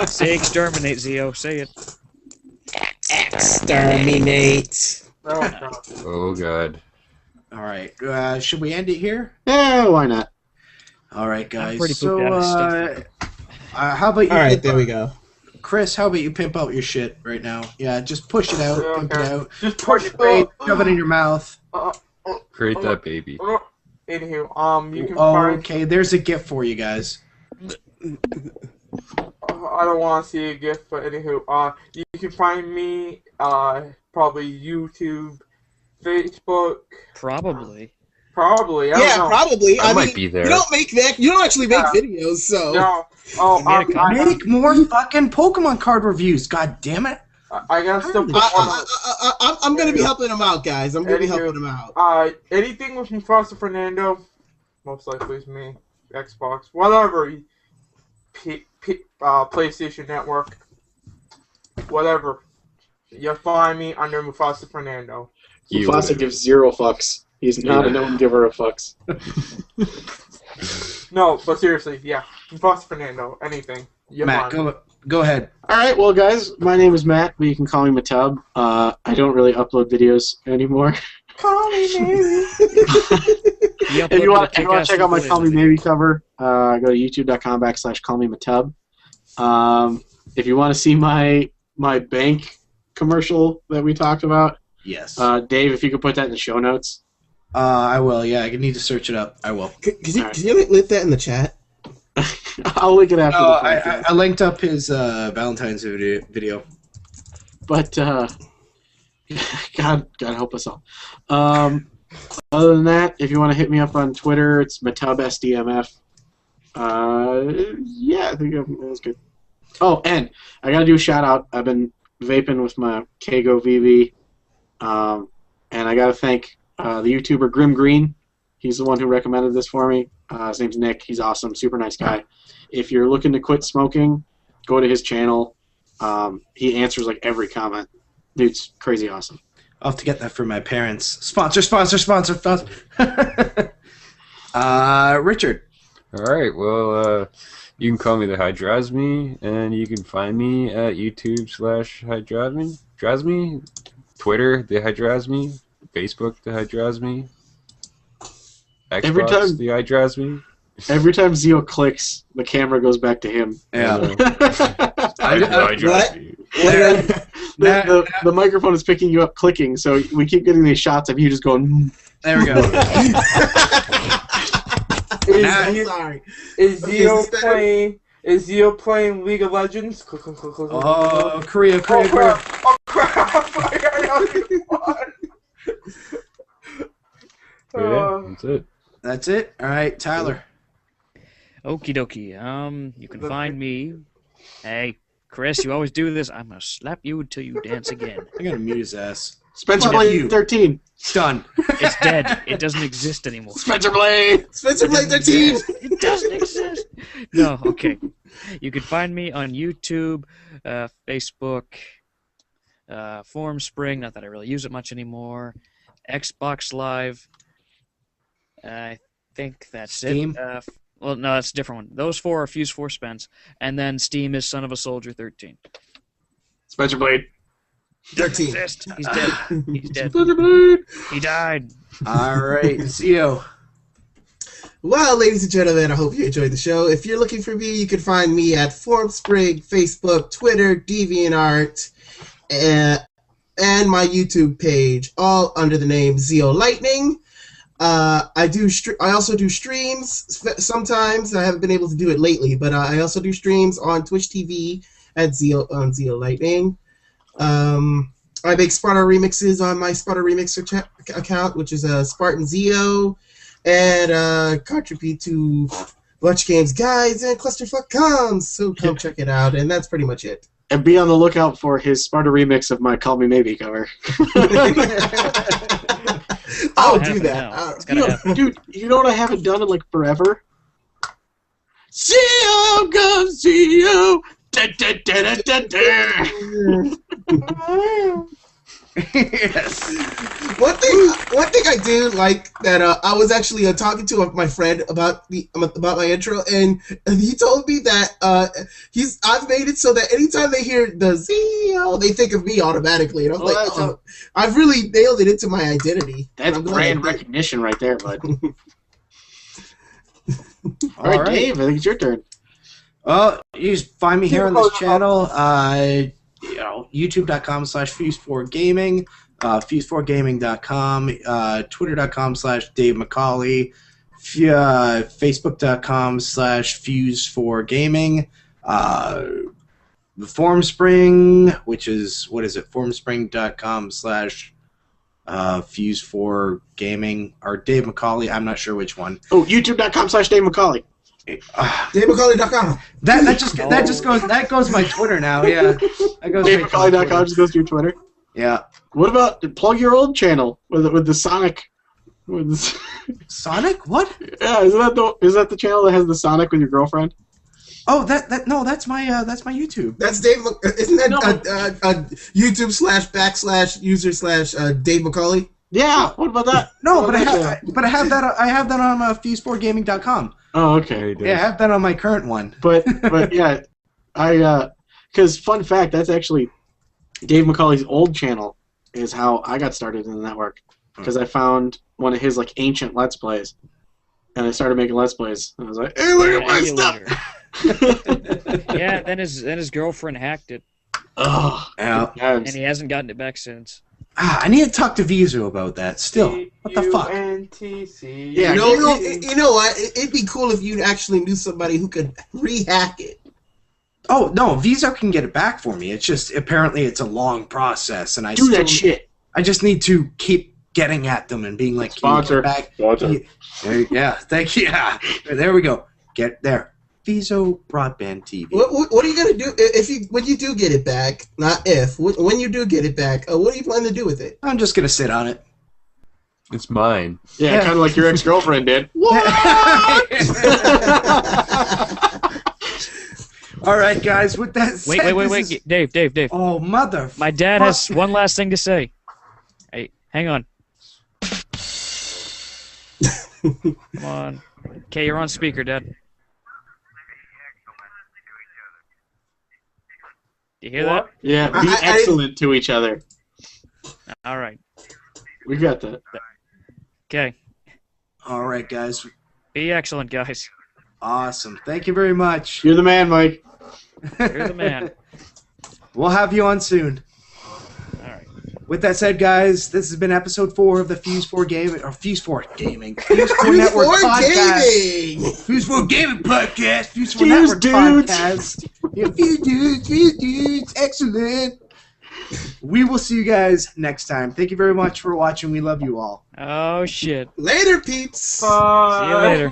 Say exterminate, Zio. Say it. Exterminate. Oh god. all right. Should we end it here? Yeah, why not? All right, guys. pretty pooped out of stuff. How about you? All right, pimp there out- we go. Chris, how about you pimp out your shit right now? Yeah, just push it out, pimp it Okay. out, Just push it, shove it in your mouth. Create that baby. Anywho, you can Oh, find. okay, there's a gift for you guys. I don't want to see a gift, but anywho, you can find me, probably YouTube, Facebook, Probably. probably. I don't know. Probably. I I might mean, be there. You don't actually make Yeah. videos, so. No. Make more fucking Pokemon card reviews. God damn it! I gotta still put I'm gonna be helping him out, guys. I'm gonna be helping him out. anything with MufasaFernando, most likely is me. Xbox, whatever. PlayStation Network, whatever. You'll find me under MufasaFernando. Mufasa gives 0 fucks. He's not a known giver of fucks. No, but seriously, yeah. MufasaFernando, anything. Matt, go ahead. All right, well, guys, my name is Matt, but you can call me Matub. I don't really upload videos anymore. Call me maybe. If you want to check out my Call Me Maybe cover, go to youtube.com/callmematub. If you want to see my bank commercial that we talked about, Yes. Dave, if you could put that in the show notes. I will. Yeah, I need to search it up. I will. Can you link that in the chat? I'll link it after the podcast. I linked up his Valentine's video. But God help us all. Other than that, if you want to hit me up on Twitter, it's MatubSDMF. Yeah, I think that was good. Oh, and I gotta do a shout out. I've been vaping with my Kago VV, and I gotta thank the YouTuber Grim Green. He's the one who recommended this for me. His name's Nick. He's awesome, super nice guy. If you're looking to quit smoking, go to his channel. He answers like every comment. Dude's crazy awesome. I'll have to get that for my parents. Sponsor. Richard. All right. Well, you can call me TheHydrosme, and you can find me at YouTube/Hydrosme, Twitter TheHydrosme, Facebook TheHydrosme, Xbox TheHydrosme. Every time Zeo clicks, the camera goes back to him. Yeah. The microphone is picking you up clicking, so we keep getting these shots of you just going. There we go. Sorry. Is Zeo playing League of Legends? Oh, Korea. Oh crap! Yeah, that's it. That's it? All right, Tyler. Okie dokie. You can find me. Hey, Chris, you always do this. I'm gonna slap you until you dance again. I'm gonna mute his ass. Spencer Blade 13. Done. It's dead. It doesn't exist anymore. Spencer Blade 13. It doesn't exist. No, okay. You can find me on YouTube, Facebook, Formspring, not that I really use it much anymore, Xbox Live. I think that's Steam? it. Well, no, that's a different one. Those 4 are Fuse-4 Spence, and then Steam is Son of a Soldier 13. Spencer Blade 13. He's dead. He's dead. Spencer Blade. He died. All right, Zeo. Well, ladies and gentlemen, I hope you enjoyed the show. If you're looking for me, you can find me at Formspring, Facebook, Twitter, DeviantArt, and my YouTube page, all under the name Zeolightning. I also do streams sometimes. I haven't been able to do it lately, but I also do streams on Twitch TV at Zeolightning. I make Sparta remixes on my Sparta Remixer account, which is Spartan Zeo, and contribute to Bunch Games Guides and Clusterfuck Cons. So come check it out, and that's pretty much it. And be on the lookout for his Sparta remix of my Call Me Maybe cover. I'll do that. Dude, you know what I haven't done in like forever? Zeo, go Zeo! Yes. One thing I do like that I was actually talking to my friend about my intro, and he told me that I've made it so that anytime they hear the Zeo, they think of me automatically, and I was I've really nailed it into my identity. That's brand recognition right there, bud. All right, Dave, I think it's your turn. Well, you just find me here on this channel. YouTube.com/Fuse4Gaming, Fuse4Gaming.com, Twitter.com/Dave McCauley, Facebook.com/Fuse4Gaming, the Formspring, which is, Formspring.com/Fuse4Gaming, or Dave McCauley, I'm not sure which one. Oh, YouTube.com/Dave McCauley. DaveMcCauley.com. That goes my Twitter now. Yeah, that goes. DaveMcCauley.com just goes to your Twitter. Yeah. What about plug your old channel with the Sonic Sonic? What? Yeah, is that the channel that has the Sonic with your girlfriend? Oh, that's my YouTube. That's Dave. Isn't that YouTube//user/Dave McCauley? Yeah. What about that? No, What but I about have that? I have that on Fuse4Gaming.com. Oh, okay. Yeah, I have that on my current one. But yeah, because fun fact, that's actually Dave McCauley's old channel is how I got started in the network, because I found one of his like ancient Let's Plays, and I started making Let's Plays, and I was like, hey, look at my stuff. Yeah, then his girlfriend hacked it, Oh, Yeah. and he hasn't gotten it back since. I need to talk to Vizu about that. Still, what the fuck? UNTC. Yeah, You know what? It'd be cool if you actually knew somebody who could rehack it. Oh no, Vizu can get it back for me. It's just apparently it's a long process, and do that shit. I just need to keep getting at them and being like, Sponsor. "Can you get back?" Sponsor. Yeah, thank you. Yeah, there we go. Get there. Vizu Broadband TV. What are you gonna do when you do get it back? Not if. When you do get it back, what do you plan to do with it? I'm just gonna sit on it. It's mine. Yeah, Yeah. kind of like your ex-girlfriend did. All right, guys. With that said, Wait, Dave. Oh, mother! My dad has one last thing to say. Hey, hang on. Come on. Okay, you're on speaker, Dad. You hear that? Yeah, be excellent to each other. All right. We got that. Okay. All right, guys. Be excellent, guys. Awesome. Thank you very much. You're the man, Mike. You're the man. We'll have you on soon. All right. With that said, guys, this has been episode 4 of the Fuse-4 Gaming, or Fuse-4 Gaming, Fuse-4 Fuse Network 4 Podcast. Gaming! Fuse-4 Gaming Podcast. Fuse-4 Fuse Network dudes. Podcast. Yeah, Fuse dudes, excellent. We will see you guys next time. Thank you very much for watching. We love you all. Oh, shit. Later, peeps! See you later.